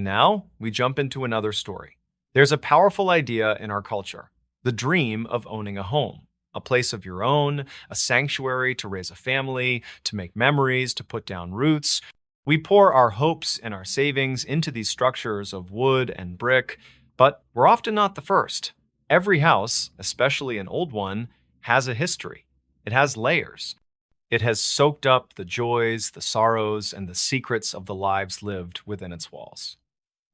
now we jump into another story. There's a powerful idea in our culture, the dream of owning a home, a place of your own, a sanctuary to raise a family, to make memories, to put down roots. We pour our hopes and our savings into these structures of wood and brick, but we're often not the first. Every house, especially an old one, has a history. It has layers. It has soaked up the joys, the sorrows, and the secrets of the lives lived within its walls.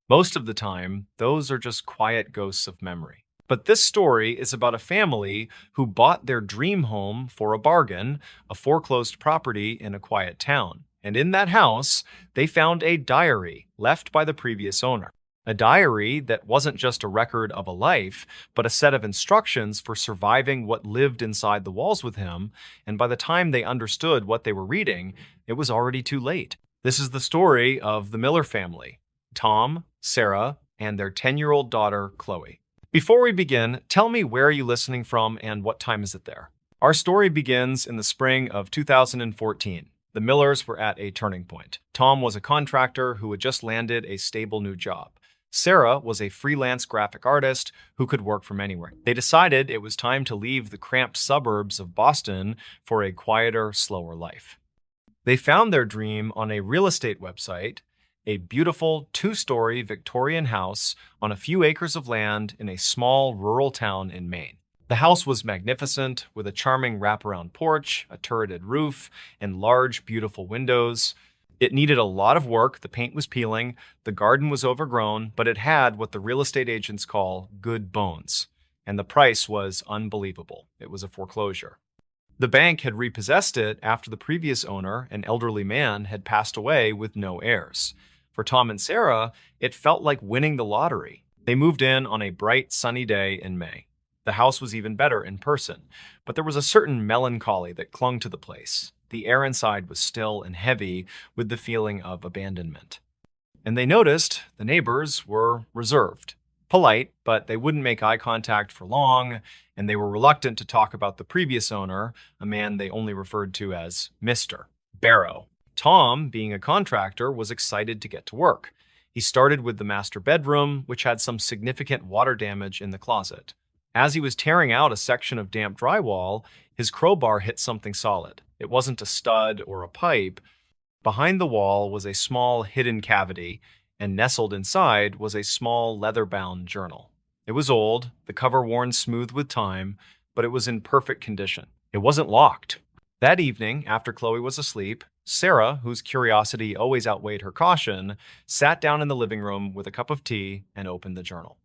Most of the time, those are just quiet ghosts of memory. But this story is about a family who bought their dream home for a bargain, a foreclosed property in a quiet town. And in that house, they found a diary left by the previous owner. A diary that wasn't just a record of a life, but a set of instructions for surviving what lived inside the walls with him, and by the time they understood what they were reading, it was already too late. This is the story of the Miller family, Tom, Sarah, and their 10-year-old daughter, Chloe. Before we begin, tell me where are you listening from and what time is it there? Our story begins in the spring of 2014. The Millers were at a turning point. Tom was a contractor who had just landed a stable new job. Sarah was a freelance graphic artist who could work from anywhere. They decided it was time to leave the cramped suburbs of Boston for a quieter, slower life. They found their dream on a real estate website, a beautiful two-story Victorian house on a few acres of land in a small rural town in Maine. The house was magnificent, with a charming wraparound porch, a turreted roof, and large, beautiful windows. It needed a lot of work, the paint was peeling, the garden was overgrown, but it had what the real estate agents call good bones. And the price was unbelievable. It was a foreclosure. The bank had repossessed it after the previous owner, an elderly man, had passed away with no heirs. For Tom and Sarah, it felt like winning the lottery. They moved in on a bright, sunny day in May. The house was even better in person, but there was a certain melancholy that clung to the place. The air inside was still and heavy with the feeling of abandonment. And they noticed the neighbors were reserved, polite, but they wouldn't make eye contact for long, and they were reluctant to talk about the previous owner, a man they only referred to as Mr. Barrow. Tom, being a contractor, was excited to get to work. He started with the master bedroom, which had some significant water damage in the closet. As he was tearing out a section of damp drywall, his crowbar hit something solid. It wasn't a stud or a pipe. Behind the wall was a small hidden cavity, and nestled inside was a small leather-bound journal. It was old, the cover worn smooth with time, but it was in perfect condition. It wasn't locked. That evening, after Chloe was asleep, Sarah, whose curiosity always outweighed her caution, sat down in the living room with a cup of tea and opened the journal.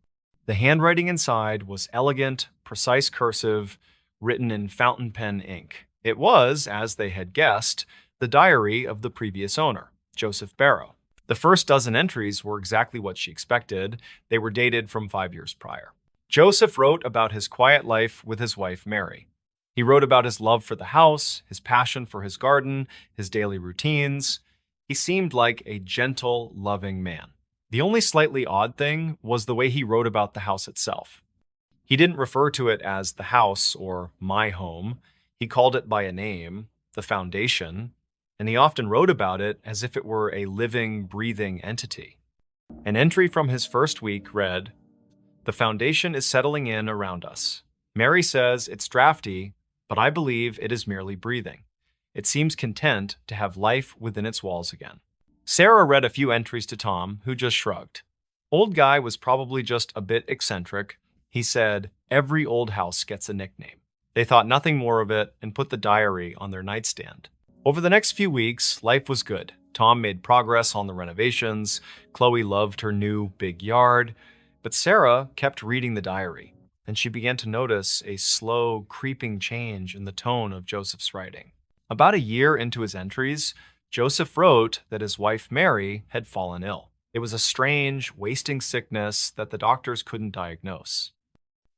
The handwriting inside was elegant, precise cursive, written in fountain pen ink. It was, as they had guessed, the diary of the previous owner, Joseph Barrow. The first dozen entries were exactly what she expected. They were dated from 5 years prior. Joseph wrote about his quiet life with his wife, Mary. He wrote about his love for the house, his passion for his garden, his daily routines. He seemed like a gentle, loving man. The only slightly odd thing was the way he wrote about the house itself. He didn't refer to it as the house or my home. He called it by a name, the foundation, and he often wrote about it as if it were a living, breathing entity. An entry from his first week read, "The foundation is settling in around us. Mary says it's drafty, but I believe it is merely breathing. It seems content to have life within its walls again." Sarah read a few entries to Tom, who just shrugged. Old guy was probably just a bit eccentric. He said, "Every old house gets a nickname." They thought nothing more of it and put the diary on their nightstand. Over the next few weeks, life was good. Tom made progress on the renovations. Chloe loved her new big yard. But Sarah kept reading the diary, and she began to notice a slow, creeping change in the tone of Joseph's writing. About a year into his entries, Joseph wrote that his wife, Mary, had fallen ill. It was a strange, wasting sickness that the doctors couldn't diagnose.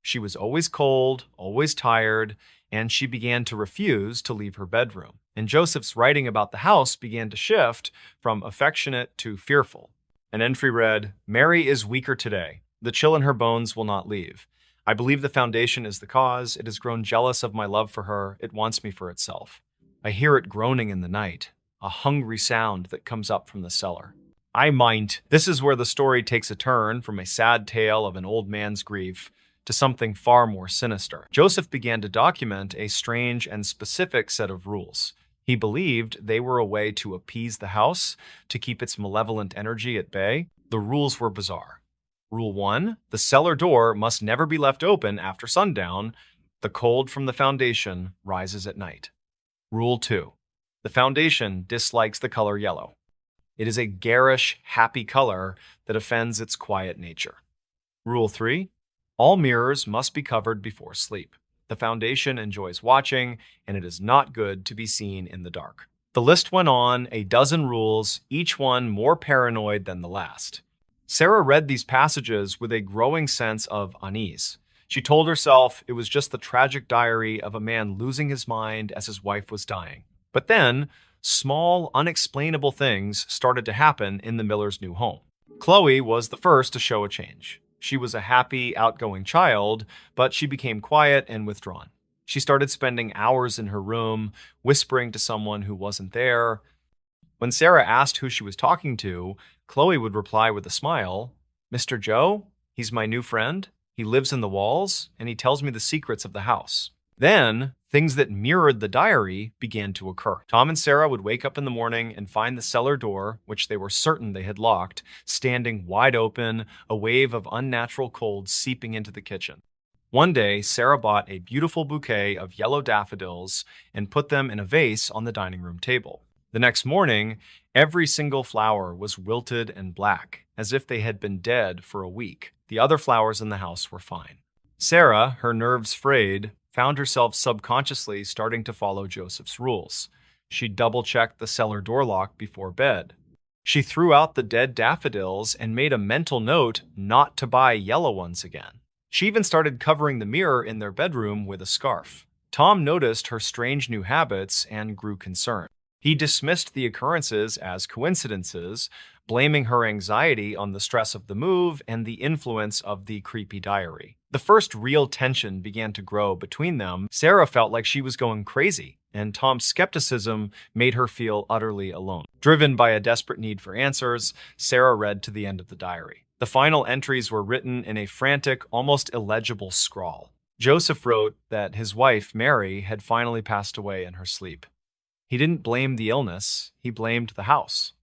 She was always cold, always tired, and she began to refuse to leave her bedroom. And Joseph's writing about the house began to shift from affectionate to fearful. An entry read, "Mary is weaker today. The chill in her bones will not leave. I believe the foundation is the cause. It has grown jealous of my love for her. It wants me for itself. I hear it groaning in the night, a hungry sound that comes up from the cellar." I might. This is where the story takes a turn from a sad tale of an old man's grief to something far more sinister. Joseph began to document a strange and specific set of rules. He believed they were a way to appease the house, to keep its malevolent energy at bay. The rules were bizarre. Rule 1, the cellar door must never be left open after sundown. The cold from the foundation rises at night. Rule 2, the foundation dislikes the color yellow. It is a garish, happy color that offends its quiet nature. Rule 3, all mirrors must be covered before sleep. The foundation enjoys watching, and it is not good to be seen in the dark. The list went on, a dozen rules, each one more paranoid than the last. Sarah read these passages with a growing sense of unease. She told herself it was just the tragic diary of a man losing his mind as his wife was dying. But then, small, unexplainable things started to happen in the Millers' new home. Chloe was the first to show a change. She was a happy, outgoing child, but she became quiet and withdrawn. She started spending hours in her room, whispering to someone who wasn't there. When Sarah asked who she was talking to, Chloe would reply with a smile, "Mr. Joe? He's my new friend. He lives in the walls, and he tells me the secrets of the house." Then, things that mirrored the diary began to occur. Tom and Sarah would wake up in the morning and find the cellar door, which they were certain they had locked, standing wide open, a wave of unnatural cold seeping into the kitchen. One day, Sarah bought a beautiful bouquet of yellow daffodils and put them in a vase on the dining room table. The next morning, every single flower was wilted and black, as if they had been dead for a week. The other flowers in the house were fine. Sarah, her nerves frayed, found herself subconsciously starting to follow Joseph's rules. She double-checked the cellar door lock before bed. She threw out the dead daffodils and made a mental note not to buy yellow ones again. She even started covering the mirror in their bedroom with a scarf. Tom noticed her strange new habits and grew concerned. He dismissed the occurrences as coincidences, blaming her anxiety on the stress of the move and the influence of the creepy diary. The first real tension began to grow between them. Sarah felt like she was going crazy, and Tom's skepticism made her feel utterly alone. Driven by a desperate need for answers, Sarah read to the end of the diary. The final entries were written in a frantic, almost illegible scrawl. Joseph wrote that his wife, Mary, had finally passed away in her sleep. He didn't blame the illness, he blamed the house.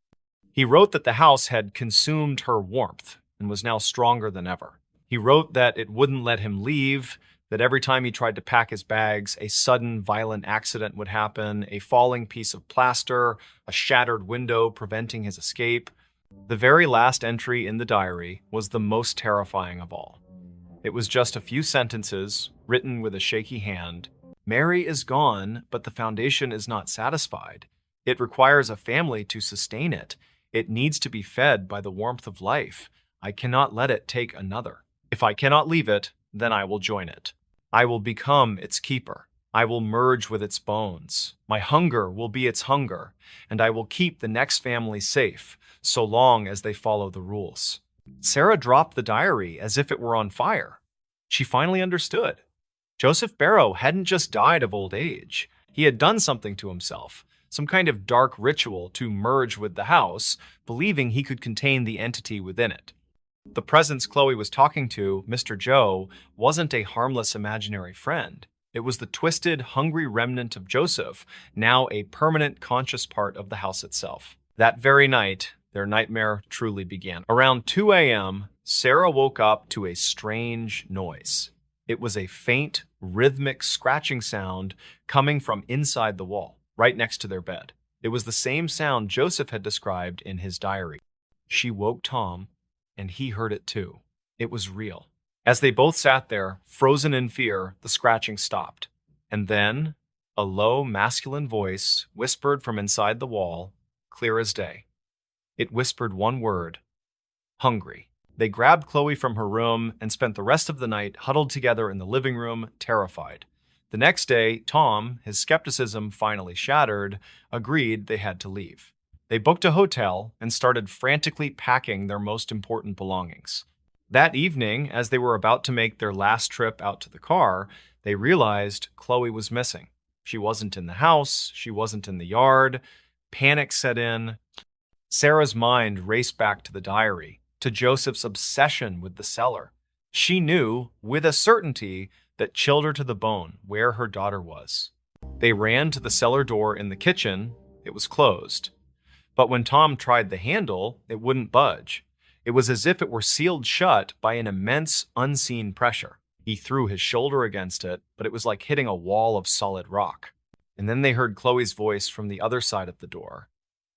He wrote that the house had consumed her warmth and was now stronger than ever. He wrote that it wouldn't let him leave, that every time he tried to pack his bags, a sudden violent accident would happen, a falling piece of plaster, a shattered window preventing his escape. The very last entry in the diary was the most terrifying of all. It was just a few sentences, written with a shaky hand. "Mary is gone, but the foundation is not satisfied. It requires a family to sustain it. It needs to be fed by the warmth of life. I cannot let it take another. If I cannot leave it, then I will join it. I will become its keeper. I will merge with its bones. My hunger will be its hunger, and I will keep the next family safe, so long as they follow the rules." Sarah dropped the diary as if it were on fire. She finally understood. Joseph Barrow hadn't just died of old age. He had done something to himself, some kind of dark ritual to merge with the house, believing he could contain the entity within it. The presence Chloe was talking to, Mr. Joe, wasn't a harmless imaginary friend. It was the twisted, hungry remnant of Joseph, now a permanent conscious part of the house itself. That very night, their nightmare truly began. Around 2 a.m., Sarah woke up to a strange noise. It was a faint, rhythmic scratching sound coming from inside the wall, right next to their bed. It was the same sound Joseph had described in his diary. She woke Tom, and he heard it too. It was real. As they both sat there, frozen in fear, the scratching stopped. And then, a low, masculine voice whispered from inside the wall, clear as day. It whispered one word: hungry. They grabbed Chloe from her room and spent the rest of the night huddled together in the living room, terrified. The next day, Tom, his skepticism finally shattered, agreed they had to leave. They booked a hotel and started frantically packing their most important belongings. That evening, as they were about to make their last trip out to the car, they realized Chloe was missing. She wasn't in the house, she wasn't in the yard. Panic set in. Sarah's mind raced back to the diary, to Joseph's obsession with the cellar. She knew, with a certainty, that chilled her to the bone where her daughter was. They ran to the cellar door in the kitchen. It was closed. But when Tom tried the handle, it wouldn't budge. It was as if it were sealed shut by an immense, unseen pressure. He threw his shoulder against it, but it was like hitting a wall of solid rock. And then they heard Chloe's voice from the other side of the door.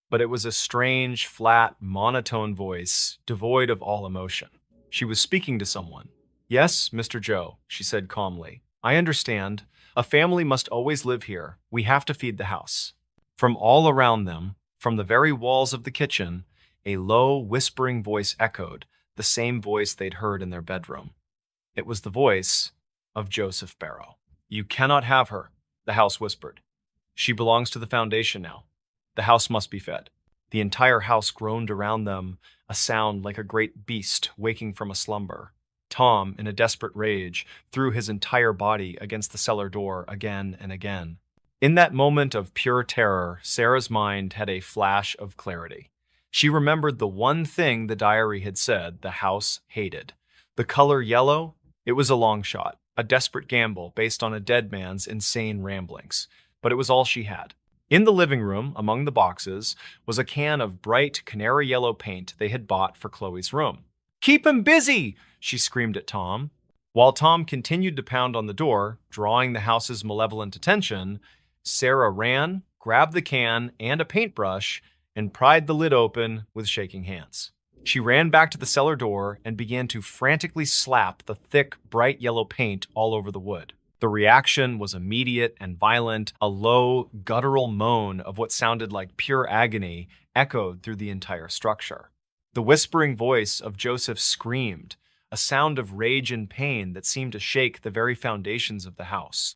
But it was a strange, flat, monotone voice, devoid of all emotion. She was speaking to someone. "Yes, Mr. Joe," she said calmly. "I understand. A family must always live here. We have to feed the house." From all around them, from the very walls of the kitchen, a low, whispering voice echoed, the same voice they'd heard in their bedroom. It was the voice of Joseph Barrow. "You cannot have her," the house whispered. "She belongs to the foundation now. The house must be fed." The entire house groaned around them, a sound like a great beast waking from a slumber. Tom, in a desperate rage, threw his entire body against the cellar door again and again. In that moment of pure terror, Sarah's mind had a flash of clarity. She remembered the one thing the diary had said the house hated. The color yellow? It was a long shot, a desperate gamble based on a dead man's insane ramblings. But it was all she had. In the living room, among the boxes, was a can of bright canary yellow paint they had bought for Chloe's room. "Keep him busy!" she screamed at Tom. While Tom continued to pound on the door, drawing the house's malevolent attention, Sarah ran, grabbed the can and a paintbrush, and pried the lid open with shaking hands. She ran back to the cellar door and began to frantically slap the thick, bright yellow paint all over the wood. The reaction was immediate and violent. A low, guttural moan of what sounded like pure agony echoed through the entire structure. The whispering voice of Joseph screamed, a sound of rage and pain that seemed to shake the very foundations of the house.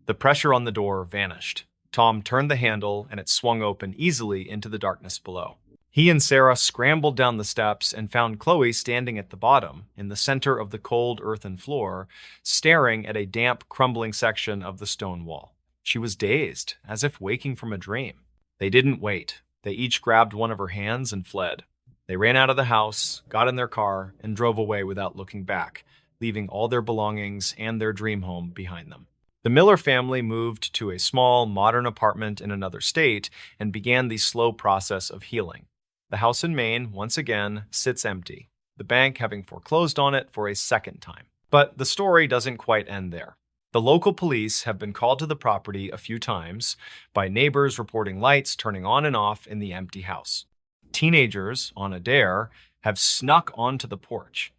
The pressure on the door vanished. Tom turned the handle and it swung open easily into the darkness below. He and Sarah scrambled down the steps and found Chloe standing at the bottom, in the center of the cold earthen floor, staring at a damp, crumbling section of the stone wall. She was dazed, as if waking from a dream. They didn't wait. They each grabbed one of her hands and fled. They ran out of the house, got in their car, and drove away without looking back, leaving all their belongings and their dream home behind them. The Miller family moved to a small, modern apartment in another state and began the slow process of healing. The house in Maine, once again, sits empty, the bank having foreclosed on it for a second time. But the story doesn't quite end there. The local police have been called to the property a few times by neighbors reporting lights turning on and off in the empty house. Teenagers, on a dare, have snuck onto the porch.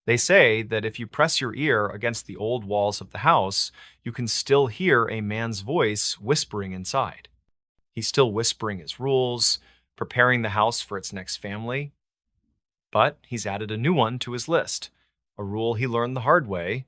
They say that if you press your ear against the old walls of the house, you can still hear a man's voice whispering inside. He's still whispering his rules, preparing the house for its next family. But he's added a new one to his list, a rule he learned the hard way,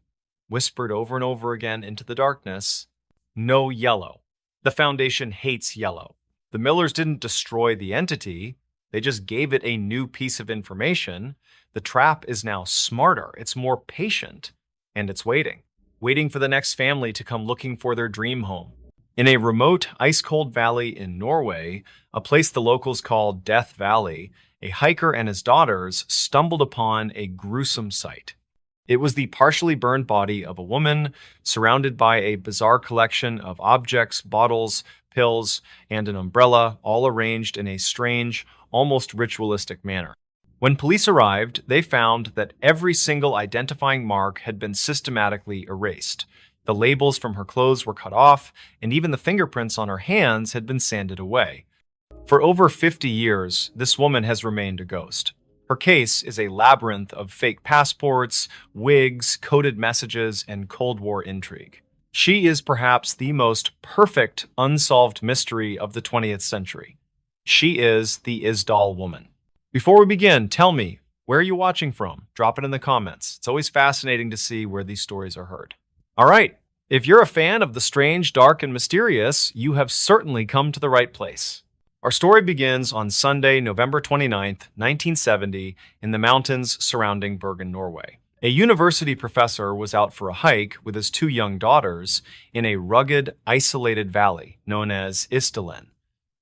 whispered over and over again into the darkness: no yellow. The Foundation hates yellow. The Millers didn't destroy the entity, they just gave it a new piece of information. The trap is now smarter, it's more patient, and it's waiting for the next family to come looking for their dream home. In a remote, ice-cold valley in Norway, a place the locals call Death Valley, a hiker and his daughters stumbled upon a gruesome sight. It was the partially burned body of a woman, surrounded by a bizarre collection of objects, bottles, pills, and an umbrella, all arranged in a strange, almost ritualistic manner. When police arrived, they found that every single identifying mark had been systematically erased. The labels from her clothes were cut off, and even the fingerprints on her hands had been sanded away. For over 50 years, this woman has remained a ghost. Her case is a labyrinth of fake passports, wigs, coded messages, and Cold War intrigue. She is perhaps the most perfect unsolved mystery of the 20th century. She is the Isdal woman. Before we begin, tell me, where are you watching from? Drop it in the comments. It's always fascinating to see where these stories are heard. All right, if you're a fan of the strange, dark, and mysterious, you have certainly come to the right place. Our story begins on Sunday, November 29th, 1970, in the mountains surrounding Bergen, Norway. A university professor was out for a hike with his two young daughters in a rugged, isolated valley known as Isdalen.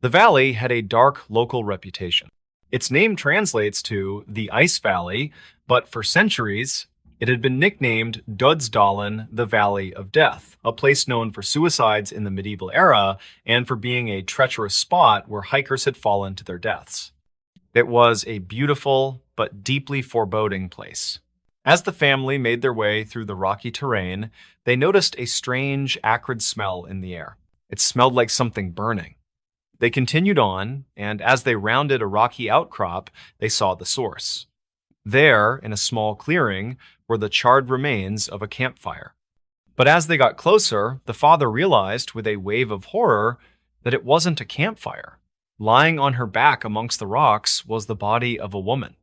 The valley had a dark local reputation. Its name translates to the Ice Valley, but for centuries, it had been nicknamed Dødsdalen, the Valley of Death, a place known for suicides in the medieval era and for being a treacherous spot where hikers had fallen to their deaths. It was a beautiful but deeply foreboding place. As the family made their way through the rocky terrain, they noticed a strange, acrid smell in the air. It smelled like something burning. They continued on, and as they rounded a rocky outcrop, they saw the source. There, in a small clearing, were the charred remains of a campfire. But as they got closer, the father realized with a wave of horror that it wasn't a campfire. Lying on her back amongst the rocks was the body of a woman.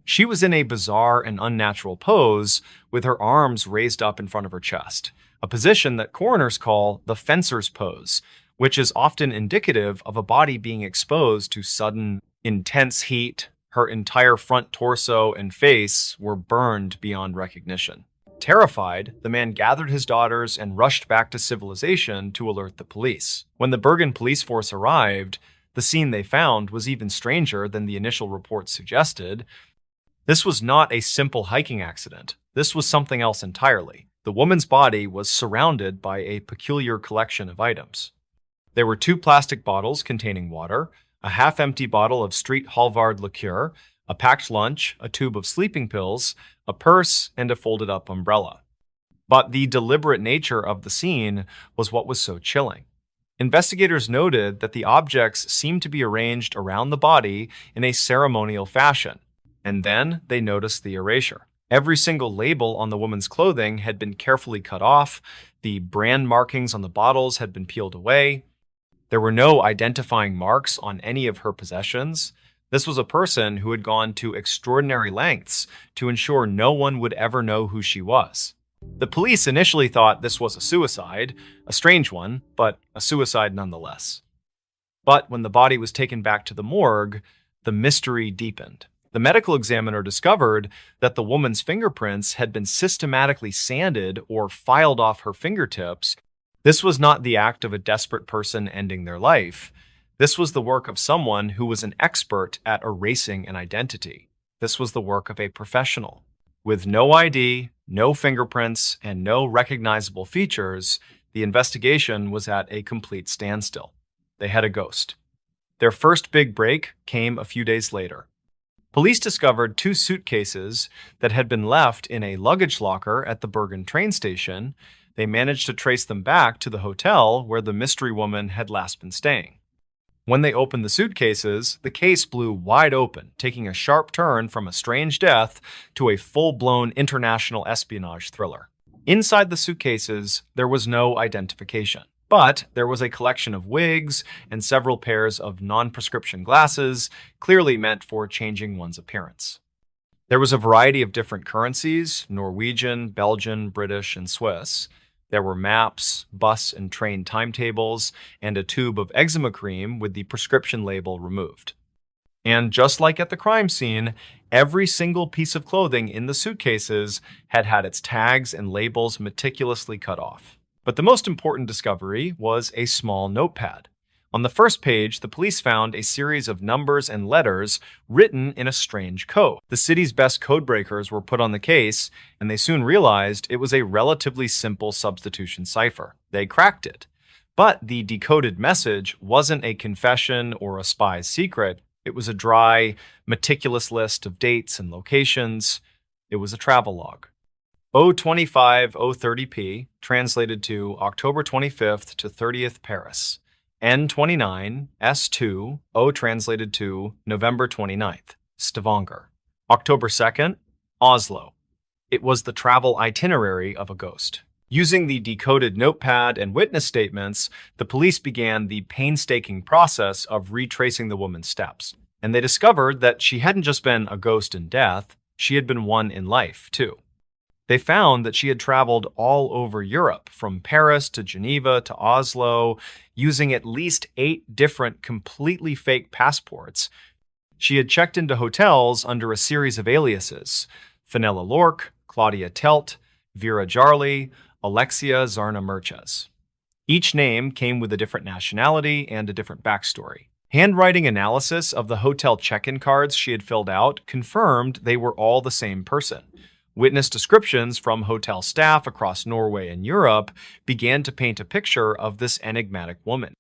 She was in a bizarre and unnatural pose, with her arms raised up in front of her chest, a position that coroners call the fencer's pose, which is often indicative of a body being exposed to sudden, intense heat. Her entire front torso and face were burned beyond recognition. Terrified, the man gathered his daughters and rushed back to civilization to alert the police. When the Bergen police force arrived, the scene they found was even stranger than the initial reports suggested. This was not a simple hiking accident. This was something else entirely. The woman's body was surrounded by a peculiar collection of items. There were 2 plastic bottles containing water, a half-empty bottle of street Halvard liqueur, a packed lunch, a tube of sleeping pills, a purse, and a folded-up umbrella. But the deliberate nature of the scene was what was so chilling. Investigators noted that the objects seemed to be arranged around the body in a ceremonial fashion, and then they noticed the erasure. Every single label on the woman's clothing had been carefully cut off, the brand markings on the bottles had been peeled away. There were no identifying marks on any of her possessions. This was a person who had gone to extraordinary lengths to ensure no one would ever know who she was. The police initially thought this was a suicide, a strange one, but a suicide nonetheless. But when the body was taken back to the morgue, the mystery deepened. The medical examiner discovered that the woman's fingerprints had been systematically sanded or filed off her fingertips. This was not the act of a desperate person ending their life. This was the work of someone who was an expert at erasing an identity. This was the work of a professional. With no ID, no fingerprints, and no recognizable features, the investigation was at a complete standstill. They had a ghost. Their first big break came a few days later. Police discovered 2 suitcases that had been left in a luggage locker at the Bergen train station. They managed to trace them back to the hotel where the mystery woman had last been staying. When they opened the suitcases, the case blew wide open, taking a sharp turn from a strange death to a full-blown international espionage thriller. Inside the suitcases, there was no identification, but there was a collection of wigs and several pairs of non-prescription glasses, clearly meant for changing one's appearance. There was a variety of different currencies: Norwegian, Belgian, British, and Swiss. There were maps, bus and train timetables, and a tube of eczema cream with the prescription label removed. And just like at the crime scene, every single piece of clothing in the suitcases had had its tags and labels meticulously cut off. But the most important discovery was a small notepad. On the first page, the police found a series of numbers and letters written in a strange code. The city's best codebreakers were put on the case, and they soon realized it was a relatively simple substitution cipher. They cracked it. But the decoded message wasn't a confession or a spy's secret. It was a dry, meticulous list of dates and locations. It was a travelogue. O25-030P, translated to October 25th to 30th Paris. N29, S2, O translated to November 29th, Stavanger. October 2nd, Oslo. It was the travel itinerary of a ghost. Using the decoded notepad and witness statements, the police began the painstaking process of retracing the woman's steps. And they discovered that she hadn't just been a ghost in death, she had been one in life, too. They found that she had traveled all over Europe, from Paris to Geneva to Oslo, using at least 8 different completely fake passports. She had checked into hotels under a series of aliases: Fenella Lork, Claudia Telt, Vera Jarley, Alexia Zarna Merches. Each name came with a different nationality and a different backstory. Handwriting analysis of the hotel check-in cards she had filled out confirmed they were all the same person. Witness descriptions from hotel staff across Norway and Europe began to paint a picture of this enigmatic woman.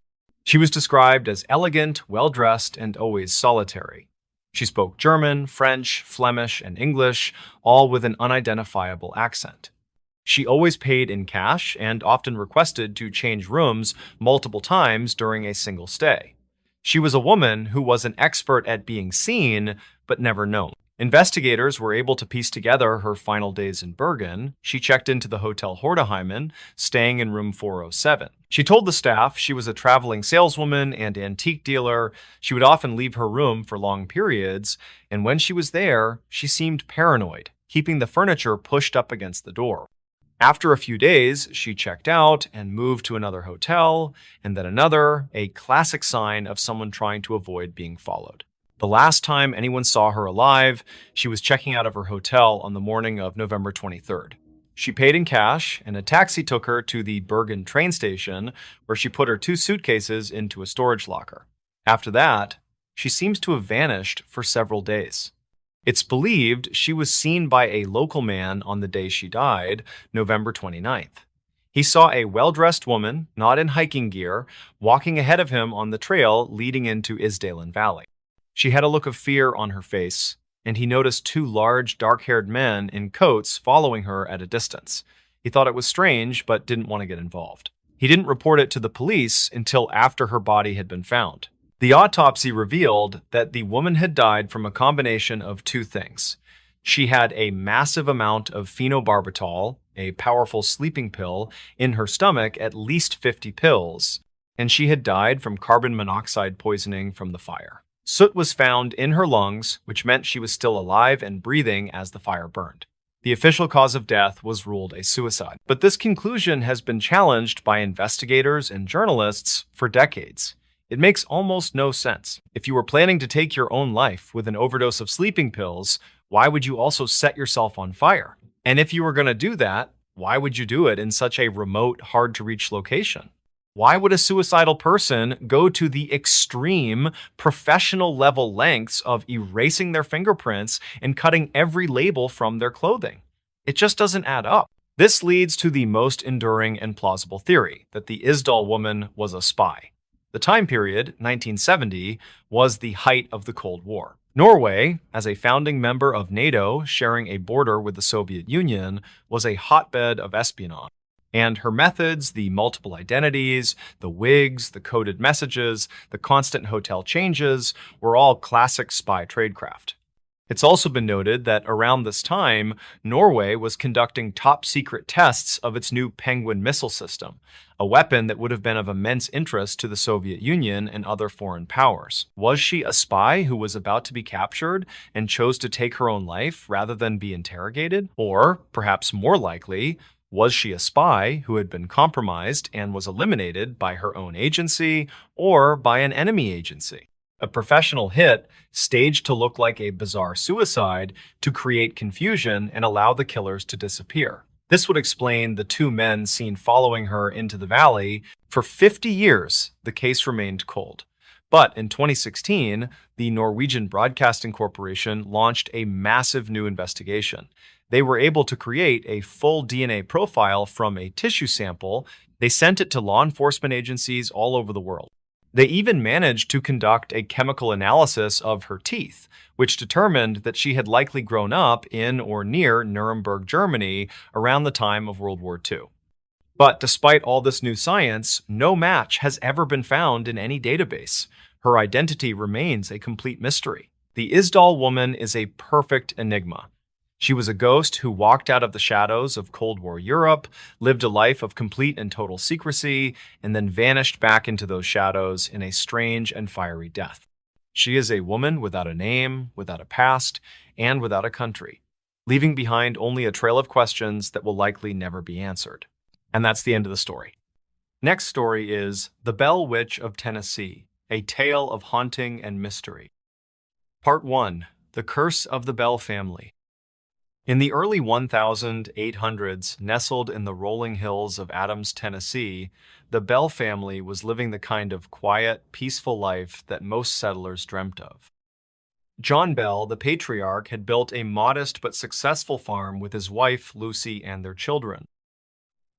She was described as elegant, well-dressed, and always solitary. She spoke German, French, Flemish, and English, all with an unidentifiable accent. She always paid in cash and often requested to change rooms multiple times during a single stay. She was a woman who was an expert at being seen, but never known. Investigators were able to piece together her final days in Bergen. She checked into the Hotel Hordeheimen, staying in room 407. She told the staff she was a traveling saleswoman and antique dealer. She would often leave her room for long periods, and when she was there, she seemed paranoid, keeping the furniture pushed up against the door. After a few days, she checked out and moved to another hotel, and then another, a classic sign of someone trying to avoid being followed. The last time anyone saw her alive, she was checking out of her hotel on the morning of November 23rd. She paid in cash, and a taxi took her to the Bergen train station, where she put her 2 suitcases into a storage locker. After that, she seems to have vanished for several days. It's believed she was seen by a local man on the day she died, November 29th. He saw a well-dressed woman, not in hiking gear, walking ahead of him on the trail leading into Isdalen Valley. She had a look of fear on her face, and he noticed 2 large, dark-haired men in coats following her at a distance. He thought it was strange, but didn't want to get involved. He didn't report it to the police until after her body had been found. The autopsy revealed that the woman had died from a combination of 2 things. She had a massive amount of phenobarbital, a powerful sleeping pill, in her stomach, at least 50 pills, and she had died from carbon monoxide poisoning from the fire. Soot was found in her lungs, which meant she was still alive and breathing as the fire burned. The official cause of death was ruled a suicide. But this conclusion has been challenged by investigators and journalists for decades. It makes almost no sense. If you were planning to take your own life with an overdose of sleeping pills, why would you also set yourself on fire? And if you were going to do that, why would you do it in such a remote, hard-to-reach location? Why would a suicidal person go to the extreme, professional-level lengths of erasing their fingerprints and cutting every label from their clothing? It just doesn't add up. This leads to the most enduring and plausible theory, that the Isdal woman was a spy. The time period, 1970, was the height of the Cold War. Norway, as a founding member of NATO sharing a border with the Soviet Union, was a hotbed of espionage. And her methods, the multiple identities, the wigs, the coded messages, the constant hotel changes, were all classic spy tradecraft. It's also been noted that around this time, Norway was conducting top-secret tests of its new Penguin missile system, a weapon that would have been of immense interest to the Soviet Union and other foreign powers. Was she a spy who was about to be captured and chose to take her own life rather than be interrogated? Or, perhaps more likely, was she a spy who had been compromised and was eliminated by her own agency or by an enemy agency? A professional hit staged to look like a bizarre suicide to create confusion and allow the killers to disappear. This would explain the 2 men seen following her into the valley. For 50 years, the case remained cold. But in 2016, the Norwegian Broadcasting Corporation launched a massive new investigation. They were able to create a full DNA profile from a tissue sample. They sent it to law enforcement agencies all over the world. They even managed to conduct a chemical analysis of her teeth, which determined that she had likely grown up in or near Nuremberg, Germany, around the time of World War II. But despite all this new science, no match has ever been found in any database. Her identity remains a complete mystery. The Isdal woman is a perfect enigma. She was a ghost who walked out of the shadows of Cold War Europe, lived a life of complete and total secrecy, and then vanished back into those shadows in a strange and fiery death. She is a woman without a name, without a past, and without a country, leaving behind only a trail of questions that will likely never be answered. And that's the end of the story. Next story is The Bell Witch of Tennessee, a tale of haunting and mystery. Part 1. The Curse of the Bell Family. In the early 1800s, nestled in the rolling hills of Adams, Tennessee, the Bell family was living the kind of quiet, peaceful life that most settlers dreamt of. John Bell, the patriarch, had built a modest but successful farm with his wife, Lucy, and their children.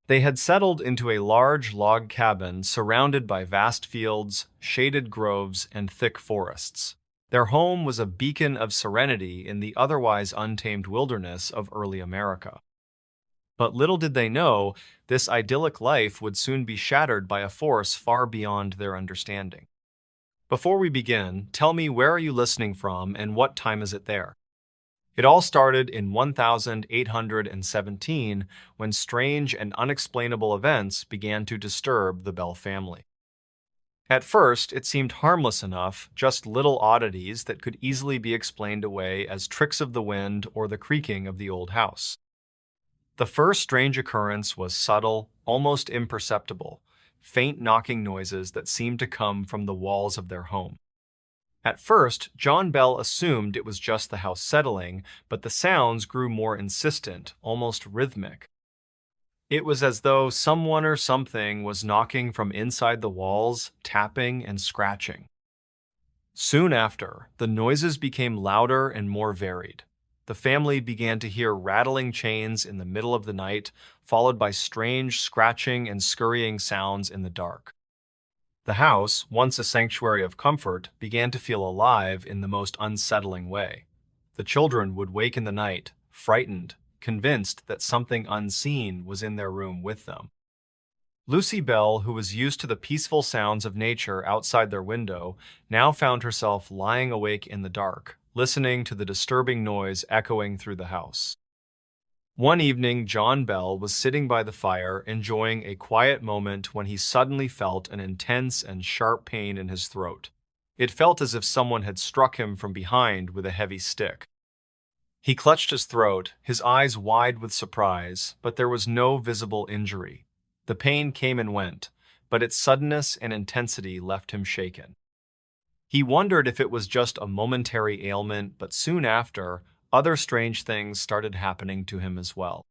They had settled into a large log cabin surrounded by vast fields, shaded groves, and thick forests. Their home was a beacon of serenity in the otherwise untamed wilderness of early America. But little did they know, this idyllic life would soon be shattered by a force far beyond their understanding. Before we begin, tell me, where are you listening from and what time is it there? It all started in 1817 when strange and unexplainable events began to disturb the Bell family. At first, it seemed harmless enough, just little oddities that could easily be explained away as tricks of the wind or the creaking of the old house. The first strange occurrence was subtle, almost imperceptible, faint knocking noises that seemed to come from the walls of their home. At first, John Bell assumed it was just the house settling, but the sounds grew more insistent, almost rhythmic. It was as though someone or something was knocking from inside the walls, tapping and scratching. Soon after, the noises became louder and more varied. The family began to hear rattling chains in the middle of the night, followed by strange scratching and scurrying sounds in the dark. The house, once a sanctuary of comfort, began to feel alive in the most unsettling way. The children would wake in the night, frightened, convinced that something unseen was in their room with them. Lucy Bell, who was used to the peaceful sounds of nature outside their window, now found herself lying awake in the dark, listening to the disturbing noise echoing through the house. One evening, John Bell was sitting by the fire, enjoying a quiet moment when he suddenly felt an intense and sharp pain in his throat. It felt as if someone had struck him from behind with a heavy stick. He clutched his throat, his eyes wide with surprise, but there was no visible injury. The pain came and went, but its suddenness and intensity left him shaken. He wondered if it was just a momentary ailment, but soon after, other strange things started happening to him as well.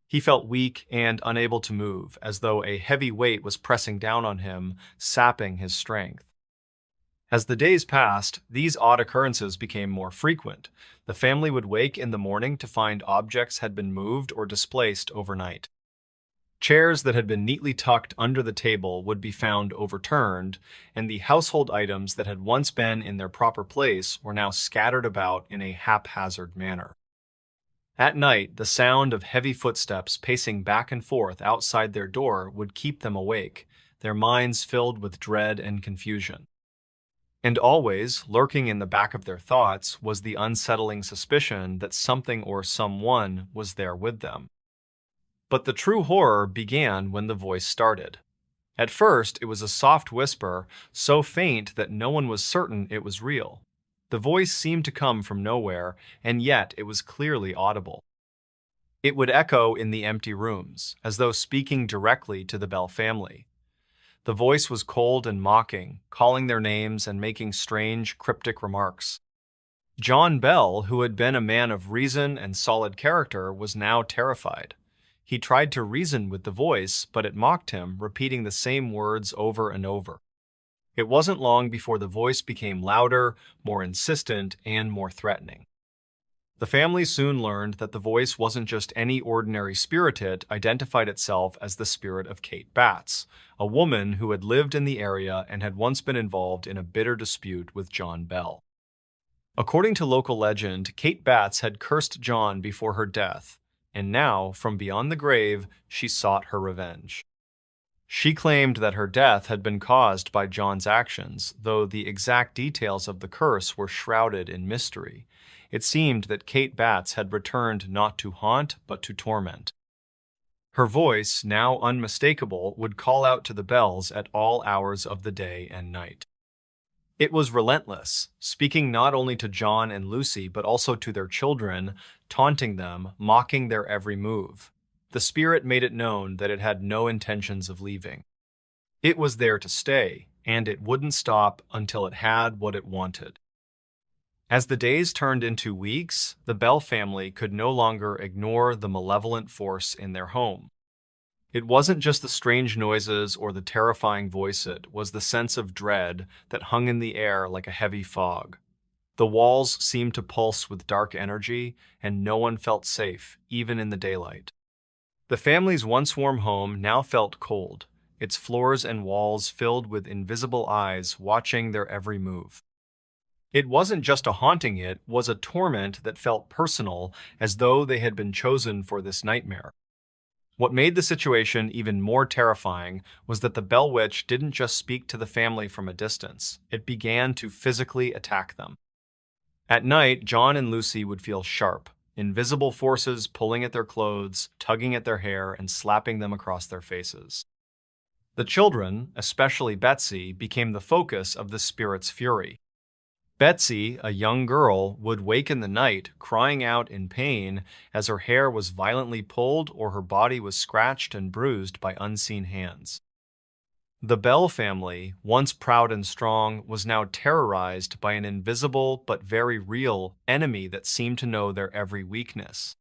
He felt weak and unable to move, as though a heavy weight was pressing down on him, sapping his strength. As the days passed, these odd occurrences became more frequent. The family would wake in the morning to find objects had been moved or displaced overnight. Chairs that had been neatly tucked under the table would be found overturned, and the household items that had once been in their proper place were now scattered about in a haphazard manner. At night, the sound of heavy footsteps pacing back and forth outside their door would keep them awake, their minds filled with dread and confusion. And always, lurking in the back of their thoughts, was the unsettling suspicion that something or someone was there with them. But the true horror began when the voice started. At first, it was a soft whisper, so faint that no one was certain it was real. The voice seemed to come from nowhere, and yet it was clearly audible. It would echo in the empty rooms, as though speaking directly to the Bell family. The voice was cold and mocking, calling their names and making strange, cryptic remarks. John Bell, who had been a man of reason and solid character, was now terrified. He tried to reason with the voice, but it mocked him, repeating the same words over and over. It wasn't long before the voice became louder, more insistent, and more threatening. The family soon learned that the voice wasn't just any ordinary spirit. It identified itself as the spirit of Kate Batts, a woman who had lived in the area and had once been involved in a bitter dispute with John Bell. According to local legend, Kate Batts had cursed John before her death, and now, from beyond the grave, she sought her revenge. She claimed that her death had been caused by John's actions, though the exact details of the curse were shrouded in mystery. It seemed that Kate Batts had returned not to haunt, but to torment. Her voice, now unmistakable, would call out to the Bells at all hours of the day and night. It was relentless, speaking not only to John and Lucy, but also to their children, taunting them, mocking their every move. The spirit made it known that it had no intentions of leaving. It was there to stay, and it wouldn't stop until it had what it wanted. As the days turned into weeks, the Bell family could no longer ignore the malevolent force in their home. It wasn't just the strange noises or the terrifying voice, it was the sense of dread that hung in the air like a heavy fog. The walls seemed to pulse with dark energy, and no one felt safe, even in the daylight. The family's once warm home now felt cold, its floors and walls filled with invisible eyes watching their every move. It wasn't just a haunting, it was a torment that felt personal, as though they had been chosen for this nightmare. What made the situation even more terrifying was that the Bell Witch didn't just speak to the family from a distance, it began to physically attack them. At night, John and Lucy would feel sharp, invisible forces pulling at their clothes, tugging at their hair, and slapping them across their faces. The children, especially Betsy, became the focus of the spirit's fury. Betsy, a young girl, would wake in the night, crying out in pain as her hair was violently pulled or her body was scratched and bruised by unseen hands. The Bell family, once proud and strong, was now terrorized by an invisible but very real enemy that seemed to know their every weakness.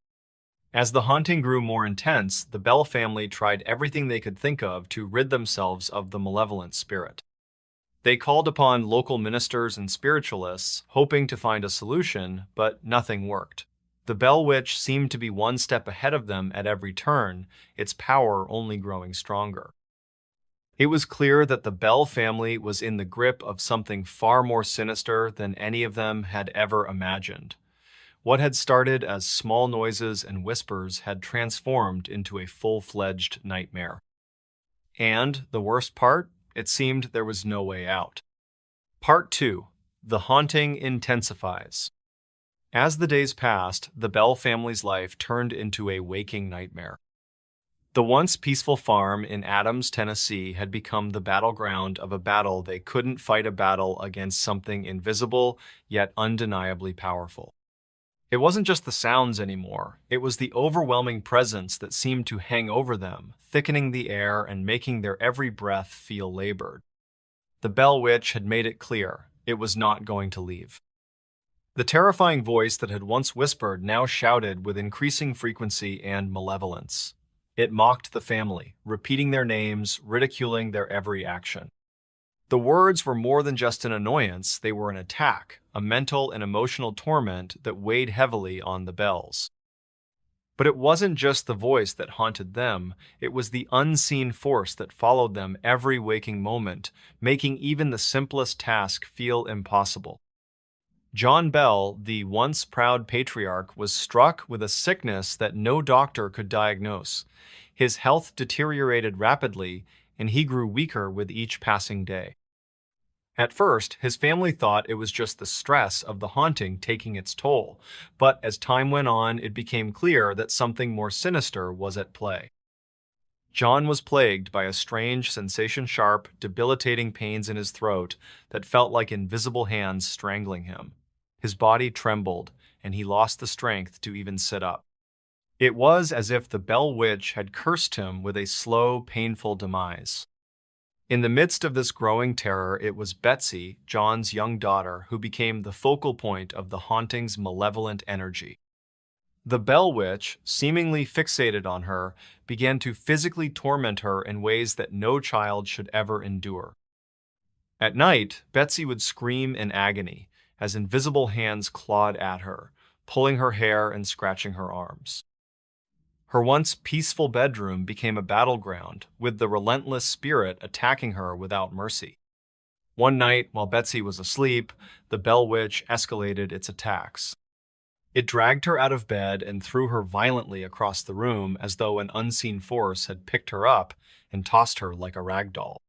As the haunting grew more intense, the Bell family tried everything they could think of to rid themselves of the malevolent spirit. They called upon local ministers and spiritualists, hoping to find a solution, but nothing worked. The Bell Witch seemed to be one step ahead of them at every turn, its power only growing stronger. It was clear that the Bell family was in the grip of something far more sinister than any of them had ever imagined. What had started as small noises and whispers had transformed into a full-fledged nightmare. And the worst part? It seemed there was no way out. Part 2. The haunting intensifies. As the days passed, the Bell family's life turned into a waking nightmare. The once peaceful farm in Adams, Tennessee had become the battleground of a battle they couldn't fight, a battle against something invisible yet undeniably powerful. It wasn't just the sounds anymore, it was the overwhelming presence that seemed to hang over them, thickening the air and making their every breath feel labored. The Bell Witch had made it clear it was not going to leave. The terrifying voice that had once whispered now shouted with increasing frequency and malevolence. It mocked the family, repeating their names, ridiculing their every action. The words were more than just an annoyance, they were an attack, a mental and emotional torment that weighed heavily on the Bells. But it wasn't just the voice that haunted them, it was the unseen force that followed them every waking moment, making even the simplest task feel impossible. John Bell, the once proud patriarch, was struck with a sickness that no doctor could diagnose. His health deteriorated rapidly, and he grew weaker with each passing day. At first, his family thought it was just the stress of the haunting taking its toll, but as time went on, it became clear that something more sinister was at play. John was plagued by a strange, sensation-sharp, debilitating pains in his throat that felt like invisible hands strangling him. His body trembled, and he lost the strength to even sit up. It was as if the Bell Witch had cursed him with a slow, painful demise. In the midst of this growing terror, it was Betsy, John's young daughter, who became the focal point of the haunting's malevolent energy. The Bell Witch, seemingly fixated on her, began to physically torment her in ways that no child should ever endure. At night, Betsy would scream in agony as invisible hands clawed at her, pulling her hair and scratching her arms. Her once peaceful bedroom became a battleground, with the relentless spirit attacking her without mercy. One night, while Betsy was asleep, the Bell Witch escalated its attacks. It dragged her out of bed and threw her violently across the room as though an unseen force had picked her up and tossed her like a rag doll.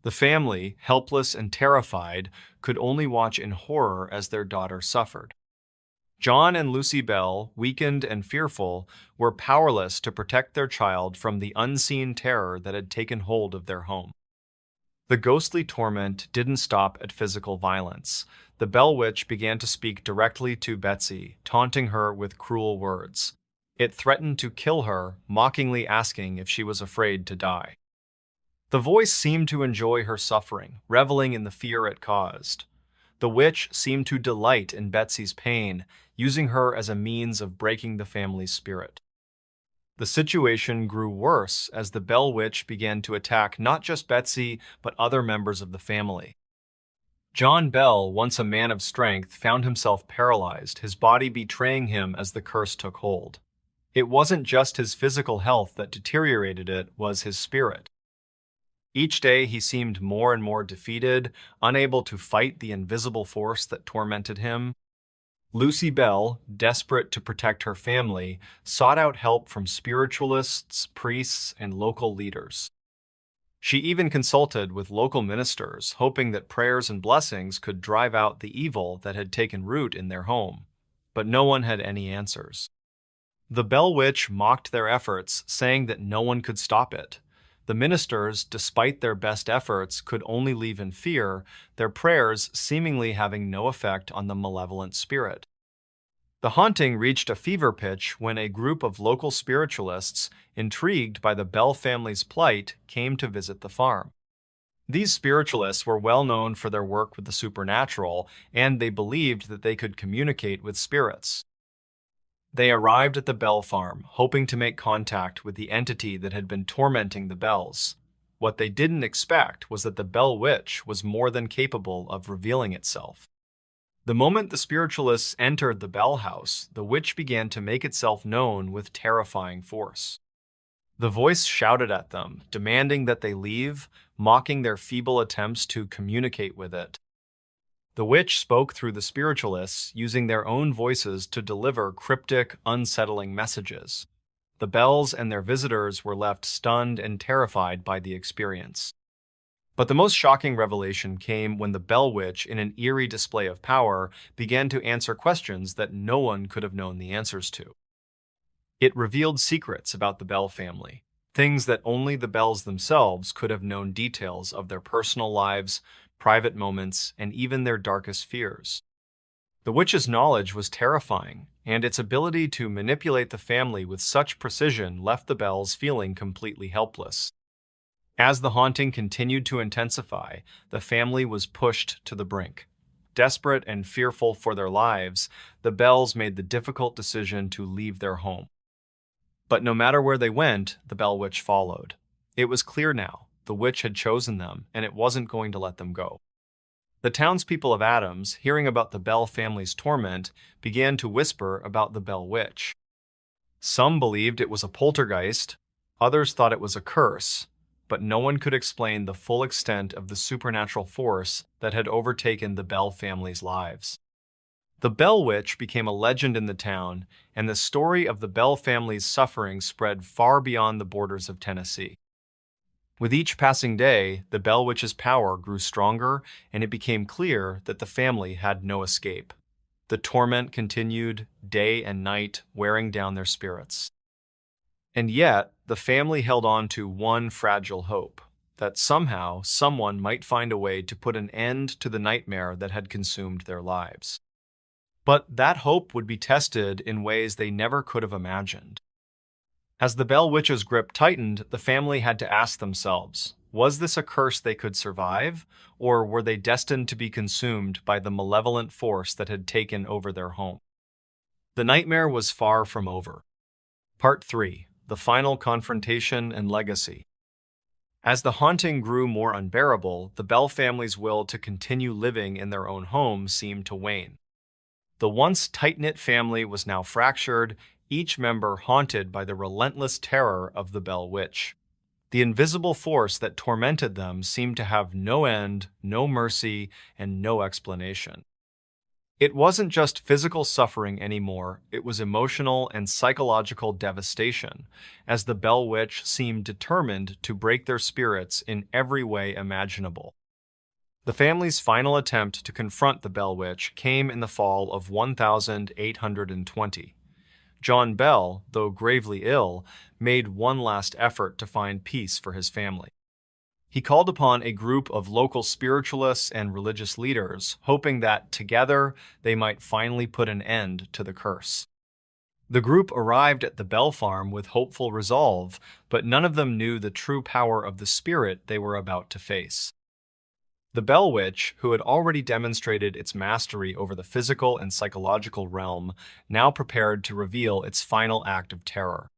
The family, helpless and terrified, could only watch in horror as their daughter suffered. John and Lucy Bell, weakened and fearful, were powerless to protect their child from the unseen terror that had taken hold of their home. The ghostly torment didn't stop at physical violence. The Bell Witch began to speak directly to Betsy, taunting her with cruel words. It threatened to kill her, mockingly asking if she was afraid to die. The voice seemed to enjoy her suffering, reveling in the fear it caused. The witch seemed to delight in Betsy's pain, using her as a means of breaking the family's spirit. The situation grew worse as the Bell Witch began to attack not just Betsy, but other members of the family. John Bell, once a man of strength, found himself paralyzed, his body betraying him as the curse took hold. It wasn't just his physical health that deteriorated, it was his spirit. Each day he seemed more and more defeated, unable to fight the invisible force that tormented him. Lucy Bell, desperate to protect her family, sought out help from spiritualists, priests, and local leaders. She even consulted with local ministers, hoping that prayers and blessings could drive out the evil that had taken root in their home. But no one had any answers. The Bell Witch mocked their efforts, saying that no one could stop it. The ministers, despite their best efforts, could only leave in fear, their prayers seemingly having no effect on the malevolent spirit. The haunting reached a fever pitch when a group of local spiritualists, intrigued by the Bell family's plight, came to visit the farm. These spiritualists were well known for their work with the supernatural, and they believed that they could communicate with spirits. They arrived at the Bell farm, hoping to make contact with the entity that had been tormenting the Bells. What they didn't expect was that the Bell Witch was more than capable of revealing itself. The moment the spiritualists entered the Bell house, the witch began to make itself known with terrifying force. The voice shouted at them, demanding that they leave, mocking their feeble attempts to communicate with it. The witch spoke through the spiritualists, using their own voices to deliver cryptic, unsettling messages. The Bells and their visitors were left stunned and terrified by the experience. But the most shocking revelation came when the Bell Witch, in an eerie display of power, began to answer questions that no one could have known the answers to. It revealed secrets about the Bell family, things that only the Bells themselves could have known, details of their personal lives, private moments, and even their darkest fears. The witch's knowledge was terrifying, and its ability to manipulate the family with such precision left the Bells feeling completely helpless. As the haunting continued to intensify, the family was pushed to the brink. Desperate and fearful for their lives, the Bells made the difficult decision to leave their home. But no matter where they went, the Bell Witch followed. It was clear now, the witch had chosen them, and it wasn't going to let them go. The townspeople of Adams, hearing about the Bell family's torment, began to whisper about the Bell Witch. Some believed it was a poltergeist, others thought it was a curse, but no one could explain the full extent of the supernatural force that had overtaken the Bell family's lives. The Bell Witch became a legend in the town, and the story of the Bell family's suffering spread far beyond the borders of Tennessee. With each passing day, the Bell Witch's power grew stronger, and it became clear that the family had no escape. The torment continued, day and night, wearing down their spirits. And yet, the family held on to one fragile hope, that somehow someone might find a way to put an end to the nightmare that had consumed their lives. But that hope would be tested in ways they never could have imagined. As the Bell Witch's grip tightened, the family had to ask themselves, was this a curse they could survive, or were they destined to be consumed by the malevolent force that had taken over their home? The nightmare was far from over. Part 3. The Final Confrontation and Legacy. As the haunting grew more unbearable, the Bell family's will to continue living in their own home seemed to wane. The once tight-knit family was now fractured, each member haunted by the relentless terror of the Bell Witch. The invisible force that tormented them seemed to have no end, no mercy, and no explanation. It wasn't just physical suffering anymore, it was emotional and psychological devastation, as the Bell Witch seemed determined to break their spirits in every way imaginable. The family's final attempt to confront the Bell Witch came in the fall of 1820. John Bell, though gravely ill, made one last effort to find peace for his family. He called upon a group of local spiritualists and religious leaders, hoping that, together, they might finally put an end to the curse. The group arrived at the Bell farm with hopeful resolve, but none of them knew the true power of the spirit they were about to face. The Bell Witch, who had already demonstrated its mastery over the physical and psychological realm, now prepared to reveal its final act of terror.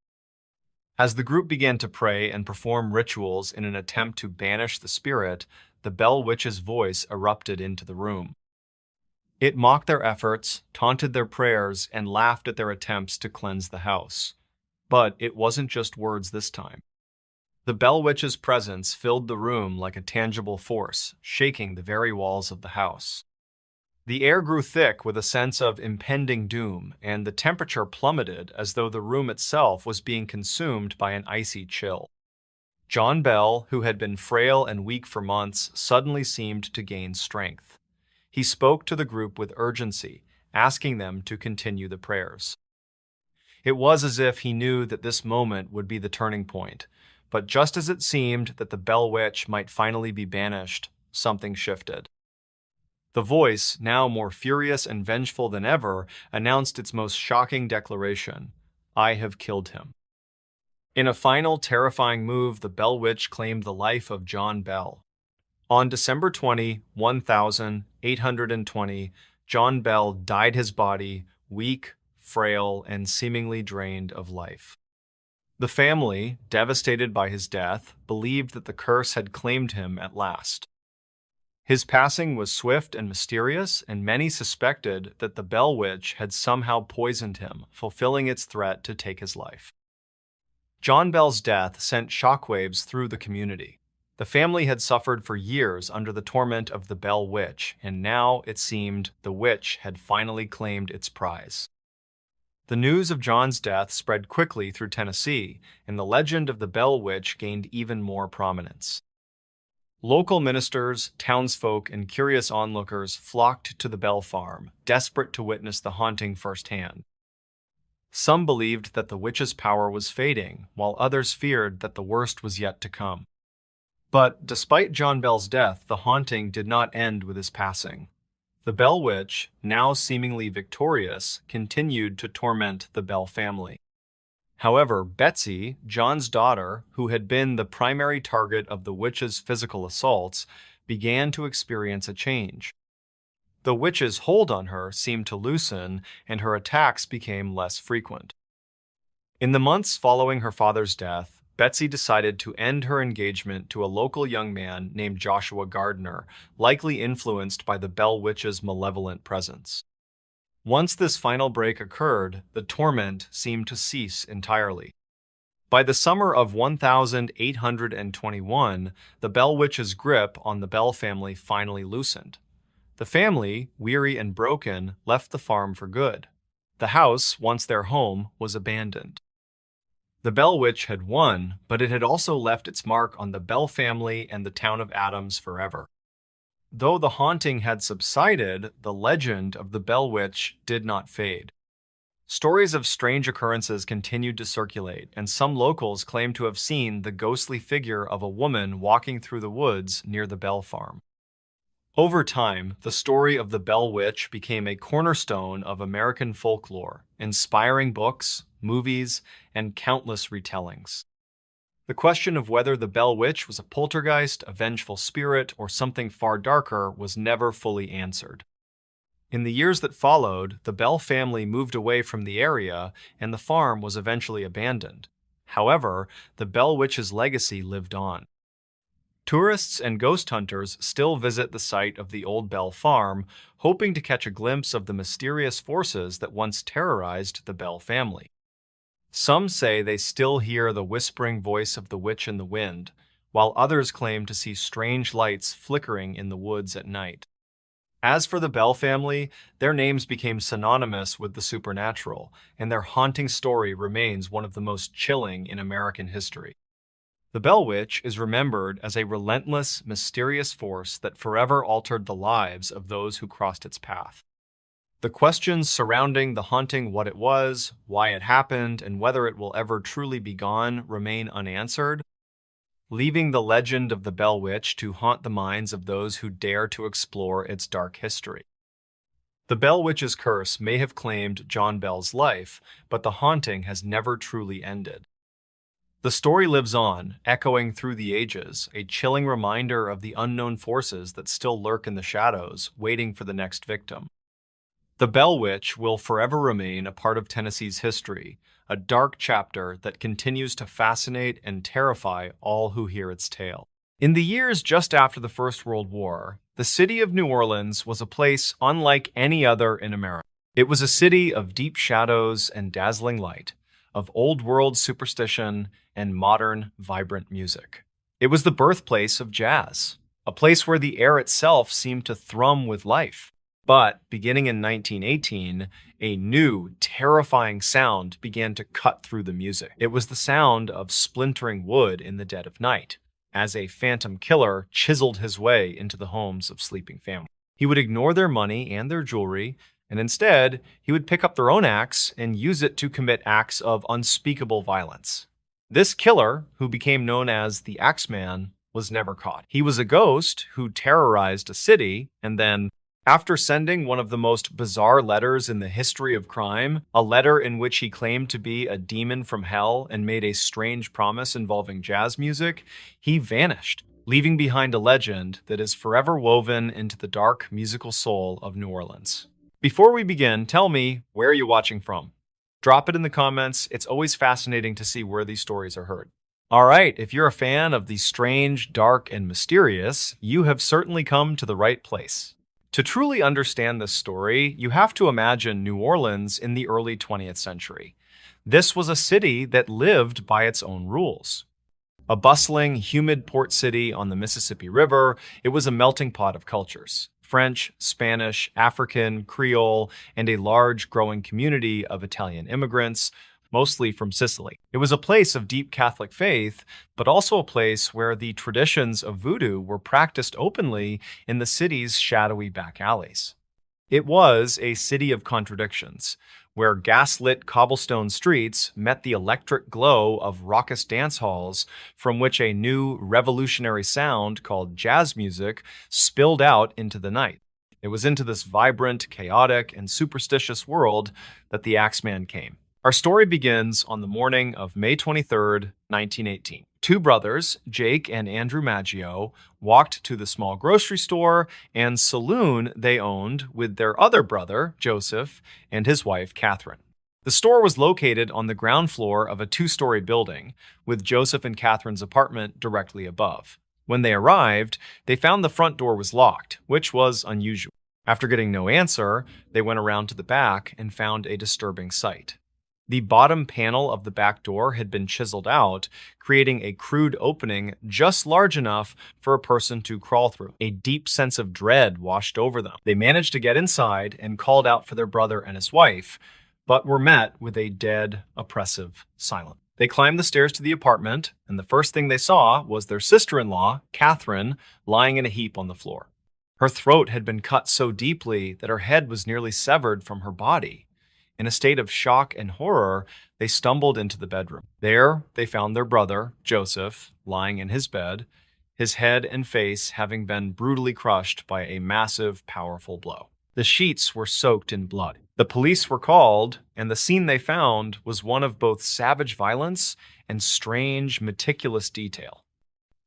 As the group began to pray and perform rituals in an attempt to banish the spirit, the Bell Witch's voice erupted into the room. It mocked their efforts, taunted their prayers, and laughed at their attempts to cleanse the house. But it wasn't just words this time. The Bell Witch's presence filled the room like a tangible force, shaking the very walls of the house. The air grew thick with a sense of impending doom, and the temperature plummeted as though the room itself was being consumed by an icy chill. John Bell, who had been frail and weak for months, suddenly seemed to gain strength. He spoke to the group with urgency, asking them to continue the prayers. It was as if he knew that this moment would be the turning point. But just as it seemed that the Bell Witch might finally be banished, something shifted. The voice, now more furious and vengeful than ever, announced its most shocking declaration: "I have killed him." In a final, terrifying move, the Bell Witch claimed the life of John Bell. On December 20, 1820, John Bell dyed his body, weak, frail, and seemingly drained of life. The family, devastated by his death, believed that the curse had claimed him at last. His passing was swift and mysterious, and many suspected that the Bell Witch had somehow poisoned him, fulfilling its threat to take his life. John Bell's death sent shockwaves through the community. The family had suffered for years under the torment of the Bell Witch, and now, it seemed, the witch had finally claimed its prize. The news of John's death spread quickly through Tennessee, and the legend of the Bell Witch gained even more prominence. Local ministers, townsfolk, and curious onlookers flocked to the Bell farm, desperate to witness the haunting firsthand. Some believed that the witch's power was fading, while others feared that the worst was yet to come. But despite John Bell's death, the haunting did not end with his passing. The Bell Witch, now seemingly victorious, continued to torment the Bell family. However, Betsy, John's daughter, who had been the primary target of the witch's physical assaults, began to experience a change. The witch's hold on her seemed to loosen, and her attacks became less frequent. In the months following her father's death, Betsy decided to end her engagement to a local young man named Joshua Gardner, likely influenced by the Bell Witch's malevolent presence. Once this final break occurred, the torment seemed to cease entirely. By the summer of 1821, the Bell Witch's grip on the Bell family finally loosened. The family, weary and broken, left the farm for good. The house, once their home, was abandoned. The Bell Witch had won, but it had also left its mark on the Bell family and the town of Adams forever. Though the haunting had subsided, the legend of the Bell Witch did not fade. Stories of strange occurrences continued to circulate, and some locals claimed to have seen the ghostly figure of a woman walking through the woods near the Bell farm. Over time, the story of the Bell Witch became a cornerstone of American folklore, inspiring books, movies, and countless retellings. The question of whether the Bell Witch was a poltergeist, a vengeful spirit, or something far darker was never fully answered. In the years that followed, the Bell family moved away from the area, and the farm was eventually abandoned. However, the Bell Witch's legacy lived on. Tourists and ghost hunters still visit the site of the old Bell farm, hoping to catch a glimpse of the mysterious forces that once terrorized the Bell family. Some say they still hear the whispering voice of the witch in the wind, while others claim to see strange lights flickering in the woods at night. As for the Bell family, their names became synonymous with the supernatural, and their haunting story remains one of the most chilling in American history. The Bell Witch is remembered as a relentless, mysterious force that forever altered the lives of those who crossed its path. The questions surrounding the haunting, what it was, why it happened, and whether it will ever truly be gone remain unanswered, leaving the legend of the Bell Witch to haunt the minds of those who dare to explore its dark history. The Bell Witch's curse may have claimed John Bell's life, but the haunting has never truly ended. The story lives on, echoing through the ages, a chilling reminder of the unknown forces that still lurk in the shadows, waiting for the next victim. The Bell Witch will forever remain a part of Tennessee's history, a dark chapter that continues to fascinate and terrify all who hear its tale. In the years just after the First World War, the city of New Orleans was a place unlike any other in America. It was a city of deep shadows and dazzling light, of old-world superstition and modern, vibrant music. It was the birthplace of jazz, a place where the air itself seemed to thrum with life. But beginning in 1918, a new, terrifying sound began to cut through the music. It was the sound of splintering wood in the dead of night, as a phantom killer chiseled his way into the homes of sleeping families. He would ignore their money and their jewelry, and instead, he would pick up their own axe and use it to commit acts of unspeakable violence. This killer, who became known as the Axeman, was never caught. He was a ghost who terrorized a city, and then, after sending one of the most bizarre letters in the history of crime, a letter in which he claimed to be a demon from hell and made a strange promise involving jazz music, he vanished, leaving behind a legend that is forever woven into the dark musical soul of New Orleans. Before we begin, tell me, where are you watching from? Drop it in the comments. It's always fascinating to see where these stories are heard. All right, if you're a fan of the strange, dark, and mysterious, you have certainly come to the right place. To truly understand this story, you have to imagine New Orleans in the early 20th century. This was a city that lived by its own rules. A bustling, humid port city on the Mississippi River, it was a melting pot of cultures. French, Spanish, African, Creole, and a large, growing community of Italian immigrants, mostly from Sicily. It was a place of deep Catholic faith, but also a place where the traditions of voodoo were practiced openly in the city's shadowy back alleys. It was a city of contradictions, where gaslit cobblestone streets met the electric glow of raucous dance halls from which a new revolutionary sound called jazz music spilled out into the night. It was into this vibrant, chaotic, and superstitious world that the Axeman came. Our story begins on the morning of May 23rd, 1918. Two brothers, Jake and Andrew Maggio, walked to the small grocery store and saloon they owned with their other brother, Joseph, and his wife, Catherine. The store was located on the ground floor of a two-story building, with Joseph and Catherine's apartment directly above. When they arrived, they found the front door was locked, which was unusual. After getting no answer, they went around to the back and found a disturbing sight. The bottom panel of the back door had been chiseled out, creating a crude opening just large enough for a person to crawl through. A deep sense of dread washed over them. They managed to get inside and called out for their brother and his wife, but were met with a dead, oppressive silence. They climbed the stairs to the apartment, and the first thing they saw was their sister-in-law, Catherine, lying in a heap on the floor. Her throat had been cut so deeply that her head was nearly severed from her body. In a state of shock and horror, they stumbled into the bedroom. There, they found their brother, Joseph, lying in his bed, his head and face having been brutally crushed by a massive, powerful blow. The sheets were soaked in blood. The police were called, and the scene they found was one of both savage violence and strange, meticulous detail.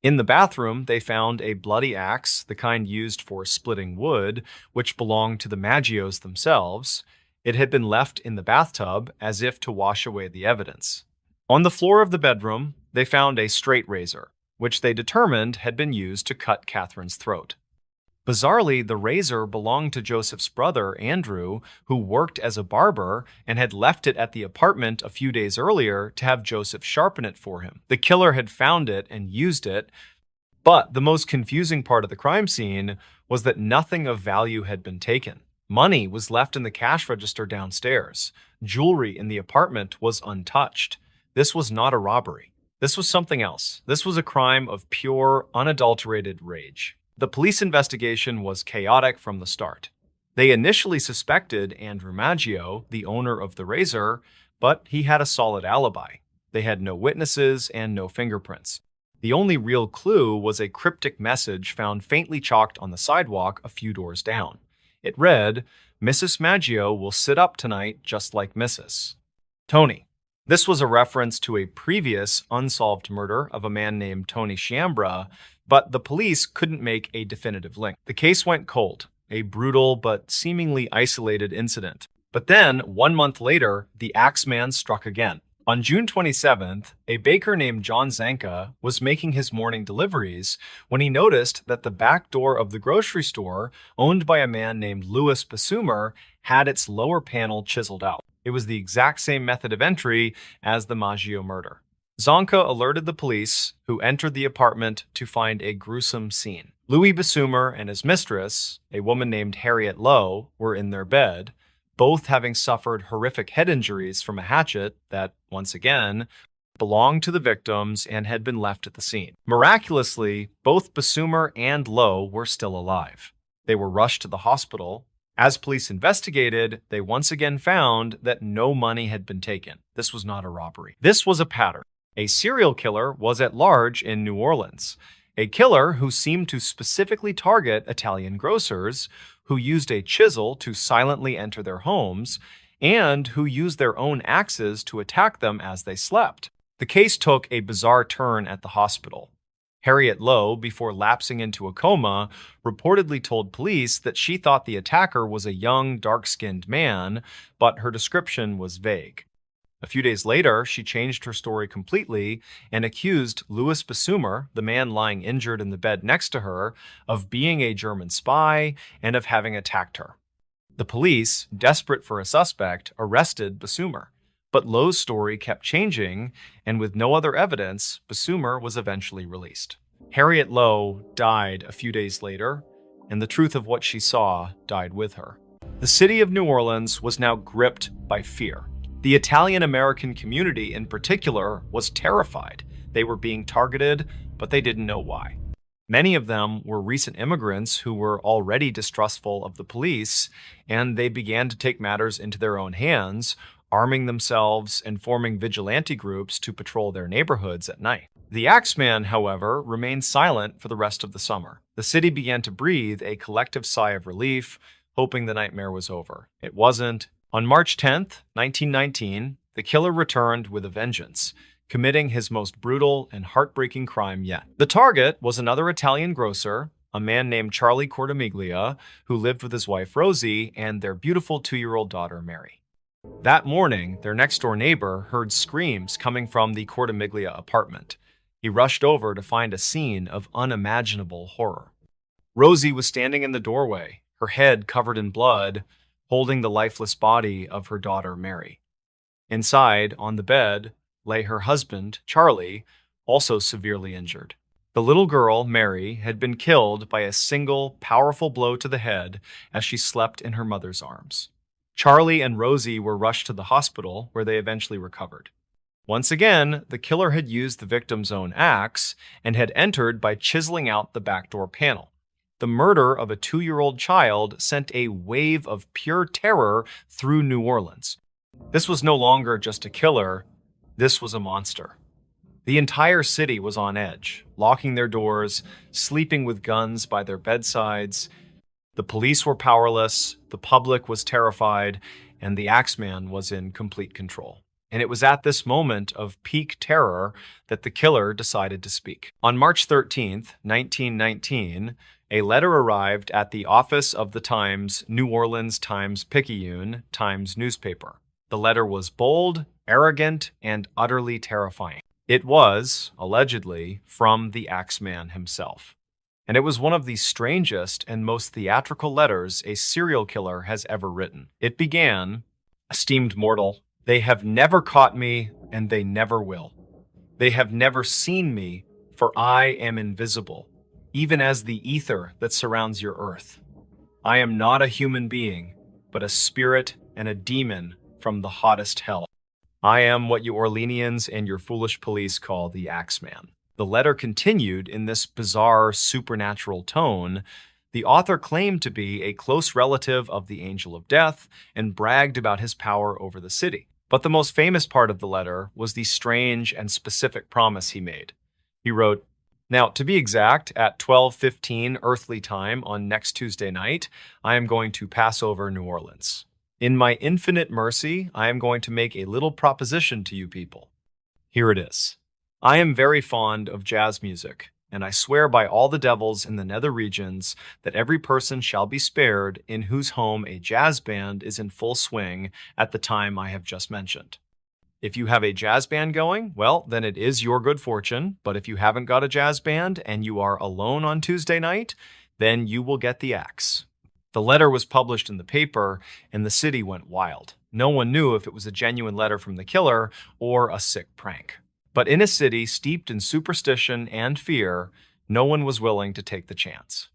In the bathroom, they found a bloody axe, the kind used for splitting wood, which belonged to the Maggios themselves. It had been left in the bathtub as if to wash away the evidence. On the floor of the bedroom, they found a straight razor, which they determined had been used to cut Catherine's throat. Bizarrely, the razor belonged to Joseph's brother, Andrew, who worked as a barber and had left it at the apartment a few days earlier to have Joseph sharpen it for him. The killer had found it and used it, but the most confusing part of the crime scene was that nothing of value had been taken. Money was left in the cash register downstairs. Jewelry in the apartment was untouched. This was not a robbery. This was something else. This was a crime of pure, unadulterated rage. The police investigation was chaotic from the start. They initially suspected Andrew Maggio, the owner of the razor, but he had a solid alibi. They had no witnesses and no fingerprints. The only real clue was a cryptic message found faintly chalked on the sidewalk a few doors down. It read, "Mrs. Maggio will sit up tonight just like Mrs. Tony." This was a reference to a previous unsolved murder of a man named Tony Chiambra, but the police couldn't make a definitive link. The case went cold, a brutal but seemingly isolated incident. But then, 1 month later, the Axeman struck again. On June 27th, a baker named John Zanka was making his morning deliveries when he noticed that the back door of the grocery store, owned by a man named Louis Basumer, had its lower panel chiseled out. It was the exact same method of entry as the Maggio murder. Zonka alerted the police, who entered the apartment to find a gruesome scene. Louis Basumer and his mistress, a woman named Harriet Lowe, were in their bed, both having suffered horrific head injuries from a hatchet that, once again, belonged to the victims and had been left at the scene. Miraculously, both Basumer and Lowe were still alive. They were rushed to the hospital. As police investigated, they once again found that no money had been taken. This was not a robbery. This was a pattern. A serial killer was at large in New Orleans. A killer who seemed to specifically target Italian grocers, who used a chisel to silently enter their homes, and who used their own axes to attack them as they slept. The case took a bizarre turn at the hospital. Harriet Lowe, before lapsing into a coma, reportedly told police that she thought the attacker was a young, dark-skinned man, but her description was vague. A few days later, she changed her story completely and accused Louis Basumer, the man lying injured in the bed next to her, of being a German spy and of having attacked her. The police, desperate for a suspect, arrested Basumer. But Lowe's story kept changing, and with no other evidence, Basumer was eventually released. Harriet Lowe died a few days later, and the truth of what she saw died with her. The city of New Orleans was now gripped by fear. The Italian-American community in particular was terrified. They were being targeted, but they didn't know why. Many of them were recent immigrants who were already distrustful of the police, and they began to take matters into their own hands, arming themselves and forming vigilante groups to patrol their neighborhoods at night. The Axeman, however, remained silent for the rest of the summer. The city began to breathe a collective sigh of relief, hoping the nightmare was over. It wasn't. On March 10th, 1919, the killer returned with a vengeance, committing his most brutal and heartbreaking crime yet. The target was another Italian grocer, a man named Charlie Cortimiglia, who lived with his wife Rosie and their beautiful 2-year-old daughter Mary. That morning, their next-door neighbor heard screams coming from the Cortimiglia apartment. He rushed over to find a scene of unimaginable horror. Rosie was standing in the doorway, her head covered in blood, holding the lifeless body of her daughter Mary. Inside, on the bed, lay her husband, Charlie, also severely injured. The little girl, Mary, had been killed by a single, powerful blow to the head as she slept in her mother's arms. Charlie and Rosie were rushed to the hospital, where they eventually recovered. Once again, the killer had used the victim's own axe and had entered by chiseling out the back door panel. The murder of a 2-year-old child sent a wave of pure terror through New Orleans. This was no longer just a killer, this was a monster. The entire city was on edge, locking their doors, sleeping with guns by their bedsides. The police were powerless, the public was terrified, and the Axeman was in complete control. And it was at this moment of peak terror that the killer decided to speak. On March 13th, 1919, a letter arrived at the office of the Times New Orleans Times-Picayune Times newspaper. The letter was bold, arrogant, and utterly terrifying. It was, allegedly, from the Axeman himself. And it was one of the strangest and most theatrical letters a serial killer has ever written. It began, "Esteemed mortal, they have never caught me, and they never will. They have never seen me, for I am invisible, even as the ether that surrounds your earth. I am not a human being, but a spirit and a demon from the hottest hell. I am what you Orleanians and your foolish police call the Axeman." The letter continued in this bizarre, supernatural tone. The author claimed to be a close relative of the Angel of Death and bragged about his power over the city. But the most famous part of the letter was the strange and specific promise he made. He wrote, "Now, to be exact, at 12:15 earthly time on next Tuesday night, I am going to pass over New Orleans. In my infinite mercy, I am going to make a little proposition to you people. Here it is. I am very fond of jazz music, and I swear by all the devils in the nether regions that every person shall be spared in whose home a jazz band is in full swing at the time I have just mentioned. If you have a jazz band going, well, then it is your good fortune, but if you haven't got a jazz band and you are alone on Tuesday night, then you will get the axe. The letter was published in the paper, and the city went wild. No one knew if it was a genuine letter from the killer or a sick prank. But in a city steeped in superstition and fear, no one was willing to take the chance.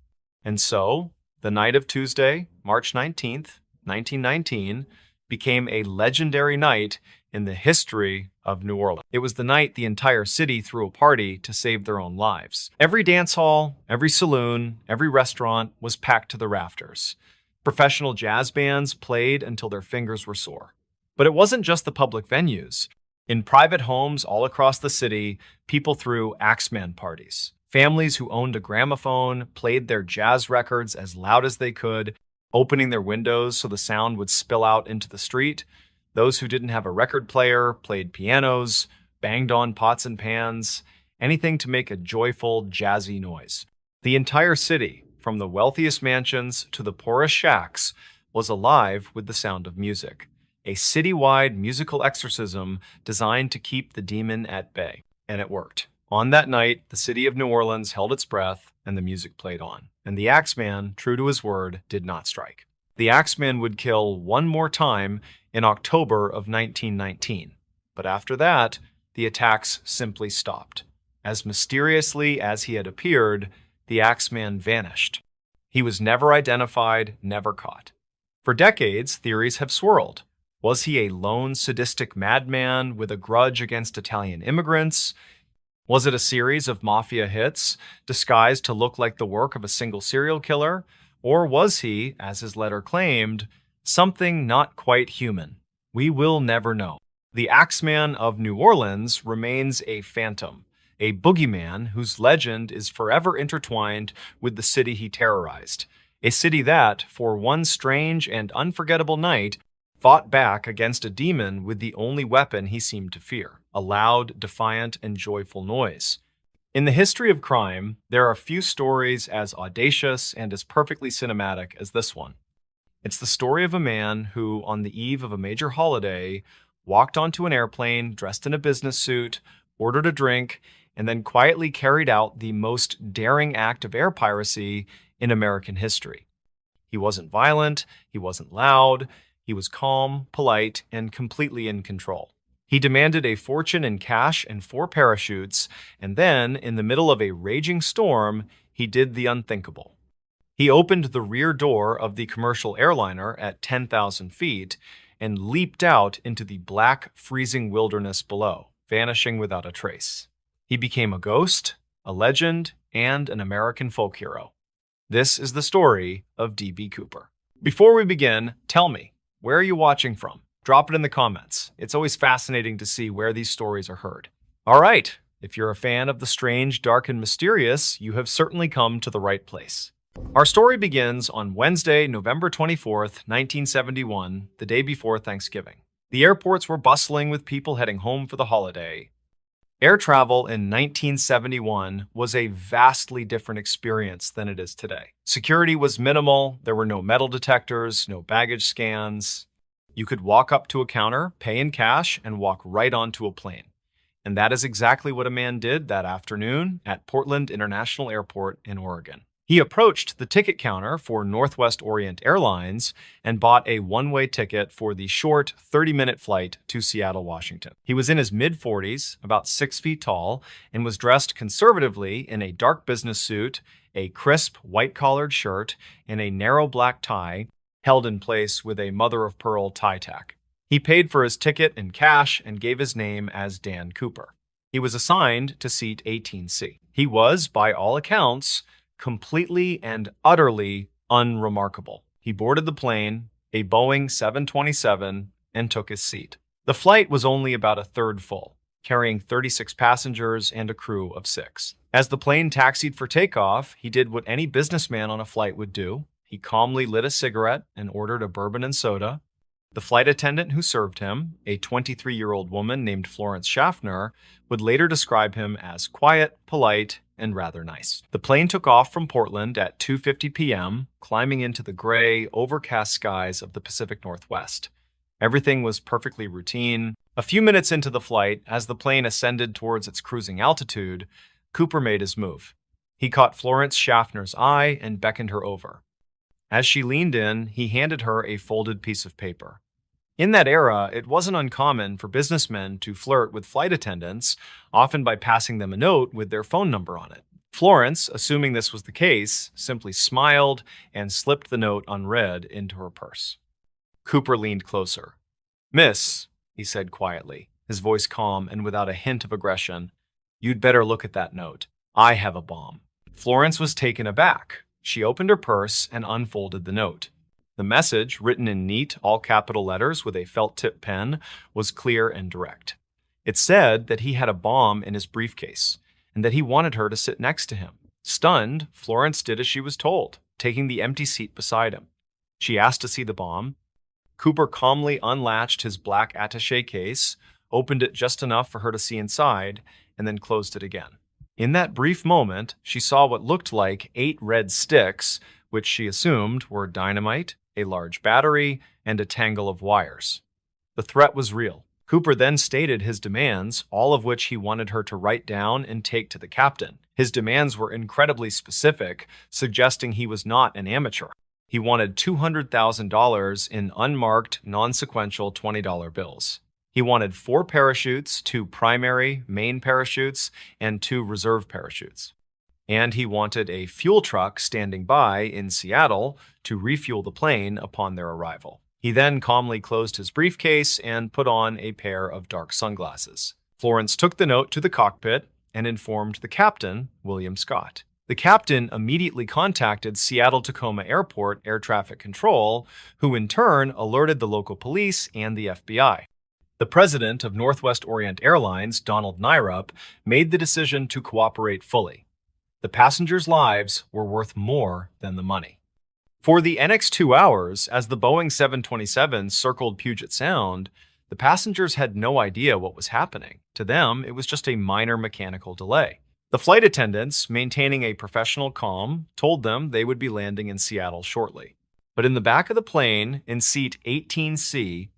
And so, the night of Tuesday, March 19th, 1919, became a legendary night in the history of New Orleans. It was the night the entire city threw a party to save their own lives. Every dance hall, every saloon, every restaurant was packed to the rafters. Professional jazz bands played until their fingers were sore. But it wasn't just the public venues. In private homes all across the city, people threw Axeman parties. Families who owned a gramophone played their jazz records as loud as they could, opening their windows so the sound would spill out into the street. Those who didn't have a record player played pianos, banged on pots and pans, anything to make a joyful, jazzy noise. The entire city, from the wealthiest mansions to the poorest shacks, was alive with the sound of music. A citywide musical exorcism designed to keep the demon at bay. And it worked. On that night, the city of New Orleans held its breath and the music played on. And the Axeman, true to his word, did not strike. The Axeman would kill one more time in October of 1919. But after that, the attacks simply stopped. As mysteriously as he had appeared, the Axeman vanished. He was never identified, never caught. For decades, theories have swirled. Was he a lone sadistic madman with a grudge against Italian immigrants? Was it a series of mafia hits disguised to look like the work of a single serial killer? Or was he, as his letter claimed, something not quite human? We will never know. The Axeman of New Orleans remains a phantom, a boogeyman whose legend is forever intertwined with the city he terrorized. A city that, for one strange and unforgettable night, fought back against a demon with the only weapon he seemed to fear, a loud, defiant, and joyful noise. In the history of crime, there are few stories as audacious and as perfectly cinematic as this one. It's the story of a man who, on the eve of a major holiday, walked onto an airplane dressed in a business suit, ordered a drink, and then quietly carried out the most daring act of air piracy in American history. He wasn't violent, he wasn't loud, he was calm, polite, and completely in control. He demanded a fortune in cash and 4 parachutes, and then, in the middle of a raging storm, he did the unthinkable. He opened the rear door of the commercial airliner at 10,000 feet and leaped out into the black, freezing wilderness below, vanishing without a trace. He became a ghost, a legend, and an American folk hero. This is the story of D.B. Cooper. Before we begin, tell me, where are you watching from? Drop it in the comments. It's always fascinating to see where these stories are heard. All right, if you're a fan of the strange, dark, and mysterious, you have certainly come to the right place. Our story begins on Wednesday, November 24th, 1971, the day before Thanksgiving. The airports were bustling with people heading home for the holiday. Air travel in 1971 was a vastly different experience than it is today. Security was minimal, there were no metal detectors, no baggage scans. You could walk up to a counter, pay in cash, and walk right onto a plane. And that is exactly what a man did that afternoon at Portland International Airport in Oregon. He approached the ticket counter for Northwest Orient Airlines and bought a one-way ticket for the short 30-minute flight to Seattle, Washington. He was in his mid-40s, about 6 feet tall, and was dressed conservatively in a dark business suit, a crisp white-collared shirt, and a narrow black tie held in place with a mother-of-pearl tie tack. He paid for his ticket in cash and gave his name as Dan Cooper. He was assigned to seat 18C. He was, by all accounts, completely and utterly unremarkable. He boarded the plane, a Boeing 727, and took his seat. The flight was only about a third full, carrying 36 passengers and a crew of 6. As the plane taxied for takeoff, he did what any businessman on a flight would do. He calmly lit a cigarette and ordered a bourbon and soda. The flight attendant who served him, a 23-year-old woman named Florence Schaffner, would later describe him as quiet, polite, and rather nice. The plane took off from Portland at 2:50 p.m., climbing into the gray, overcast skies of the Pacific Northwest. Everything was perfectly routine. A few minutes into the flight, as the plane ascended towards its cruising altitude, Cooper made his move. He caught Florence Schaffner's eye and beckoned her over. As she leaned in, he handed her a folded piece of paper. In that era, it wasn't uncommon for businessmen to flirt with flight attendants, often by passing them a note with their phone number on it. Florence, assuming this was the case, simply smiled and slipped the note unread into her purse. Cooper leaned closer. "Miss," he said quietly, his voice calm and without a hint of aggression, "you'd better look at that note. I have a bomb." Florence was taken aback. She opened her purse and unfolded the note. The message, written in neat, all-capital letters with a felt-tip pen, was clear and direct. It said that he had a bomb in his briefcase, and that he wanted her to sit next to him. Stunned, Florence did as she was told, taking the empty seat beside him. She asked to see the bomb. Cooper calmly unlatched his black attaché case, opened it just enough for her to see inside, and then closed it again. In that brief moment, she saw what looked like 8 red sticks, which she assumed were dynamite, a large battery, and a tangle of wires. The threat was real. Cooper then stated his demands, all of which he wanted her to write down and take to the captain. His demands were incredibly specific, suggesting he was not an amateur. He wanted $200,000 in unmarked, non-sequential $20 bills. He wanted 4 parachutes, 2 primary, main parachutes, and 2 reserve parachutes. And he wanted a fuel truck standing by in Seattle to refuel the plane upon their arrival. He then calmly closed his briefcase and put on a pair of dark sunglasses. Florence took the note to the cockpit and informed the captain, William Scott. The captain immediately contacted Seattle-Tacoma Airport Air Traffic Control, who in turn alerted the local police and the FBI. The president of Northwest Orient Airlines, Donald Nyrup, made the decision to cooperate fully. The passengers' lives were worth more than the money. For the next 2 hours, as the Boeing 727 circled Puget Sound, the passengers had no idea what was happening. To them, it was just a minor mechanical delay. The flight attendants, maintaining a professional calm, told them they would be landing in Seattle shortly. But in the back of the plane, in seat 18C,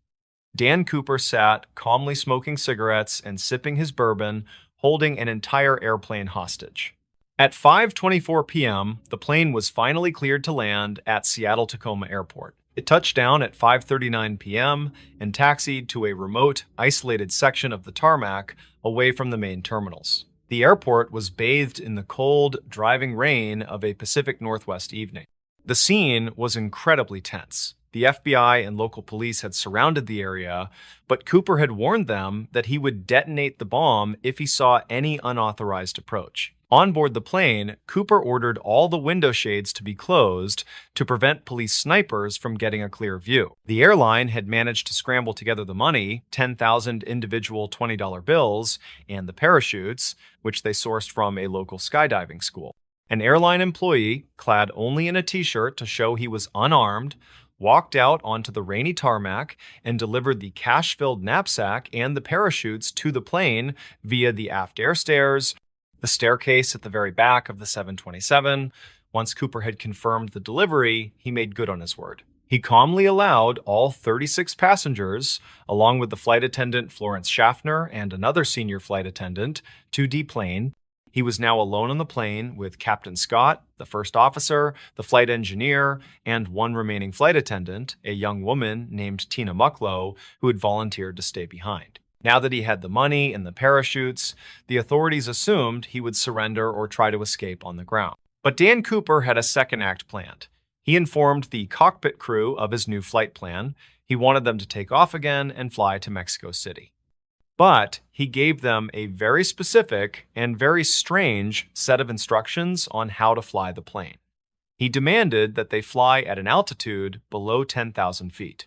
Dan Cooper sat, calmly smoking cigarettes and sipping his bourbon, holding an entire airplane hostage. At 5:24 p.m., the plane was finally cleared to land at Seattle-Tacoma Airport. It touched down at 5:39 p.m. and taxied to a remote, isolated section of the tarmac away from the main terminals. The airport was bathed in the cold, driving rain of a Pacific Northwest evening. The scene was incredibly tense. The FBI and local police had surrounded the area, but Cooper had warned them that he would detonate the bomb if he saw any unauthorized approach. On board the plane, Cooper ordered all the window shades to be closed to prevent police snipers from getting a clear view. The airline had managed to scramble together the money, 10,000 individual $20 bills, and the parachutes, which they sourced from a local skydiving school. An airline employee, clad only in a t-shirt to show he was unarmed, walked out onto the rainy tarmac and delivered the cash-filled knapsack and the parachutes to the plane via the aft air stairs, the staircase at the very back of the 727. Once Cooper had confirmed the delivery, he made good on his word. He calmly allowed all 36 passengers, along with the flight attendant Florence Schaffner and another senior flight attendant, to deplane. He was now alone on the plane with Captain Scott, the first officer, the flight engineer, and one remaining flight attendant, a young woman named Tina Mucklow, who had volunteered to stay behind. Now that he had the money and the parachutes, the authorities assumed he would surrender or try to escape on the ground. But Dan Cooper had a second act planned. He informed the cockpit crew of his new flight plan. He wanted them to take off again and fly to Mexico City. But he gave them a very specific and very strange set of instructions on how to fly the plane. He demanded that they fly at an altitude below 10,000 feet.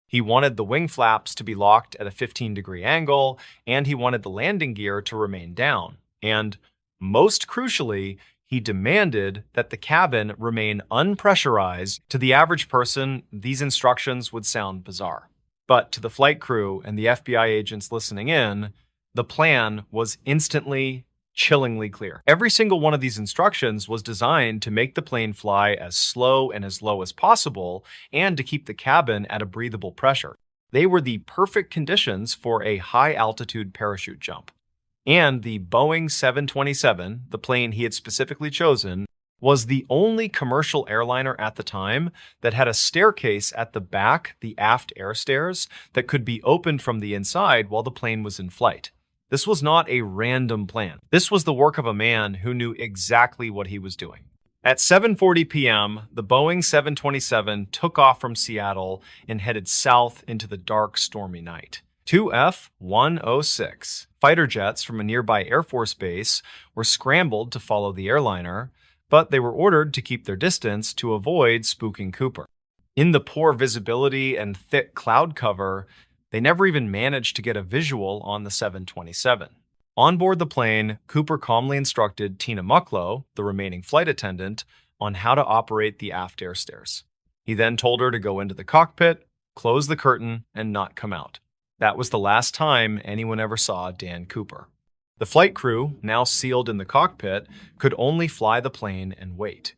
He wanted the wing flaps to be locked at a 15-degree angle, and he wanted the landing gear to remain down. And, most crucially, he demanded that the cabin remain unpressurized. To the average person, these instructions would sound bizarre. But to the flight crew and the FBI agents listening in, the plan was instantly, chillingly clear. Every single one of these instructions was designed to make the plane fly as slow and as low as possible and to keep the cabin at a breathable pressure. They were the perfect conditions for a high-altitude parachute jump. And the Boeing 727, the plane he had specifically chosen, was the only commercial airliner at the time that had a staircase at the back, the aft air stairs, that could be opened from the inside while the plane was in flight. This was not a random plan. This was the work of a man who knew exactly what he was doing. At 7:40 p.m., the Boeing 727 took off from Seattle and headed south into the dark, stormy night. Two F-106 fighter jets from a nearby Air Force base were scrambled to follow the airliner, but they were ordered to keep their distance to avoid spooking Cooper. In the poor visibility and thick cloud cover, they never even managed to get a visual on the 727. On board the plane, Cooper calmly instructed Tina Mucklow, the remaining flight attendant, on how to operate the aft air stairs. He then told her to go into the cockpit, close the curtain, and not come out. That was the last time anyone ever saw Dan Cooper. The flight crew, now sealed in the cockpit, could only fly the plane and wait.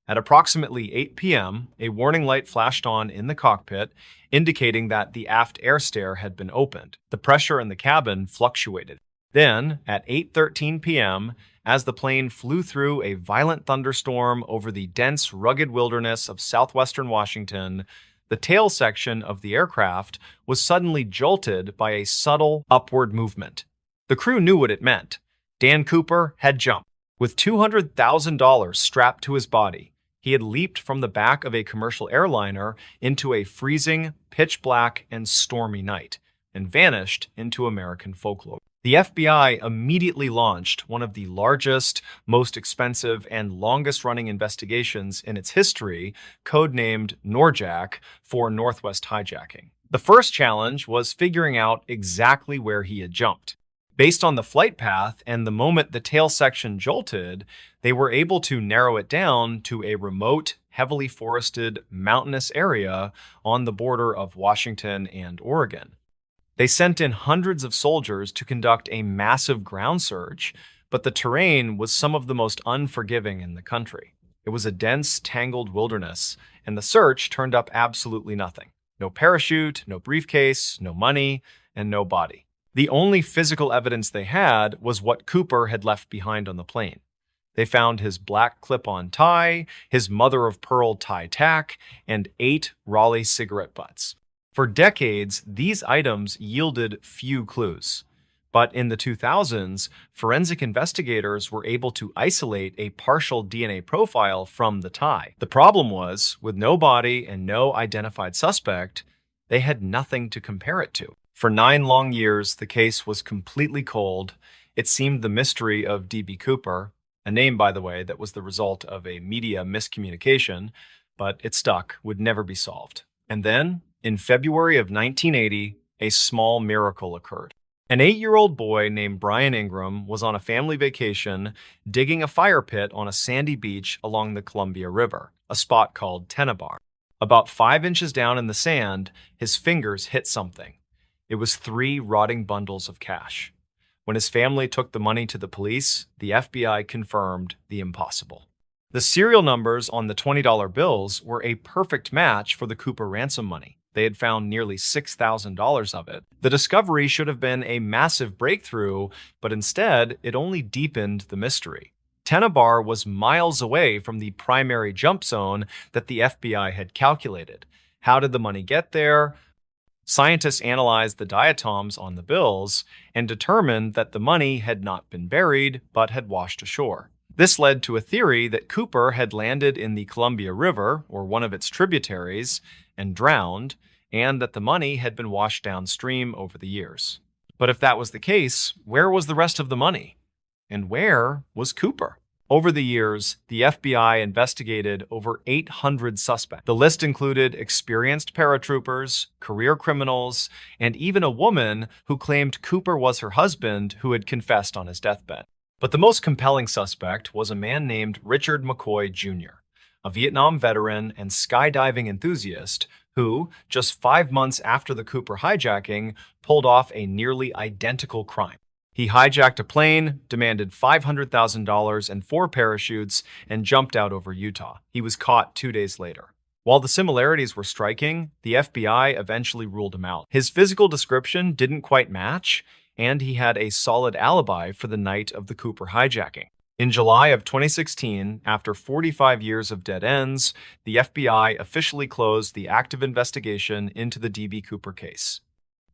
At approximately 8 p.m., a warning light flashed on in the cockpit, indicating that the aft air stair had been opened. The pressure in the cabin fluctuated. Then, at 8:13 p.m., as the plane flew through a violent thunderstorm over the dense, rugged wilderness of southwestern Washington, the tail section of the aircraft was suddenly jolted by a subtle upward movement. The crew knew what it meant. Dan Cooper had jumped. With $200,000 strapped to his body, he had leaped from the back of a commercial airliner into a freezing, pitch-black, and stormy night, and vanished into American folklore. The FBI immediately launched one of the largest, most expensive, and longest-running investigations in its history, codenamed NORJAC, for Northwest hijacking. The first challenge was figuring out exactly where he had jumped. Based on the flight path and the moment the tail section jolted, they were able to narrow it down to a remote, heavily forested, mountainous area on the border of Washington and Oregon. They sent in hundreds of soldiers to conduct a massive ground search, but the terrain was some of the most unforgiving in the country. It was a dense, tangled wilderness, and the search turned up absolutely nothing. No parachute, no briefcase, no money, and no body. The only physical evidence they had was what Cooper had left behind on the plane. They found his black clip-on tie, his mother-of-pearl tie tack, and 8 Raleigh cigarette butts. For decades, these items yielded few clues. But in the 2000s, forensic investigators were able to isolate a partial DNA profile from the tie. The problem was, with no body and no identified suspect, they had nothing to compare it to. For 9 long years, the case was completely cold. It seemed the mystery of D.B. Cooper, a name, by the way, that was the result of a media miscommunication, but it stuck, would never be solved. And then, in February of 1980, a small miracle occurred. An 8-year-old boy named Brian Ingram was on a family vacation digging a fire pit on a sandy beach along the Columbia River, a spot called Tennebar. About 5 inches down in the sand, his fingers hit something. It was 3 rotting bundles of cash. When his family took the money to the police, the FBI confirmed the impossible. The serial numbers on the $20 bills were a perfect match for the Cooper ransom money. They had found nearly $6,000 of it. The discovery should have been a massive breakthrough, but instead, it only deepened the mystery. Tennebar was miles away from the primary jump zone that the FBI had calculated. How did the money get there? Scientists analyzed the diatoms on the bills and determined that the money had not been buried, but had washed ashore. This led to a theory that Cooper had landed in the Columbia River, or one of its tributaries, and drowned, and that the money had been washed downstream over the years. But if that was the case, where was the rest of the money? And where was Cooper? Over the years, the FBI investigated over 800 suspects. The list included experienced paratroopers, career criminals, and even a woman who claimed Cooper was her husband who had confessed on his deathbed. But the most compelling suspect was a man named Richard McCoy Jr., a Vietnam veteran and skydiving enthusiast who, just 5 months after the Cooper hijacking, pulled off a nearly identical crime. He hijacked a plane, demanded $500,000 and 4 parachutes, and jumped out over Utah. He was caught 2 days later. While the similarities were striking, the FBI eventually ruled him out. His physical description didn't quite match, and he had a solid alibi for the night of the Cooper hijacking. In July of 2016, after 45 years of dead ends, the FBI officially closed the active investigation into the D.B. Cooper case.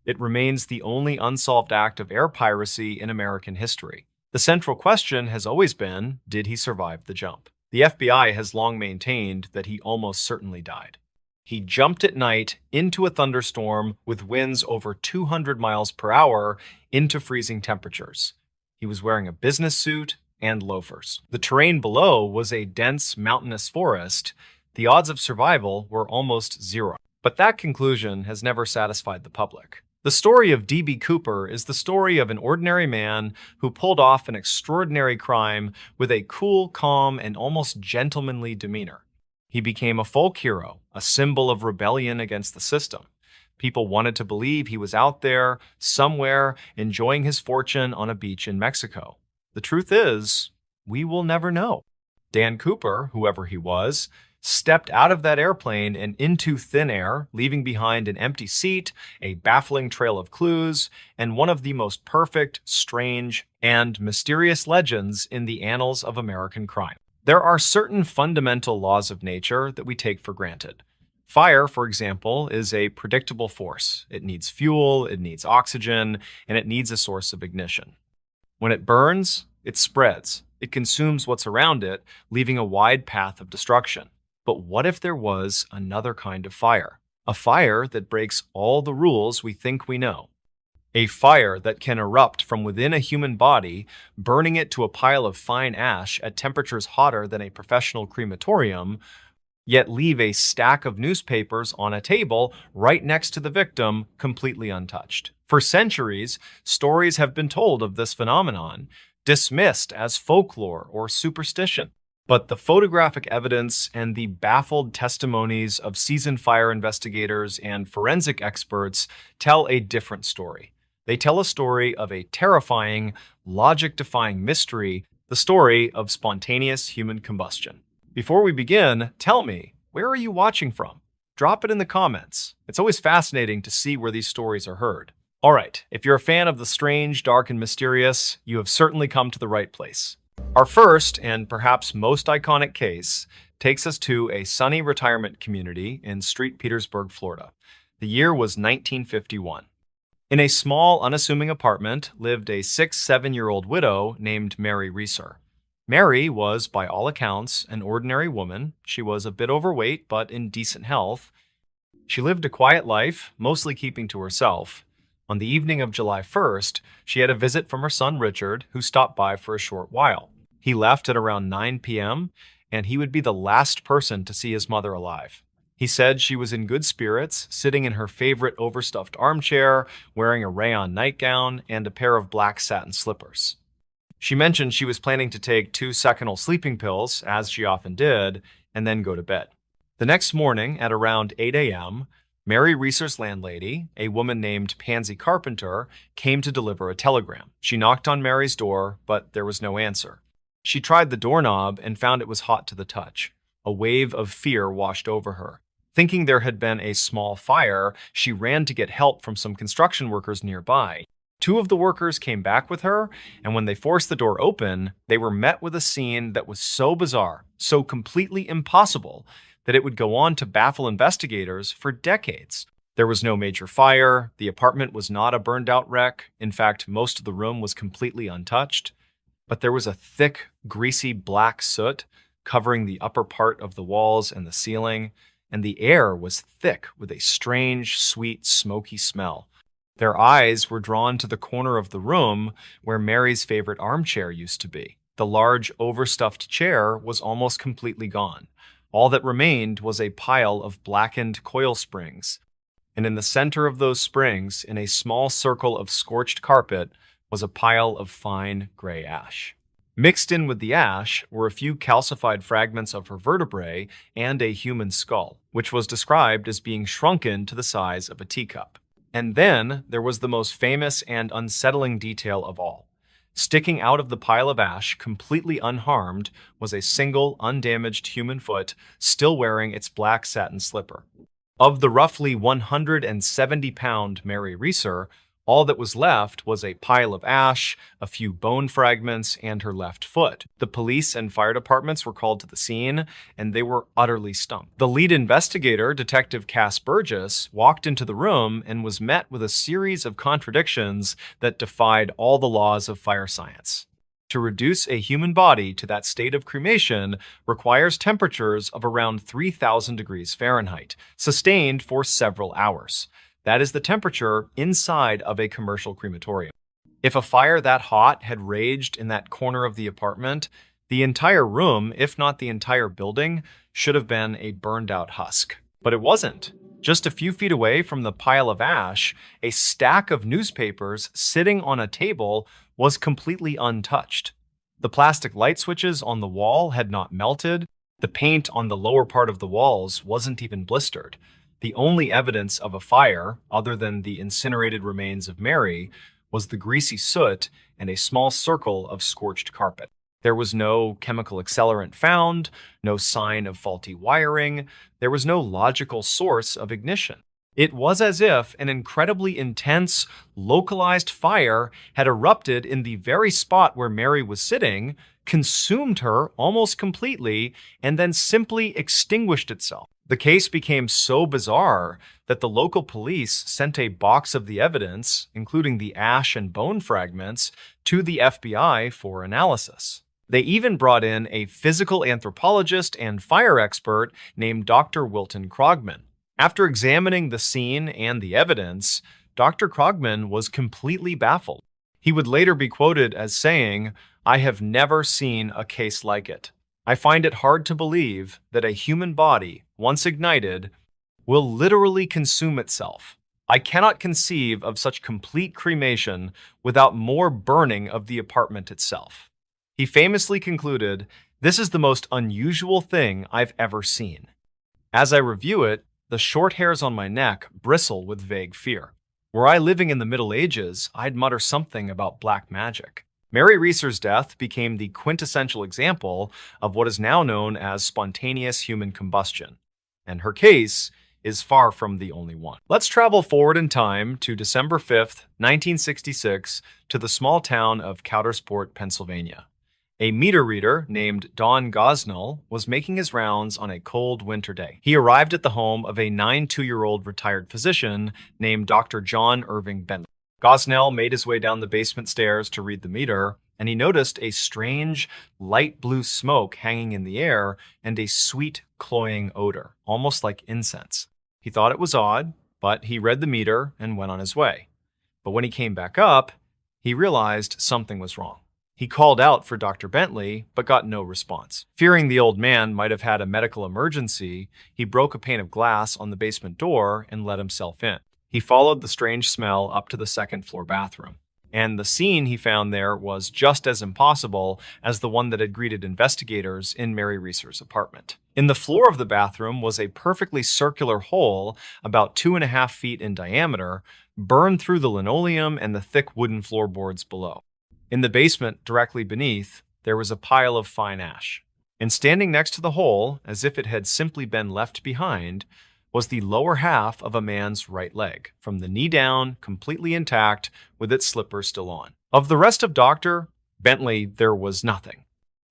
It remains the only unsolved act of air piracy in American history. The central question has always been, did he survive the jump? The FBI has long maintained that he almost certainly died. He jumped at night into a thunderstorm with winds over 200 miles per hour into freezing temperatures. He was wearing a business suit and loafers. The terrain below was a dense mountainous forest. The odds of survival were almost zero. But that conclusion has never satisfied the public. The story of D.B. Cooper is the story of an ordinary man who pulled off an extraordinary crime with a cool, calm, and almost gentlemanly demeanor. He became a folk hero, a symbol of rebellion against the system. People wanted to believe he was out there, somewhere, enjoying his fortune on a beach in Mexico. The truth is, we will never know. Dan Cooper, whoever he was, stepped out of that airplane and into thin air, leaving behind an empty seat, a baffling trail of clues, and one of the most perfect, strange, and mysterious legends in the annals of American crime. There are certain fundamental laws of nature that we take for granted. Fire, for example, is a predictable force. It needs fuel, it needs oxygen, and it needs a source of ignition. When it burns, it spreads. It consumes what's around it, leaving a wide path of destruction. But what if there was another kind of fire? A fire that breaks all the rules we think we know. A fire that can erupt from within a human body, burning it to a pile of fine ash at temperatures hotter than a professional crematorium, yet leave a stack of newspapers on a table right next to the victim, completely untouched. For centuries, stories have been told of this phenomenon, dismissed as folklore or superstition. But the photographic evidence and the baffled testimonies of seasoned fire investigators and forensic experts tell a different story. They tell a story of a terrifying, logic-defying mystery, the story of spontaneous human combustion. Before we begin, tell me, where are you watching from? Drop it in the comments. It's always fascinating to see where these stories are heard. All right, if you're a fan of the strange, dark, and mysterious, you have certainly come to the right place. Our first, and perhaps most iconic case, takes us to a sunny retirement community in St. Petersburg, Florida. The year was 1951. In a small, unassuming apartment lived a 7-year-old widow named Mary Reeser. Mary was, by all accounts, an ordinary woman. She was a bit overweight, but in decent health. She lived a quiet life, mostly keeping to herself. On the evening of July 1st, she had a visit from her son Richard, who stopped by for a short while. He left at around 9 p.m., and he would be the last person to see his mother alive. He said she was in good spirits, sitting in her favorite overstuffed armchair, wearing a rayon nightgown and a pair of black satin slippers. She mentioned she was planning to take 2 Seconal sleeping pills, as she often did, and then go to bed. The next morning, at around 8 a.m., Mary Reeser's landlady, a woman named Pansy Carpenter, came to deliver a telegram. She knocked on Mary's door, but there was no answer. She tried the doorknob and found it was hot to the touch. A wave of fear washed over her. Thinking there had been a small fire, she ran to get help from some construction workers nearby. 2 of the workers came back with her, and when they forced the door open, they were met with a scene that was so bizarre, so completely impossible, that it would go on to baffle investigators for decades. There was no major fire, the apartment was not a burned-out wreck, in fact, most of the room was completely untouched, but there was a thick, greasy black soot covering the upper part of the walls and the ceiling, and the air was thick with a strange, sweet, smoky smell. Their eyes were drawn to the corner of the room where Mary's favorite armchair used to be. The large, overstuffed chair was almost completely gone. All that remained was a pile of blackened coil springs, and in the center of those springs, in a small circle of scorched carpet, was a pile of fine gray ash. Mixed in with the ash were a few calcified fragments of her vertebrae and a human skull, which was described as being shrunken to the size of a teacup. And then there was the most famous and unsettling detail of all. Sticking out of the pile of ash, completely unharmed, was a single, undamaged human foot, still wearing its black satin slipper. Of the roughly 170-pound Mary Reeser, all that was left was a pile of ash, a few bone fragments, and her left foot. The police and fire departments were called to the scene, and they were utterly stumped. The lead investigator, Detective Cass Burgess, walked into the room and was met with a series of contradictions that defied all the laws of fire science. To reduce a human body to that state of cremation requires temperatures of around 3,000 degrees Fahrenheit, sustained for several hours. That is the temperature inside of a commercial crematorium. If a fire that hot had raged in that corner of the apartment, the entire room, if not the entire building, should have been a burned-out husk. But it wasn't. Just a few feet away from the pile of ash, a stack of newspapers sitting on a table was completely untouched. The plastic light switches on the wall had not melted. The paint on the lower part of the walls wasn't even blistered. The only evidence of a fire, other than the incinerated remains of Mary, was the greasy soot and a small circle of scorched carpet. There was no chemical accelerant found, no sign of faulty wiring. There was no logical source of ignition. It was as if an incredibly intense, localized fire had erupted in the very spot where Mary was sitting, consumed her almost completely, and then simply extinguished itself. The case became so bizarre that the local police sent a box of the evidence, including the ash and bone fragments, to the FBI for analysis. They even brought in a physical anthropologist and fire expert named Dr. Wilton Krogman. After examining the scene and the evidence, Dr. Krogman was completely baffled. He would later be quoted as saying, "I have never seen a case like it. I find it hard to believe that a human body, once ignited, will literally consume itself. I cannot conceive of such complete cremation without more burning of the apartment itself." He famously concluded, "This is the most unusual thing I've ever seen. As I review it, the short hairs on my neck bristle with vague fear. Were I living in the Middle Ages, I'd mutter something about black magic." Mary Reeser's death became the quintessential example of what is now known as spontaneous human combustion, and her case is far from the only one. Let's travel forward in time to December 5th, 1966, to the small town of Coudersport, Pennsylvania. A meter reader named Don Gosnell was making his rounds on a cold winter day. He arrived at the home of a 92-year-old retired physician named Dr. John Irving Bentley. Gosnell made his way down the basement stairs to read the meter, and he noticed a strange, light blue smoke hanging in the air and a sweet, cloying odor, almost like incense. He thought it was odd, but he read the meter and went on his way. But when he came back up, he realized something was wrong. He called out for Dr. Bentley, but got no response. Fearing the old man might have had a medical emergency, he broke a pane of glass on the basement door and let himself in. He followed the strange smell up to the second-floor bathroom, and the scene he found there was just as impossible as the one that had greeted investigators in Mary Reeser's apartment. In the floor of the bathroom was a perfectly circular hole about 2.5 feet in diameter, burned through the linoleum and the thick wooden floorboards below. In the basement, directly beneath, there was a pile of fine ash. And standing next to the hole, as if it had simply been left behind, was the lower half of a man's right leg, from the knee down, completely intact, with its slippers still on. Of the rest of Dr. Bentley, there was nothing.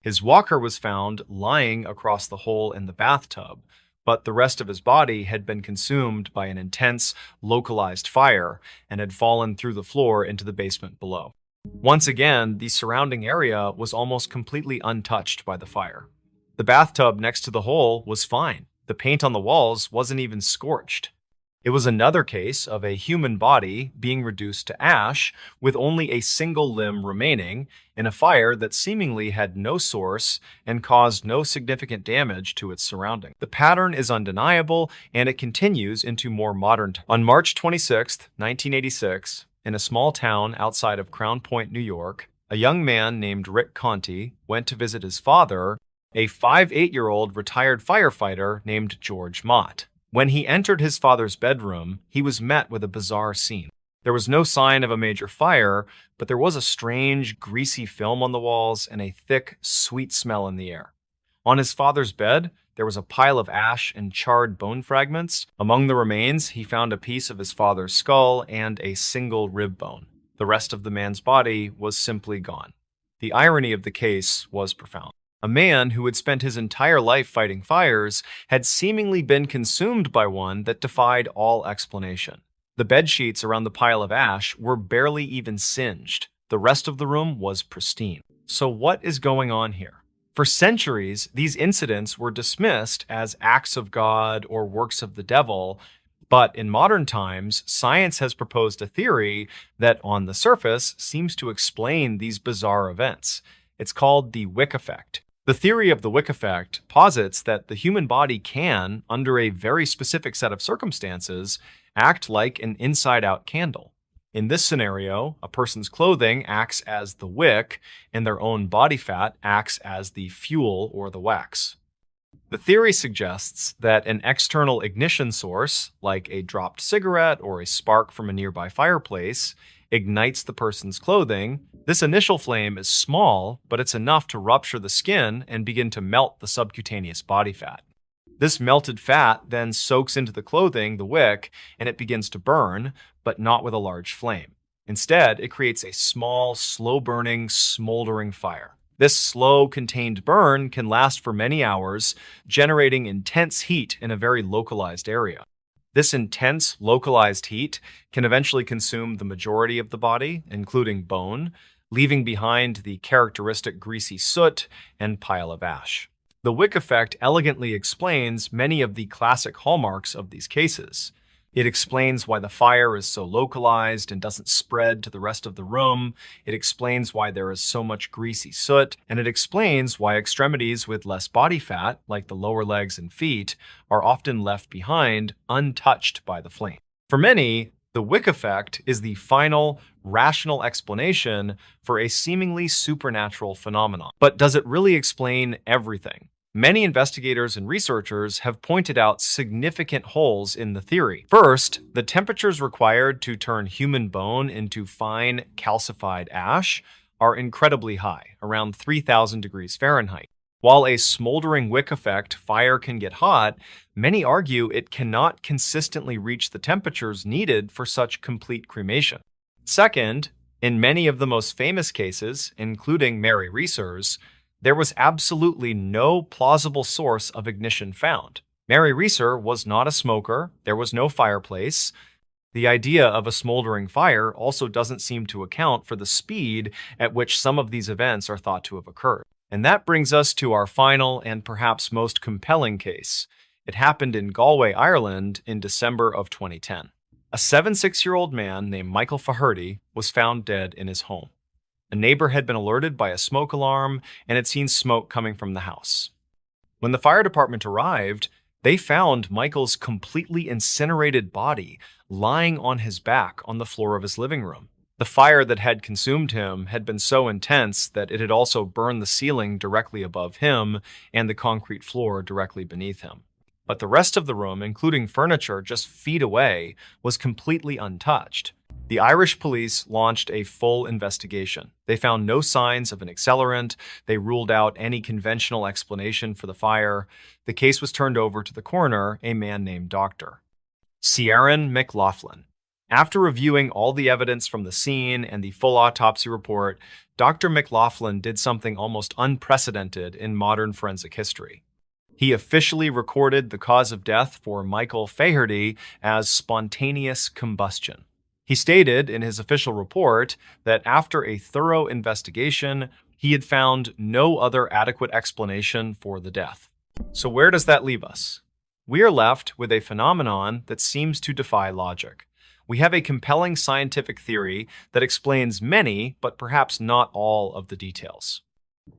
His walker was found lying across the hole in the bathtub, but the rest of his body had been consumed by an intense, localized fire and had fallen through the floor into the basement below. Once again, the surrounding area was almost completely untouched by the fire. The bathtub next to the hole was fine. The paint on the walls wasn't even scorched. It was another case of a human body being reduced to ash with only a single limb remaining in a fire that seemingly had no source and caused no significant damage to its surroundings. The pattern is undeniable, and it continues into more modern times. On March 26, 1986, in a small town outside of Crown Point, New York, A young man named Rick Conti went to visit his father, a 5'8" retired firefighter named George Mott. When he entered his father's bedroom, he was met with a bizarre scene. There was no sign of a major fire, but there was a strange, greasy film on the walls and a thick, sweet smell in the air. On his father's bed, there was a pile of ash and charred bone fragments. Among the remains, he found a piece of his father's skull and a single rib bone. The rest of the man's body was simply gone. The irony of the case was profound. A man who had spent his entire life fighting fires had seemingly been consumed by one that defied all explanation. The bed sheets around the pile of ash were barely even singed. The rest of the room was pristine. So what is going on here? For centuries, these incidents were dismissed as acts of God or works of the devil, but in modern times, science has proposed a theory that, on the surface, seems to explain these bizarre events. It's called the Wick effect. The theory of the Wick effect posits that the human body can, under a very specific set of circumstances, act like an inside-out candle. In this scenario, a person's clothing acts as the wick, and their own body fat acts as the fuel or the wax. The theory suggests that an external ignition source, like a dropped cigarette or a spark from a nearby fireplace, ignites the person's clothing. This initial flame is small, but it's enough to rupture the skin and begin to melt the subcutaneous body fat. This melted fat then soaks into the clothing, the wick, and it begins to burn, but not with a large flame. Instead, it creates a small, slow-burning, smoldering fire. This slow, contained burn can last for many hours, generating intense heat in a very localized area. This intense, localized heat can eventually consume the majority of the body, including bone, leaving behind the characteristic greasy soot and pile of ash. The Wick effect elegantly explains many of the classic hallmarks of these cases. It explains why the fire is so localized and doesn't spread to the rest of the room. It explains why there is so much greasy soot, and it explains why extremities with less body fat, like the lower legs and feet, are often left behind, untouched by the flame. For many, the Wick effect is the final, rational explanation for a seemingly supernatural phenomenon. But does it really explain everything? Many investigators and researchers have pointed out significant holes in the theory. First, the temperatures required to turn human bone into fine, calcified ash are incredibly high, around 3,000 degrees Fahrenheit. While a smoldering wick effect fire can get hot, many argue it cannot consistently reach the temperatures needed for such complete cremation. Second, in many of the most famous cases, including Mary Reeser's, there was absolutely no plausible source of ignition found. Mary Reeser was not a smoker, there was no fireplace. The idea of a smoldering fire also doesn't seem to account for the speed at which some of these events are thought to have occurred. And that brings us to our final and perhaps most compelling case. It happened in Galway, Ireland in December of 2010. A 76-year-old man named Michael Faherty was found dead in his home. A neighbor had been alerted by a smoke alarm and had seen smoke coming from the house. When the fire department arrived, they found Michael's completely incinerated body lying on his back on the floor of his living room. The fire that had consumed him had been so intense that it had also burned the ceiling directly above him and the concrete floor directly beneath him. But the rest of the room, including furniture just feet away, was completely untouched. The Irish police launched a full investigation. They found no signs of an accelerant. They ruled out any conventional explanation for the fire. The case was turned over to the coroner, a man named Dr. Ciaran McLaughlin. After reviewing all the evidence from the scene and the full autopsy report, Dr. McLaughlin did something almost unprecedented in modern forensic history. He officially recorded the cause of death for Michael Faherty as spontaneous combustion. He stated in his official report that after a thorough investigation, he had found no other adequate explanation for the death. So where does that leave us? We are left with a phenomenon that seems to defy logic. We have a compelling scientific theory that explains many, but perhaps not all of the details.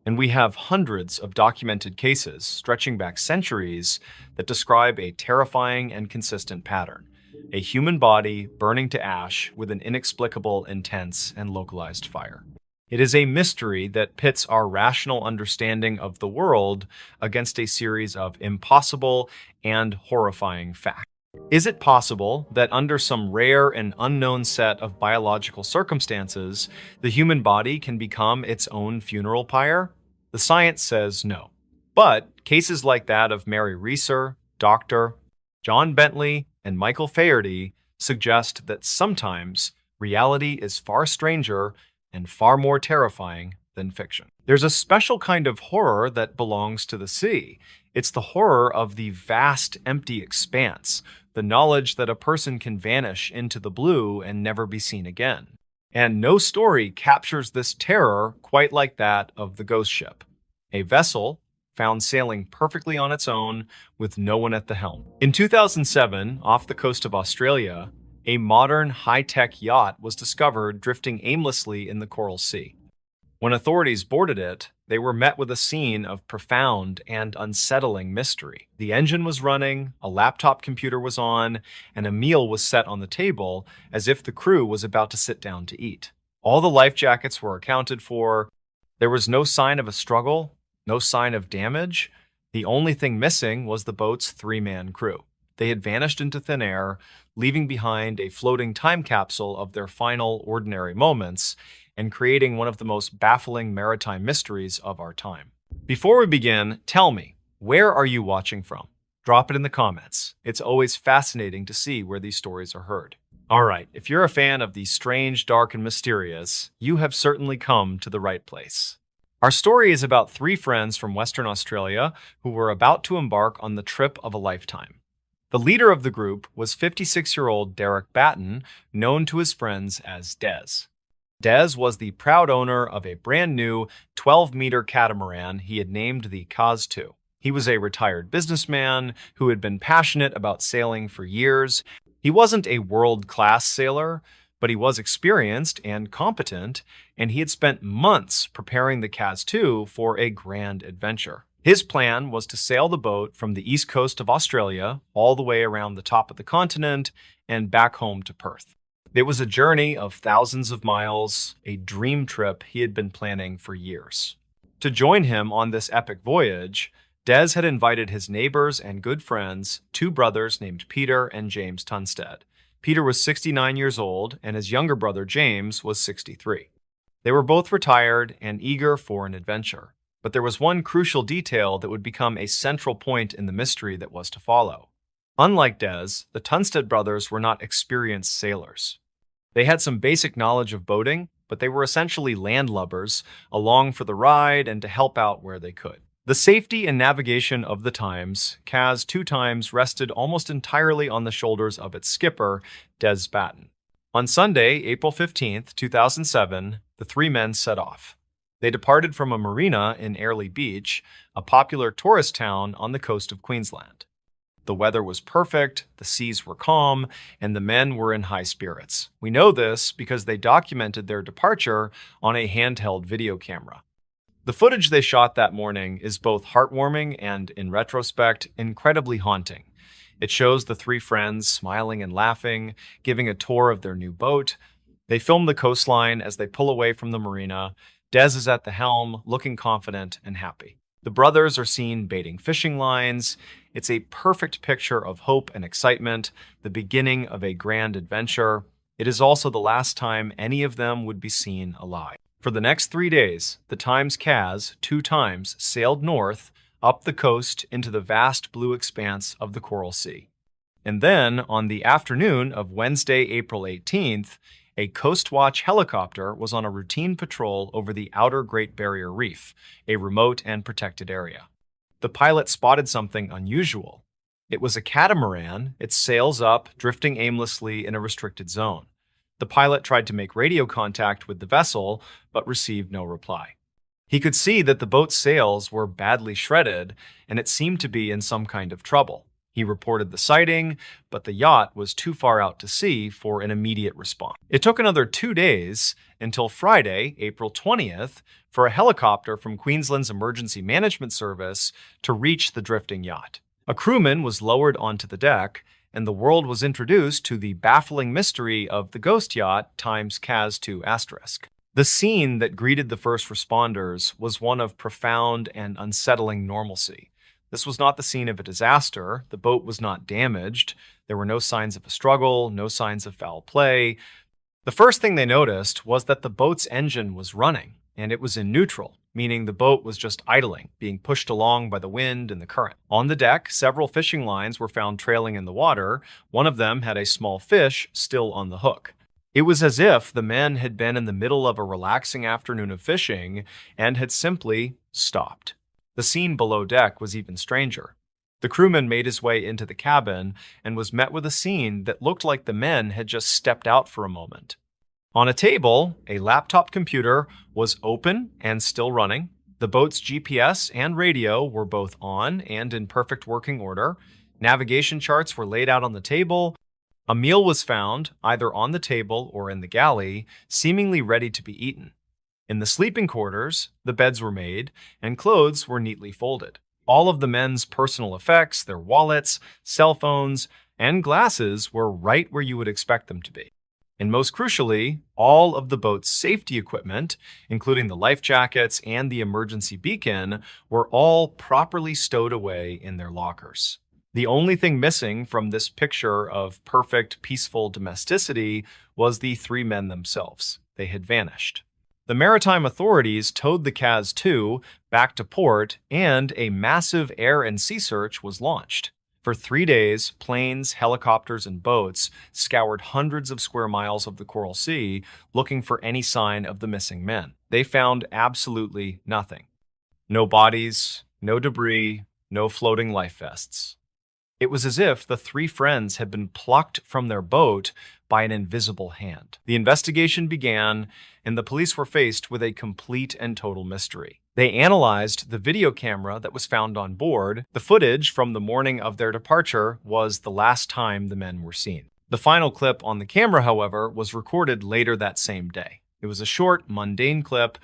And we have hundreds of documented cases stretching back centuries that describe a terrifying and consistent pattern: a human body burning to ash with an inexplicable, intense, and localized fire. It is a mystery that pits our rational understanding of the world against a series of impossible and horrifying facts. Is it possible that under some rare and unknown set of biological circumstances, the human body can become its own funeral pyre? The science says no. But cases like that of Mary Reeser, Dr. John Bentley, and Michael Faherty suggest that sometimes reality is far stranger and far more terrifying than fiction. There's a special kind of horror that belongs to the sea. It's the horror of the vast, empty expanse, the knowledge that a person can vanish into the blue and never be seen again. And no story captures this terror quite like that of the ghost ship, a vessel found sailing perfectly on its own with no one at the helm. In 2007, off the coast of Australia, a modern high-tech yacht was discovered drifting aimlessly in the Coral Sea. When authorities boarded it, they were met with a scene of profound and unsettling mystery. The engine was running, a laptop computer was on, and a meal was set on the table as if the crew was about to sit down to eat. All the life jackets were accounted for. There was no sign of a struggle, no sign of damage. The only thing missing was the boat's three-man crew. They had vanished into thin air, leaving behind a floating time capsule of their final ordinary moments and creating one of the most baffling maritime mysteries of our time. Before we begin, tell me, where are you watching from? Drop it in the comments. It's always fascinating to see where these stories are heard. All right, if you're a fan of the strange, dark, and mysterious, you have certainly come to the right place. Our story is about three friends from Western Australia who were about to embark on the trip of a lifetime. The leader of the group was 56-year-old Derek Batten, known to his friends as Des. Des was the proud owner of a brand new 12-meter catamaran he had named the Caz 2. He was a retired businessman who had been passionate about sailing for years. He wasn't a world-class sailor, but he was experienced and competent, and he had spent months preparing the Caz 2 for a grand adventure. His plan was to sail the boat from the east coast of Australia all the way around the top of the continent and back home to Perth. It was a journey of thousands of miles, a dream trip he had been planning for years. To join him on this epic voyage, Des had invited his neighbors and good friends, two brothers named Peter and James Tunstead. Peter was 69 years old, and his younger brother James was 63. They were both retired and eager for an adventure. But there was one crucial detail that would become a central point in the mystery that was to follow. Unlike Des, the Tunstead brothers were not experienced sailors. They had some basic knowledge of boating, but they were essentially landlubbers, along for the ride and to help out where they could. The safety and navigation of the Times, Caz 2 times, rested almost entirely on the shoulders of its skipper, Des Batten. On Sunday, April 15th, 2007, the three men set off. They departed from a marina in Airlie Beach, a popular tourist town on the coast of Queensland. The weather was perfect, the seas were calm, and the men were in high spirits. We know this because they documented their departure on a handheld video camera. The footage they shot that morning is both heartwarming and, in retrospect, incredibly haunting. It shows the three friends smiling and laughing, giving a tour of their new boat. They film the coastline as they pull away from the marina. Des is at the helm, looking confident and happy. The brothers are seen baiting fishing lines. It's a perfect picture of hope and excitement, the beginning of a grand adventure. It is also the last time any of them would be seen alive. For the next 3 days, the Times Caz 2 times sailed north, up the coast into the vast blue expanse of the Coral Sea. And then, on the afternoon of Wednesday, April 18th, a Coast Watch helicopter was on a routine patrol over the outer Great Barrier Reef, a remote and protected area. The pilot spotted something unusual. It was a catamaran, its sails up, drifting aimlessly in a restricted zone. The pilot tried to make radio contact with the vessel, but received no reply. He could see that the boat's sails were badly shredded, and it seemed to be in some kind of trouble. He reported the sighting, but the yacht was too far out to sea for an immediate response. It took another 2 days until Friday, April 20th, for a helicopter from Queensland's Emergency Management Service to reach the drifting yacht. A crewman was lowered onto the deck, and the world was introduced to the baffling mystery of the ghost yacht times Caz 2 *. The scene that greeted the first responders was one of profound and unsettling normalcy. This was not the scene of a disaster. The boat was not damaged. There were no signs of a struggle, no signs of foul play. The first thing they noticed was that the boat's engine was running, and it was in neutral, meaning the boat was just idling, being pushed along by the wind and the current. On the deck, several fishing lines were found trailing in the water. One of them had a small fish still on the hook. It was as if the men had been in the middle of a relaxing afternoon of fishing and had simply stopped. The scene below deck was even stranger. The crewman made his way into the cabin and was met with a scene that looked like the men had just stepped out for a moment. On a table, a laptop computer was open and still running. The boat's GPS and radio were both on and in perfect working order. Navigation charts were laid out on the table. A meal was found, either on the table or in the galley, seemingly ready to be eaten. In the sleeping quarters, the beds were made, and clothes were neatly folded. All of the men's personal effects, their wallets, cell phones, and glasses were right where you would expect them to be. And most crucially, all of the boat's safety equipment, including the life jackets and the emergency beacon, were all properly stowed away in their lockers. The only thing missing from this picture of perfect, peaceful domesticity was the three men themselves. They had vanished. The maritime authorities towed the Kaz-2 back to port, and a massive air and sea search was launched. For 3 days, planes, helicopters, and boats scoured hundreds of square miles of the Coral Sea looking for any sign of the missing men. They found absolutely nothing. No bodies, no debris, no floating life vests. It was as if the three friends had been plucked from their boat by an invisible hand. The investigation began, and the police were faced with a complete and total mystery. They analyzed the video camera that was found on board. The footage from the morning of their departure was the last time the men were seen. The final clip on the camera, however, was recorded later that same day. It was a short, mundane clip.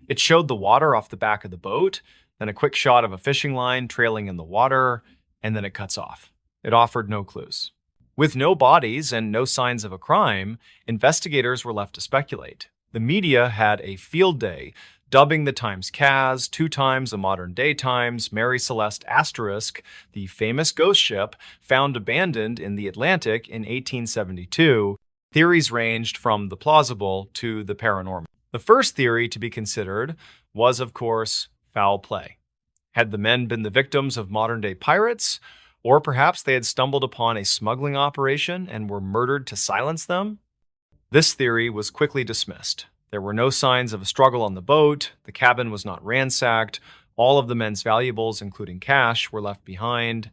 It showed the water off the back of the boat, then a quick shot of a fishing line trailing in the water, and then it cuts off. It offered no clues. With no bodies and no signs of a crime, investigators were left to speculate. The media had a field day, dubbing the Times Kaz, 2 times a modern-day Times, Mary Celeste Asterisk, the famous ghost ship found abandoned in the Atlantic in 1872. Theories ranged from the plausible to the paranormal. The first theory to be considered was, of course, foul play. Had the men been the victims of modern-day pirates? Or perhaps they had stumbled upon a smuggling operation and were murdered to silence them? This theory was quickly dismissed. There were no signs of a struggle on the boat, the cabin was not ransacked, all of the men's valuables, including cash, were left behind,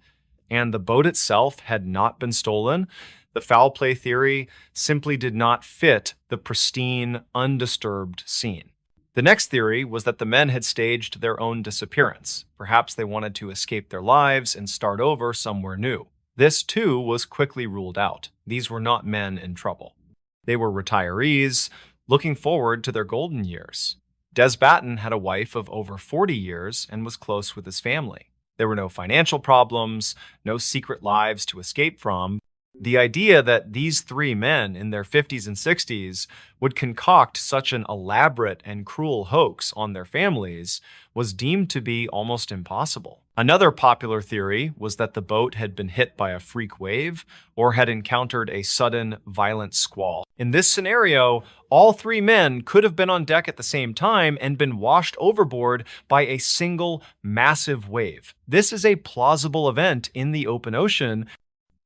and the boat itself had not been stolen. The foul play theory simply did not fit the pristine, undisturbed scene. The next theory was that the men had staged their own disappearance. Perhaps they wanted to escape their lives and start over somewhere new. This, too, was quickly ruled out. These were not men in trouble. They were retirees, looking forward to their golden years. Des Batten had a wife of over 40 years and was close with his family. There were no financial problems, no secret lives to escape from. The idea that these three men in their 50s and 60s would concoct such an elaborate and cruel hoax on their families was deemed to be almost impossible. Another popular theory was that the boat had been hit by a freak wave or had encountered a sudden, violent squall. In this scenario, all three men could have been on deck at the same time and been washed overboard by a single, massive wave. This is a plausible event in the open ocean.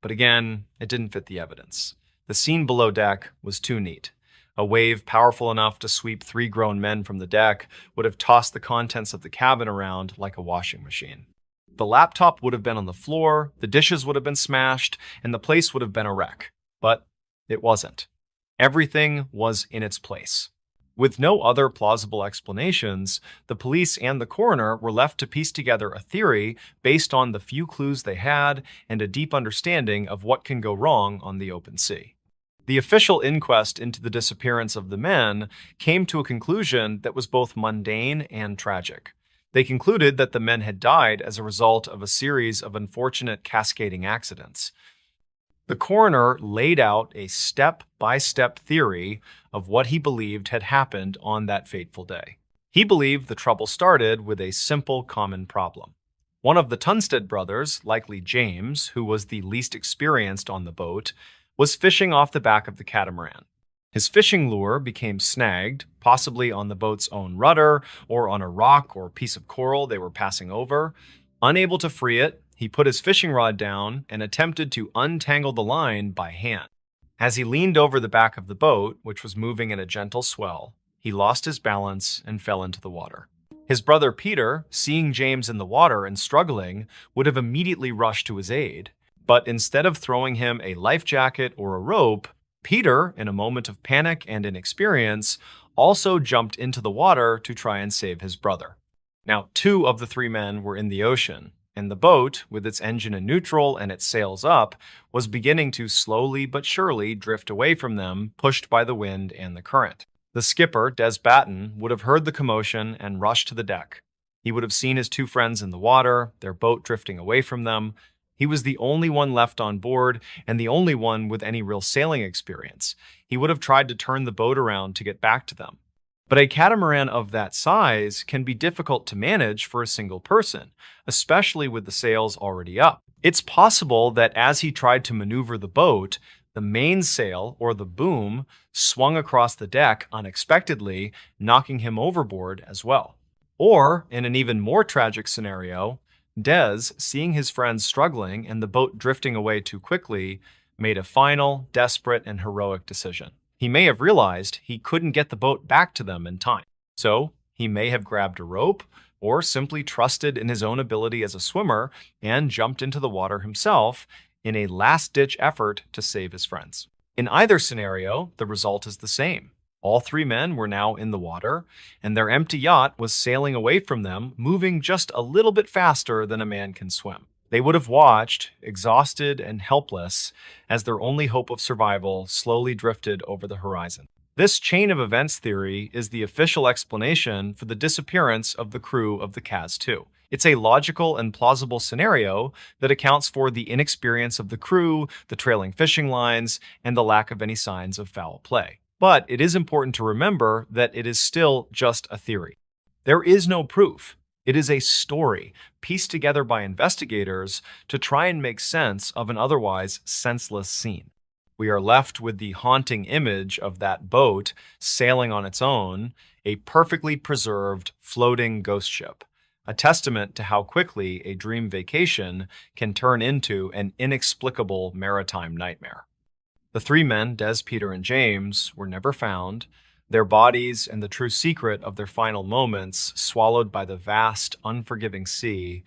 But again, it didn't fit the evidence. The scene below deck was too neat. A wave powerful enough to sweep 3 grown men from the deck would have tossed the contents of the cabin around like a washing machine. The laptop would have been on the floor, the dishes would have been smashed, and the place would have been a wreck. But it wasn't. Everything was in its place. With no other plausible explanations, the police and the coroner were left to piece together a theory based on the few clues they had and a deep understanding of what can go wrong on the open sea. The official inquest into the disappearance of the men came to a conclusion that was both mundane and tragic. They concluded that the men had died as a result of a series of unfortunate cascading accidents. The coroner laid out a step-by-step theory of what he believed had happened on that fateful day. He believed the trouble started with a simple common problem. One of the Tunstead brothers, likely James, who was the least experienced on the boat, was fishing off the back of the catamaran. His fishing lure became snagged, possibly on the boat's own rudder or on a rock or piece of coral they were passing over. Unable to free it, he put his fishing rod down and attempted to untangle the line by hand. As he leaned over the back of the boat, which was moving in a gentle swell, he lost his balance and fell into the water. His brother Peter, seeing James in the water and struggling, would have immediately rushed to his aid. But instead of throwing him a life jacket or a rope, Peter, in a moment of panic and inexperience, also jumped into the water to try and save his brother. Now, 2 of the 3 men were in the ocean, and the boat, with its engine in neutral and its sails up, was beginning to slowly but surely drift away from them, pushed by the wind and the current. The skipper, Des Batten, would have heard the commotion and rushed to the deck. He would have seen his 2 friends in the water, their boat drifting away from them. He was the only one left on board and the only one with any real sailing experience. He would have tried to turn the boat around to get back to them. But a catamaran of that size can be difficult to manage for a single person, especially with the sails already up. It's possible that as he tried to maneuver the boat, the mainsail, or the boom, swung across the deck unexpectedly, knocking him overboard as well. Or, in an even more tragic scenario, Des, seeing his friends struggling and the boat drifting away too quickly, made a final, desperate, and heroic decision. He may have realized he couldn't get the boat back to them in time. So, he may have grabbed a rope, or simply trusted in his own ability as a swimmer and jumped into the water himself in a last-ditch effort to save his friends. In either scenario, the result is the same. All 3 men were now in the water, and their empty yacht was sailing away from them, moving just a little bit faster than a man can swim. They would have watched, exhausted and helpless, as their only hope of survival slowly drifted over the horizon. This chain of events theory is the official explanation for the disappearance of the crew of the Kaz-2. It's a logical and plausible scenario that accounts for the inexperience of the crew, the trailing fishing lines, and the lack of any signs of foul play. But it is important to remember that it is still just a theory. There is no proof. It is a story pieced together by investigators to try and make sense of an otherwise senseless scene. We are left with the haunting image of that boat sailing on its own, a perfectly preserved, floating ghost ship. A testament to how quickly a dream vacation can turn into an inexplicable maritime nightmare. The 3 men, Des, Peter, and James, were never found, their bodies and the true secret of their final moments swallowed by the vast, unforgiving sea.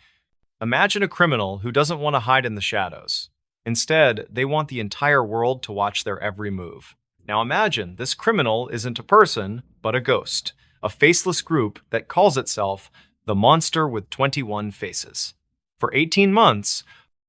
Imagine a criminal who doesn't want to hide in the shadows. Instead, they want the entire world to watch their every move. Now imagine this criminal isn't a person, but a ghost, a faceless group that calls itself the Monster with 21 Faces. For 18 months,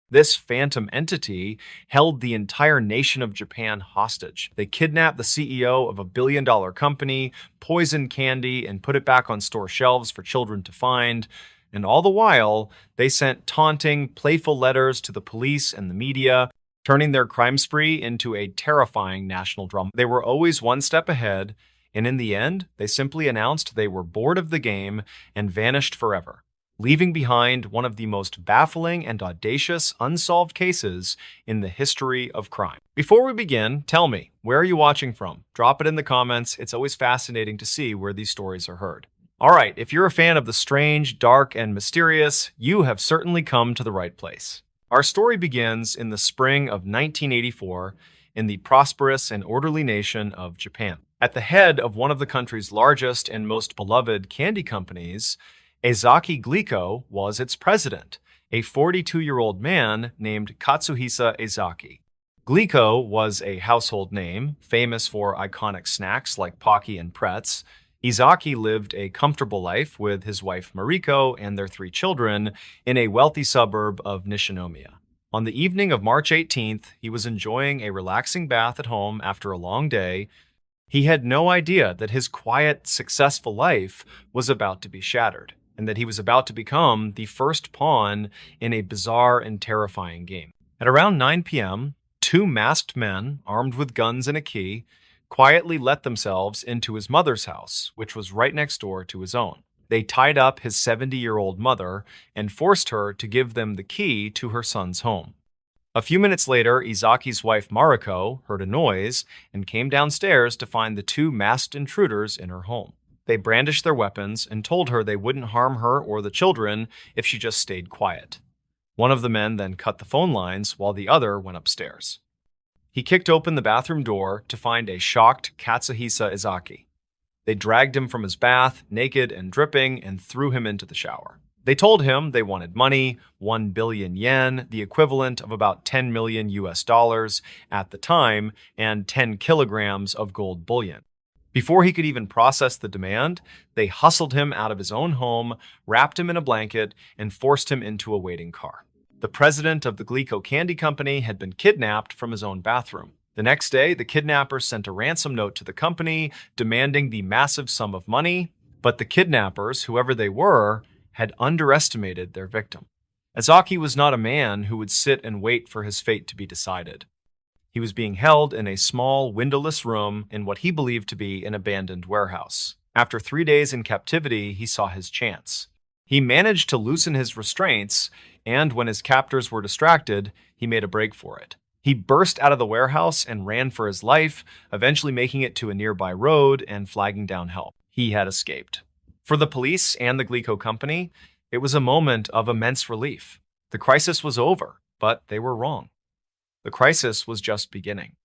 this phantom entity held the entire nation of Japan hostage. They kidnapped the CEO of a billion-dollar company, poisoned candy, and put it back on store shelves for children to find. And all the while, they sent taunting, playful letters to the police and the media, turning their crime spree into a terrifying national drama. They were always one step ahead, and in the end, they simply announced they were bored of the game and vanished forever, leaving behind one of the most baffling and audacious unsolved cases in the history of crime. Before we begin, tell me, where are you watching from? Drop it in the comments. It's always fascinating to see where these stories are heard. All right, if you're a fan of the strange, dark, and mysterious, you have certainly come to the right place. Our story begins in the spring of 1984 in the prosperous and orderly nation of Japan. At the head of one of the country's largest and most beloved candy companies, Ezaki Glico was its president, a 42-year-old man named Katsuhisa Ezaki. Glico was a household name, famous for iconic snacks like Pocky and Pretz. Ezaki lived a comfortable life with his wife Mariko and their 3 children in a wealthy suburb of Nishinomiya. On the evening of March 18th, he was enjoying a relaxing bath at home after a long day. He had no idea that his quiet, successful life was about to be shattered, and that he was about to become the first pawn in a bizarre and terrifying game. At around 9 p.m., two masked men, armed with guns and a key, quietly let themselves into his mother's house, which was right next door to his own. They tied up his 70-year-old mother and forced her to give them the key to her son's home. A few minutes later, Izaki's wife Mariko heard a noise and came downstairs to find the two masked intruders in her home. They brandished their weapons and told her they wouldn't harm her or the children if she just stayed quiet. One of the men then cut the phone lines while the other went upstairs. He kicked open the bathroom door to find a shocked Katsuhisa Izaki. They dragged him from his bath, naked and dripping, and threw him into the shower. They told him they wanted money, 1 billion yen, the equivalent of about 10 million US dollars at the time, and 10 kilograms of gold bullion. Before he could even process the demand, they hustled him out of his own home, wrapped him in a blanket, and forced him into a waiting car. The president of the Glico Candy Company had been kidnapped from his own bathroom. The next day, the kidnappers sent a ransom note to the company demanding the massive sum of money, but the kidnappers, whoever they were, had underestimated their victim. Izaki was not a man who would sit and wait for his fate to be decided. He was being held in a small, windowless room in what he believed to be an abandoned warehouse. After 3 days in captivity, he saw his chance. He managed to loosen his restraints, and when his captors were distracted, he made a break for it. He burst out of the warehouse and ran for his life, eventually making it to a nearby road and flagging down help. He had escaped. For the police and the Glico Company, it was a moment of immense relief. The crisis was over, but they were wrong. The crisis was just beginning.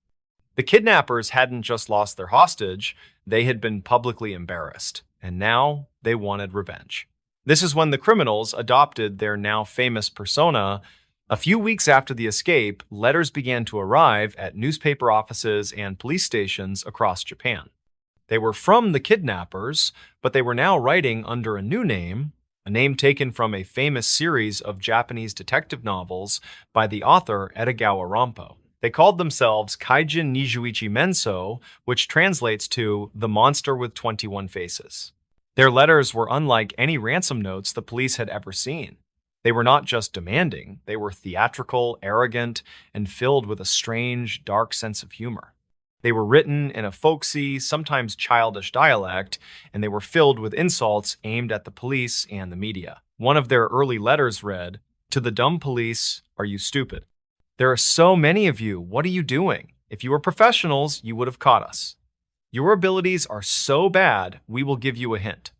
The kidnappers hadn't just lost their hostage, they had been publicly embarrassed, and now they wanted revenge. This is when the criminals adopted their now famous persona. A few weeks after the escape, letters began to arrive at newspaper offices and police stations across Japan. They were from the kidnappers, but they were now writing under a new name, a name taken from a famous series of Japanese detective novels by the author Edogawa Rampo. They called themselves Kaijin Nijuichi Menso, which translates to the monster with 21 faces. Their letters were unlike any ransom notes the police had ever seen. They were not just demanding, they were theatrical, arrogant, and filled with a strange, dark sense of humor. They were written in a folksy, sometimes childish dialect, and they were filled with insults aimed at the police and the media. One of their early letters read, "To the dumb police, are you stupid? There are so many of you, what are you doing? If you were professionals, you would have caught us. Your abilities are so bad, we will give you a hint."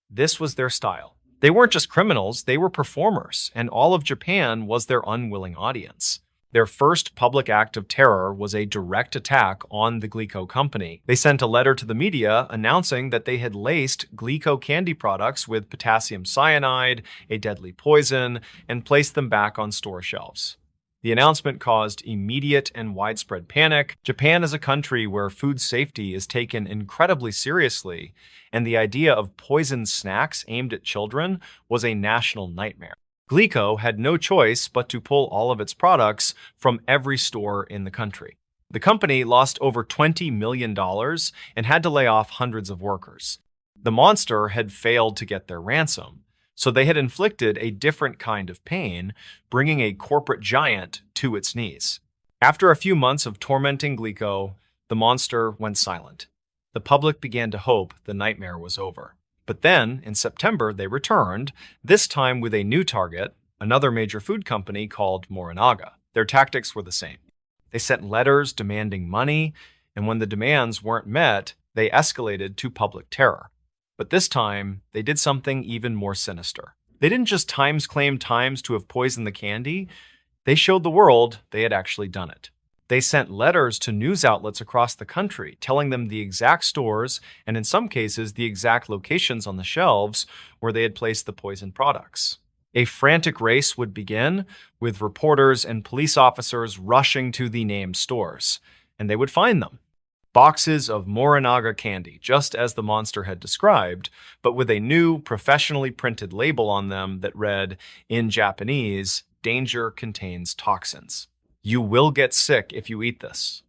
This was their style. They weren't just criminals, they were performers, and all of Japan was their unwilling audience. Their first public act of terror was a direct attack on the Glico Company. They sent a letter to the media announcing that they had laced Glico candy products with potassium cyanide, a deadly poison, and placed them back on store shelves. The announcement caused immediate and widespread panic. Japan is a country where food safety is taken incredibly seriously, and the idea of poisoned snacks aimed at children was a national nightmare. Glico had no choice but to pull all of its products from every store in the country. The company lost over $20 million and had to lay off hundreds of workers. The monster had failed to get their ransom, so they had inflicted a different kind of pain, bringing a corporate giant to its knees. After a few months of tormenting Glico, the monster went silent. The public began to hope the nightmare was over. But then, in September, they returned, this time with a new target, another major food company called Morinaga. Their tactics were the same. They sent letters demanding money, and when the demands weren't met, they escalated to public terror. But this time, they did something even more sinister. They didn't just claim times to have poisoned the candy, they showed the world they had actually done it. They sent letters to news outlets across the country, telling them the exact stores, and in some cases, the exact locations on the shelves where they had placed the poisoned products. A frantic race would begin, with reporters and police officers rushing to the named stores, and they would find them. Boxes of Morinaga candy, just as the monster had described, but with a new, professionally printed label on them that read, in Japanese, "Danger contains toxins. You will get sick if you eat this."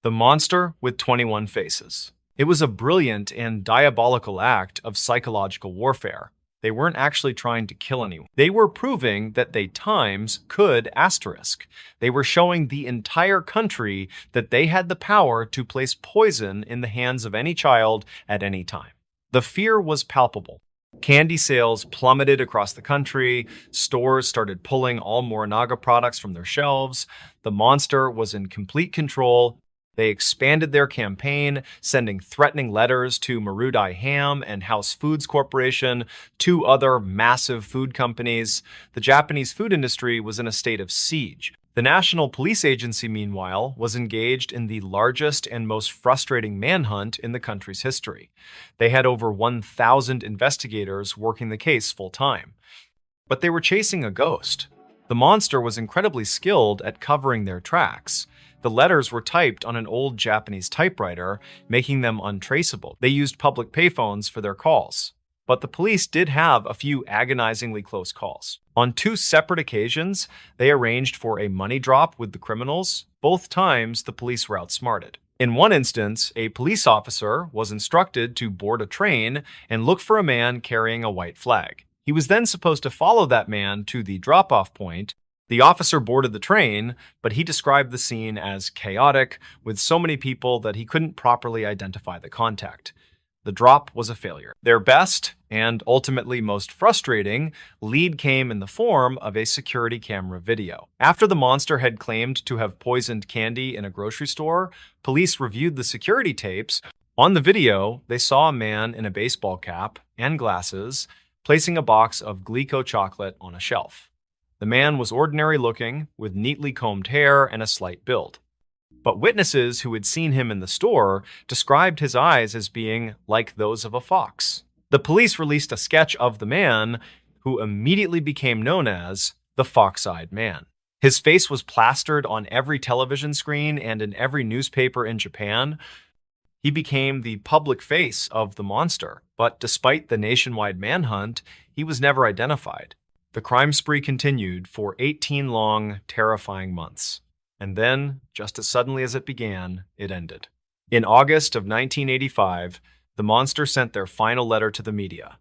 The monster with 21 faces. It was a brilliant and diabolical act of psychological warfare. They weren't actually trying to kill anyone. They were proving that they times could asterisk. They were showing the entire country that they had the power to place poison in the hands of any child at any time. The fear was palpable. Candy sales plummeted across the country. Stores started pulling all Morinaga products from their shelves. The monster was in complete control. They expanded their campaign, sending threatening letters to Marudai Ham and House Foods Corporation, two other massive food companies. The Japanese food industry was in a state of siege. The National Police Agency, meanwhile, was engaged in the largest and most frustrating manhunt in the country's history. They had over 1,000 investigators working the case full-time. But they were chasing a ghost. The monster was incredibly skilled at covering their tracks. The letters were typed on an old Japanese typewriter, making them untraceable. They used public payphones for their calls. But the police did have a few agonizingly close calls. On two separate occasions, they arranged for a money drop with the criminals. Both times, the police were outsmarted. In one instance, a police officer was instructed to board a train and look for a man carrying a white flag. He was then supposed to follow that man to the drop-off point. The officer boarded the train, but he described the scene as chaotic, with so many people that he couldn't properly identify the contact. The drop was a failure. Their best, and ultimately most frustrating, lead came in the form of a security camera video. After the monster had claimed to have poisoned candy in a grocery store, police reviewed the security tapes. On the video, they saw a man in a baseball cap and glasses placing a box of Glico chocolate on a shelf. The man was ordinary looking, with neatly combed hair and a slight build. But witnesses who had seen him in the store described his eyes as being like those of a fox. The police released a sketch of the man, who immediately became known as the Fox-Eyed Man. His face was plastered on every television screen and in every newspaper in Japan. He became the public face of the monster, but despite the nationwide manhunt, he was never identified. The crime spree continued for 18 long, terrifying months. And then, just as suddenly as it began, it ended. In August of 1985, the monster sent their final letter to the media.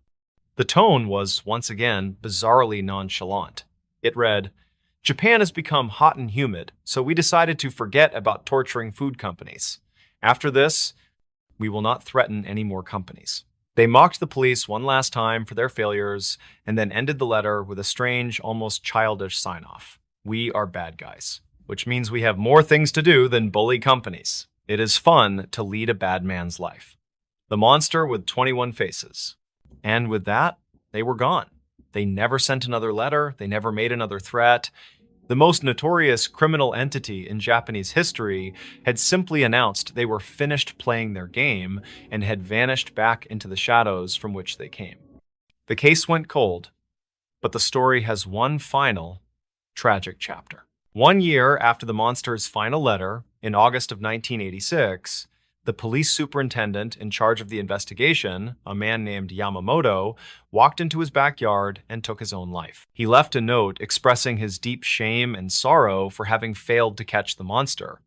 The tone was, once again, bizarrely nonchalant. It read, "Japan has become hot and humid, so we decided to forget about torturing food companies. After this, we will not threaten any more companies." They mocked the police one last time for their failures and then ended the letter with a strange, almost childish sign-off. "We are bad guys," which means we have more things to do than bully companies. It is fun to lead a bad man's life. The monster with 21 faces. And with that, they were gone. They never sent another letter. They never made another threat. The most notorious criminal entity in Japanese history had simply announced they were finished playing their game and had vanished back into the shadows from which they came. The case went cold, but the story has one final, tragic chapter. 1 year after the monster's final letter, in August of 1986, the police superintendent in charge of the investigation, a man named Yamamoto, walked into his backyard and took his own life. He left a note expressing his deep shame and sorrow for having failed to catch the monster.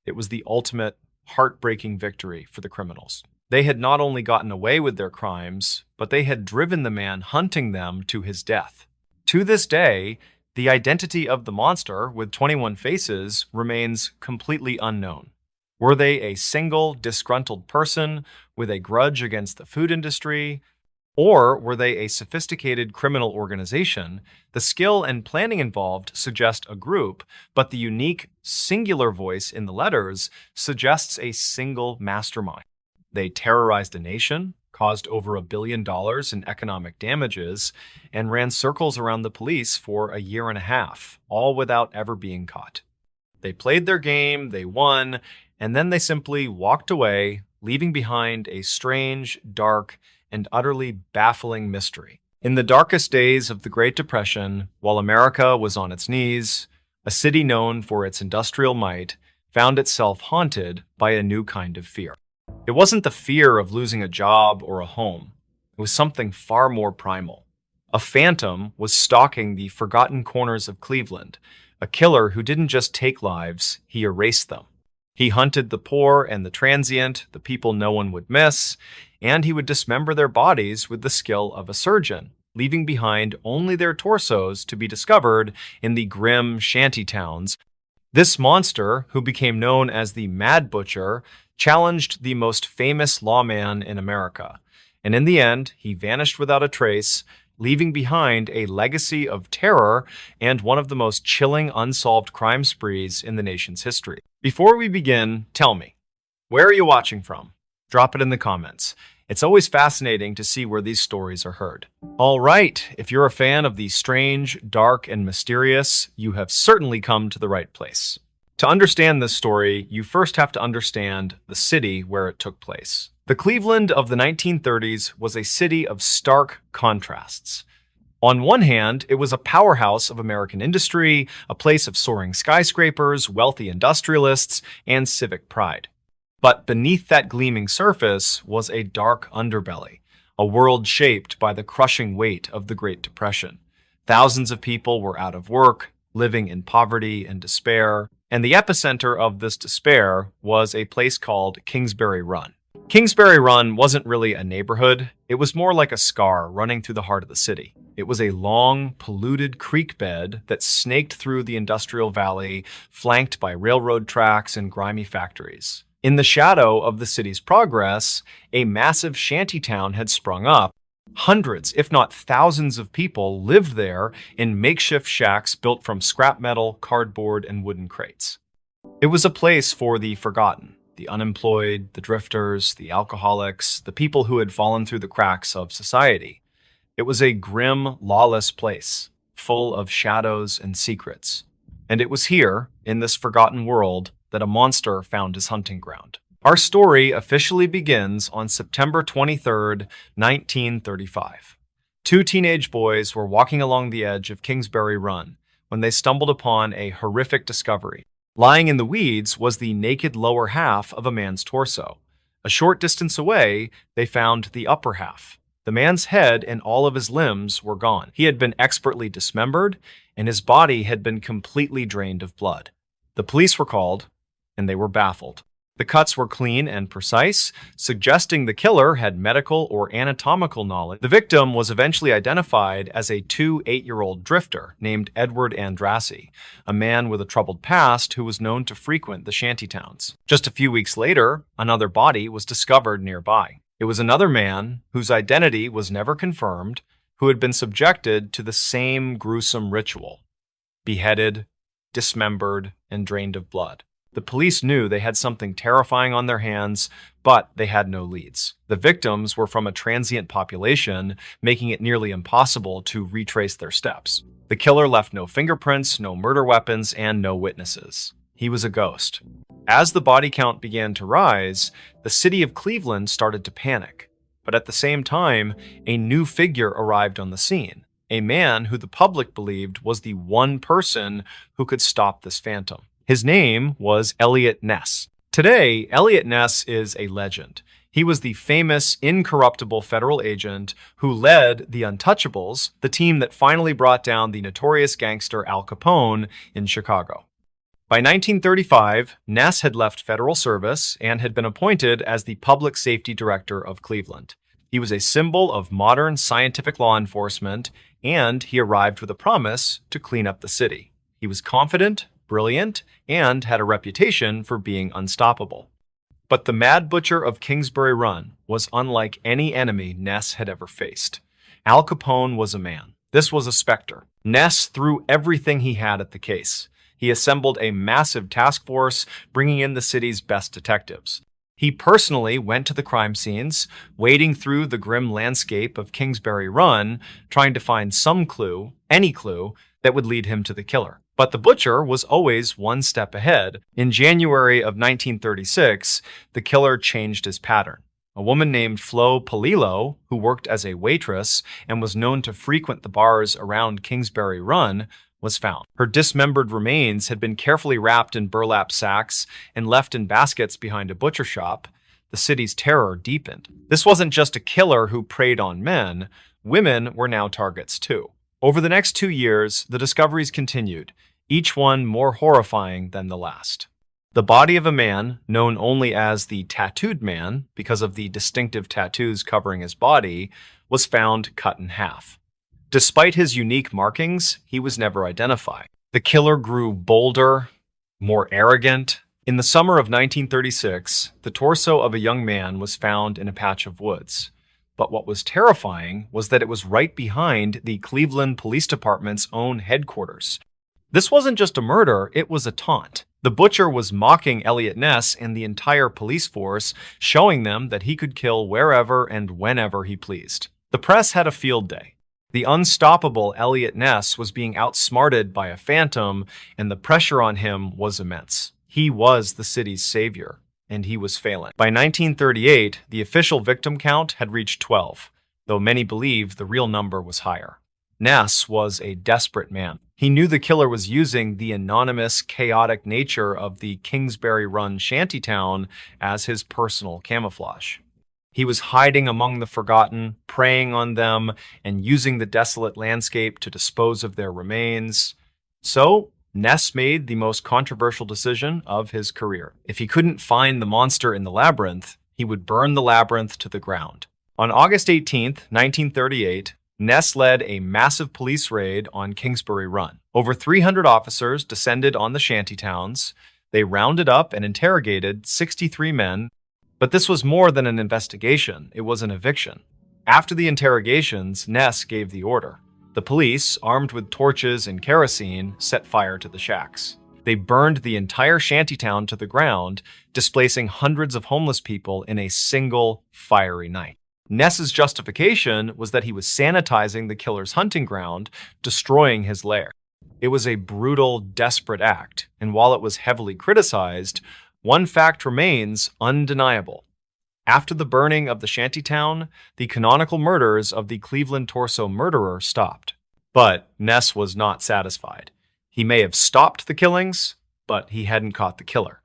It was the ultimate, heartbreaking victory for the criminals. They had not only gotten away with their crimes, but they had driven the man hunting them to his death. To this day, the identity of the monster with 21 faces remains completely unknown. Were they a single, disgruntled person with a grudge against the food industry? Or were they a sophisticated criminal organization? The skill and planning involved suggest a group, but the unique, singular voice in the letters suggests a single mastermind. They terrorized a nation, caused over $1 billion in economic damages, and ran circles around the police for a year and a half, all without ever being caught. They played their game, they won, and then they simply walked away, leaving behind a strange, dark, and utterly baffling mystery. In the darkest days of the Great Depression, while America was on its knees, a city known for its industrial might found itself haunted by a new kind of fear. It wasn't the fear of losing a job or a home. It was something far more primal. A phantom was stalking the forgotten corners of Cleveland, a killer who didn't just take lives, he erased them. He hunted the poor and the transient, the people no one would miss, and he would dismember their bodies with the skill of a surgeon, leaving behind only their torsos to be discovered in the grim shanty towns. This monster, who became known as the Mad Butcher, challenged the most famous lawman in America, and in the end, he vanished without a trace, leaving behind a legacy of terror and one of the most chilling unsolved crime sprees in the nation's history. Before we begin, tell me, where are you watching from? Drop it in the comments. It's always fascinating to see where these stories are heard. All right, if you're a fan of the strange, dark, and mysterious, you have certainly come to the right place. To understand this story, you first have to understand the city where it took place. The Cleveland of the 1930s was a city of stark contrasts. On one hand, it was a powerhouse of American industry, a place of soaring skyscrapers, wealthy industrialists, and civic pride. But beneath that gleaming surface was a dark underbelly, a world shaped by the crushing weight of the Great Depression. Thousands of people were out of work, living in poverty and despair, and the epicenter of this despair was a place called Kingsbury Run. Kingsbury Run wasn't really a neighborhood, it was more like a scar running through the heart of the city. It was a long, polluted creek bed that snaked through the industrial valley, flanked by railroad tracks and grimy factories. In the shadow of the city's progress, a massive shantytown had sprung up. Hundreds, if not thousands of people lived there in makeshift shacks built from scrap metal, cardboard, and wooden crates. It was a place for the forgotten, the unemployed, the drifters, the alcoholics, the people who had fallen through the cracks of society. It was a grim, lawless place, full of shadows and secrets. And it was here, in this forgotten world, that a monster found his hunting ground. Our story officially begins on September 23rd, 1935. Two teenage boys were walking along the edge of Kingsbury Run when they stumbled upon a horrific discovery. Lying in the weeds was the naked lower half of a man's torso. A short distance away, they found the upper half. The man's head and all of his limbs were gone. He had been expertly dismembered, and his body had been completely drained of blood. The police were called, and they were baffled. The cuts were clean and precise, suggesting the killer had medical or anatomical knowledge. The victim was eventually identified as a 8-year-old drifter named Edward Andrassy, a man with a troubled past who was known to frequent the shantytowns. Just a few weeks later, another body was discovered nearby. It was another man, whose identity was never confirmed, who had been subjected to the same gruesome ritual: beheaded, dismembered, and drained of blood. The police knew they had something terrifying on their hands, but they had no leads. The victims were from a transient population, making it nearly impossible to retrace their steps. The killer left no fingerprints, no murder weapons, and no witnesses. He was a ghost. As the body count began to rise, the city of Cleveland started to panic. But at the same time, a new figure arrived on the scene, a man who the public believed was the one person who could stop this phantom. His name was Eliot Ness. Today, Eliot Ness is a legend. He was the famous, incorruptible federal agent who led the Untouchables, the team that finally brought down the notorious gangster Al Capone in Chicago. By 1935, Ness had left federal service and had been appointed as the public safety director of Cleveland. He was a symbol of modern scientific law enforcement, and he arrived with a promise to clean up the city. He was confident, brilliant, and had a reputation for being unstoppable. But the Mad Butcher of Kingsbury Run was unlike any enemy Ness had ever faced. Al Capone was a man. This was a specter. Ness threw everything he had at the case. He assembled a massive task force, bringing in the city's best detectives. He personally went to the crime scenes, wading through the grim landscape of Kingsbury Run, trying to find some clue, any clue, that would lead him to the killer. But the butcher was always one step ahead. In January of 1936, the killer changed his pattern. A woman named Flo Polillo, who worked as a waitress and was known to frequent the bars around Kingsbury Run, was found. Her dismembered remains had been carefully wrapped in burlap sacks and left in baskets behind a butcher shop. The city's terror deepened. This wasn't just a killer who preyed on men. Women were now targets too. Over the next 2 years, the discoveries continued, each one more horrifying than the last. The body of a man, known only as the Tattooed Man because of the distinctive tattoos covering his body, was found cut in half. Despite his unique markings, he was never identified. The killer grew bolder, more arrogant. In the summer of 1936, the torso of a young man was found in a patch of woods. But what was terrifying was that it was right behind the Cleveland Police Department's own headquarters. This wasn't just a murder, it was a taunt. The butcher was mocking Elliot Ness and the entire police force, showing them that he could kill wherever and whenever he pleased. The press had a field day. The unstoppable Elliot Ness was being outsmarted by a phantom, and the pressure on him was immense. He was the city's savior, and he was failing. By 1938, the official victim count had reached 12, though many believed the real number was higher. Ness was a desperate man. He knew the killer was using the anonymous, chaotic nature of the Kingsbury Run shantytown as his personal camouflage. He was hiding among the forgotten, preying on them, and using the desolate landscape to dispose of their remains. So, Ness made the most controversial decision of his career. If he couldn't find the monster in the labyrinth, he would burn the labyrinth to the ground. On August 18, 1938, Ness led a massive police raid on Kingsbury Run. Over 300 officers descended on the shantytowns. They rounded up and interrogated 63 men. But this was more than an investigation, it was an eviction. After the interrogations, Ness gave the order. The police, armed with torches and kerosene, set fire to the shacks. They burned the entire shantytown to the ground, displacing hundreds of homeless people in a single fiery night. Ness's justification was that he was sanitizing the killer's hunting ground, destroying his lair. It was a brutal, desperate act, and while it was heavily criticized, one fact remains undeniable. After the burning of the shantytown, the canonical murders of the Cleveland torso murderer stopped. But Ness was not satisfied. He may have stopped the killings, but he hadn't caught the killer.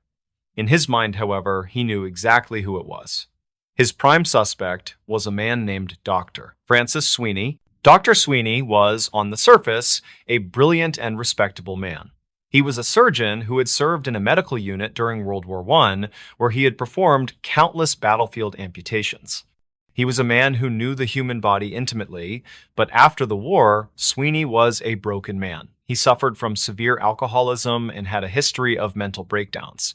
In his mind, however, he knew exactly who it was. His prime suspect was a man named Dr. Francis Sweeney. Dr. Sweeney was, on the surface, a brilliant and respectable man. He was a surgeon who had served in a medical unit during World War I, where he had performed countless battlefield amputations. He was a man who knew the human body intimately, but after the war, Sweeney was a broken man. He suffered from severe alcoholism and had a history of mental breakdowns.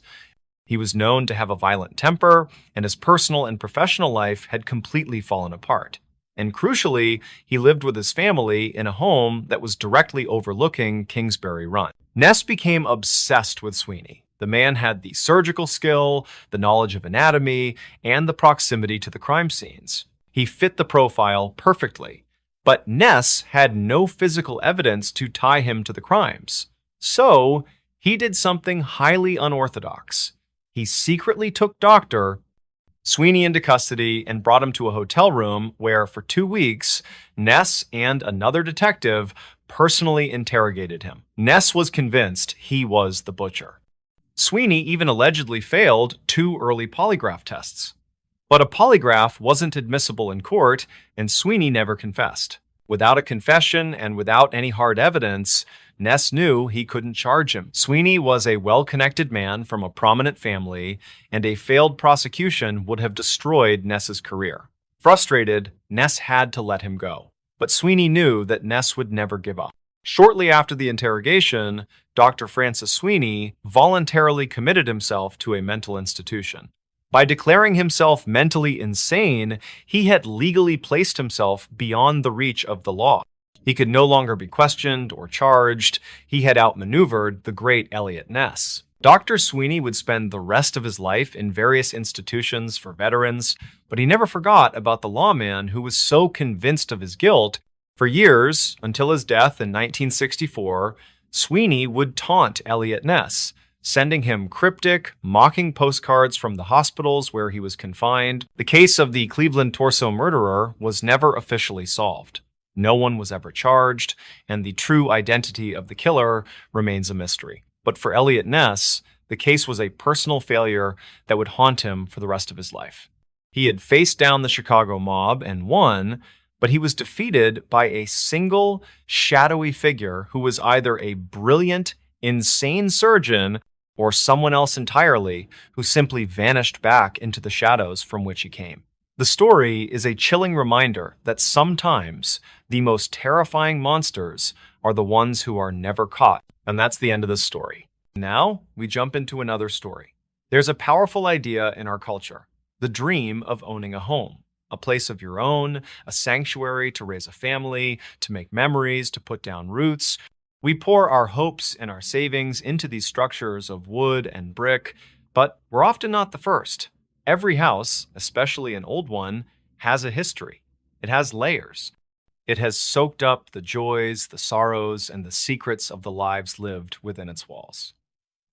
He was known to have a violent temper, and his personal and professional life had completely fallen apart. And crucially, he lived with his family in a home that was directly overlooking Kingsbury Run. Ness became obsessed with Sweeney. The man had the surgical skill, the knowledge of anatomy, and the proximity to the crime scenes. He fit the profile perfectly. But Ness had no physical evidence to tie him to the crimes. So, he did something highly unorthodox. He secretly took Dr. Sweeney into custody and brought him to a hotel room where, for 2 weeks, Ness and another detective personally interrogated him. Ness was convinced he was the butcher. Sweeney even allegedly failed 2 early polygraph tests. But a polygraph wasn't admissible in court, and Sweeney never confessed. Without a confession and without any hard evidence, Ness knew he couldn't charge him. Sweeney was a well-connected man from a prominent family, and a failed prosecution would have destroyed Ness's career. Frustrated, Ness had to let him go. But Sweeney knew that Ness would never give up. Shortly after the interrogation, Dr. Francis Sweeney voluntarily committed himself to a mental institution. By declaring himself mentally insane, he had legally placed himself beyond the reach of the law. He could no longer be questioned or charged. He had outmaneuvered the great Elliot Ness. Dr. Sweeney would spend the rest of his life in various institutions for veterans, but he never forgot about the lawman who was so convinced of his guilt. For years, until his death in 1964, Sweeney would taunt Elliot Ness, sending him cryptic, mocking postcards from the hospitals where he was confined. The case of the Cleveland torso murderer was never officially solved. No one was ever charged, and the true identity of the killer remains a mystery. But for Elliot Ness, the case was a personal failure that would haunt him for the rest of his life. He had faced down the Chicago mob and won, but he was defeated by a single, shadowy figure who was either a brilliant, insane surgeon or someone else entirely who simply vanished back into the shadows from which he came. The story is a chilling reminder that sometimes the most terrifying monsters are the ones who are never caught. And that's the end of the story. Now we jump into another story. There's a powerful idea in our culture, the dream of owning a home, a place of your own, a sanctuary to raise a family, to make memories, to put down roots. We pour our hopes and our savings into these structures of wood and brick, but we're often not the first. Every house, especially an old one, has a history. It has layers. It has soaked up the joys, the sorrows, and the secrets of the lives lived within its walls.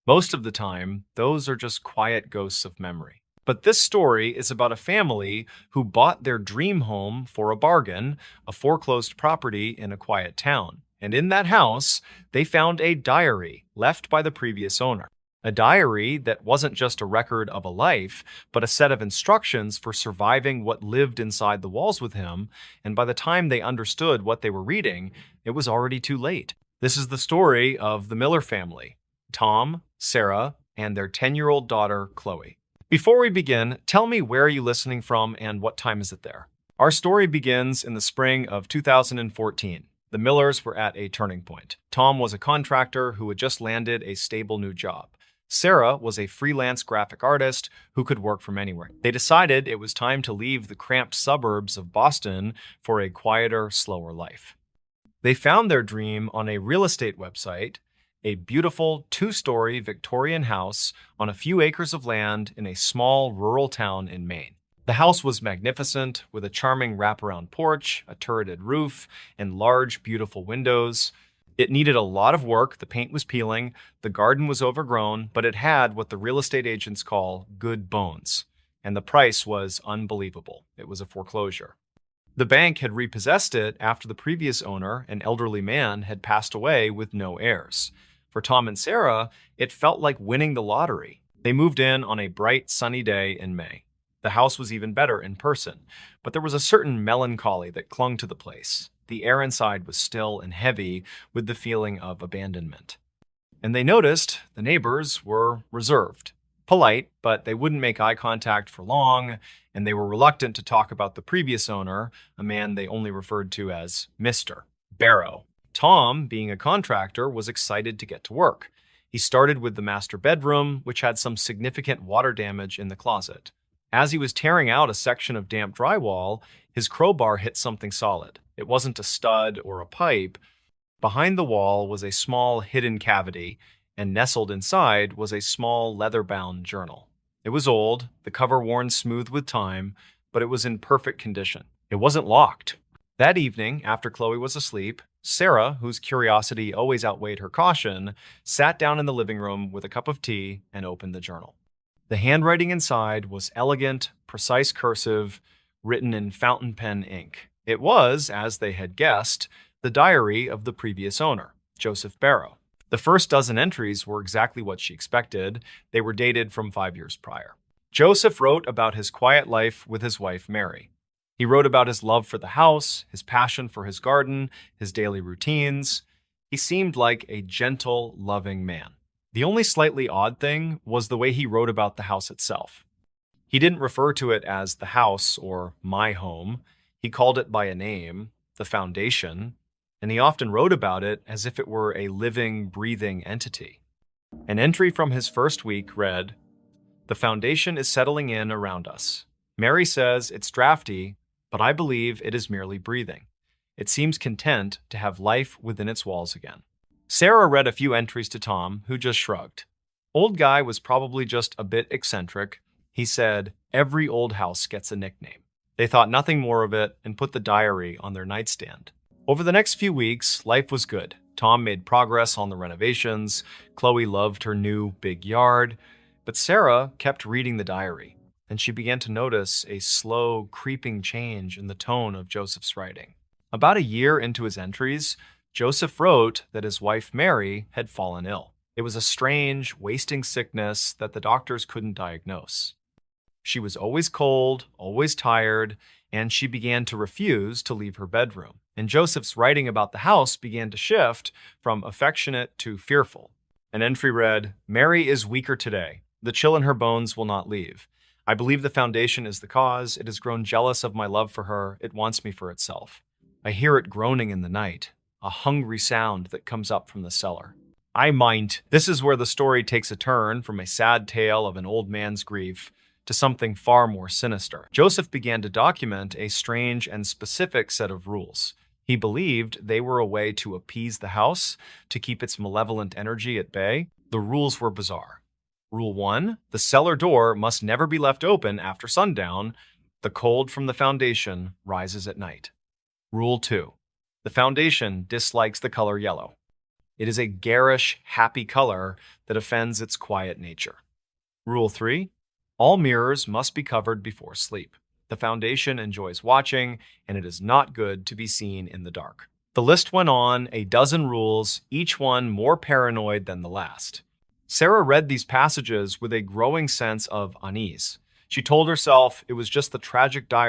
Most of the time, those are just quiet ghosts of memory. But this story is about a family who bought their dream home for a bargain, a foreclosed property in a quiet town. And in that house, they found a diary left by the previous owner. A diary that wasn't just a record of a life, but a set of instructions for surviving what lived inside the walls with him, and by the time they understood what they were reading, it was already too late. This is the story of the Miller family, Tom, Sarah, and their 10-year-old daughter, Chloe. Before we begin, tell me where are you listening from and what time is it there? Our story begins in the spring of 2014. The Millers were at a turning point. Tom was a contractor who had just landed a stable new job. Sarah was a freelance graphic artist who could work from anywhere. They decided it was time to leave the cramped suburbs of Boston for a quieter, slower life. They found their dream on a real estate website, a beautiful two-story Victorian house on a few acres of land in a small rural town in Maine. The house was magnificent, with a charming wraparound porch, a turreted roof, and large, beautiful windows. It needed a lot of work, the paint was peeling, the garden was overgrown, but it had what the real estate agents call good bones. And the price was unbelievable. It was a foreclosure. The bank had repossessed it after the previous owner, an elderly man, had passed away with no heirs. For Tom and Sarah, it felt like winning the lottery. They moved in on a bright, sunny day in May. The house was even better in person, but there was a certain melancholy that clung to the place. The air inside was still and heavy with the feeling of abandonment. And they noticed the neighbors were reserved, polite, but they wouldn't make eye contact for long, and they were reluctant to talk about the previous owner, a man they only referred to as Mr. Barrow. Tom, being a contractor, was excited to get to work. He started with the master bedroom, which had some significant water damage in the closet. As he was tearing out a section of damp drywall, his crowbar hit something solid. It wasn't a stud or a pipe. Behind the wall was a small hidden cavity, and nestled inside was a small leather-bound journal. It was old, the cover worn smooth with time, but it was in perfect condition. It wasn't locked. That evening, after Chloe was asleep, Sarah, whose curiosity always outweighed her caution, sat down in the living room with a cup of tea and opened the journal. The handwriting inside was elegant, precise cursive, written in fountain pen ink. It was, as they had guessed, the diary of the previous owner, Joseph Barrow. The first dozen entries were exactly what she expected. They were dated from 5 years prior. Joseph wrote about his quiet life with his wife, Mary. He wrote about his love for the house, his passion for his garden, his daily routines. He seemed like a gentle, loving man. The only slightly odd thing was the way he wrote about the house itself. He didn't refer to it as the house or my home. He called it by a name, the foundation, and he often wrote about it as if it were a living, breathing entity. An entry from his first week read, "The foundation is settling in around us. Mary says it's drafty, but I believe it is merely breathing. It seems content to have life within its walls again." Sarah read a few entries to Tom, who just shrugged. Old guy was probably just a bit eccentric. He said, "Every old house gets a nickname." They thought nothing more of it and put the diary on their nightstand. Over the next few weeks, life was good. Tom made progress on the renovations. Chloe loved her new big yard. But Sarah kept reading the diary, and she began to notice a slow, creeping change in the tone of Joseph's writing. About a year into his entries, Joseph wrote that his wife Mary had fallen ill. It was a strange, wasting sickness that the doctors couldn't diagnose. She was always cold, always tired, and she began to refuse to leave her bedroom. And Joseph's writing about the house began to shift from affectionate to fearful. An entry read, "Mary is weaker today. The chill in her bones will not leave. I believe the foundation is the cause. It has grown jealous of my love for her. It wants me for itself. I hear it groaning in the night, a hungry sound that comes up from the cellar. I mind. This is where the story takes a turn from a sad tale of an old man's grief to something far more sinister. Joseph began to document a strange and specific set of rules. He believed they were a way to appease the house, to keep its malevolent energy at bay. The rules were bizarre. Rule 1, the cellar door must never be left open after sundown. The cold from the foundation rises at night. Rule 2, the foundation dislikes the color yellow. It is a garish, happy color that offends its quiet nature. Rule 3, all mirrors must be covered before sleep. The foundation enjoys watching, and it is not good to be seen in the dark. The list went on, a dozen rules, each one more paranoid than the last. Sarah read these passages with a growing sense of unease. She told herself it was just the tragic diary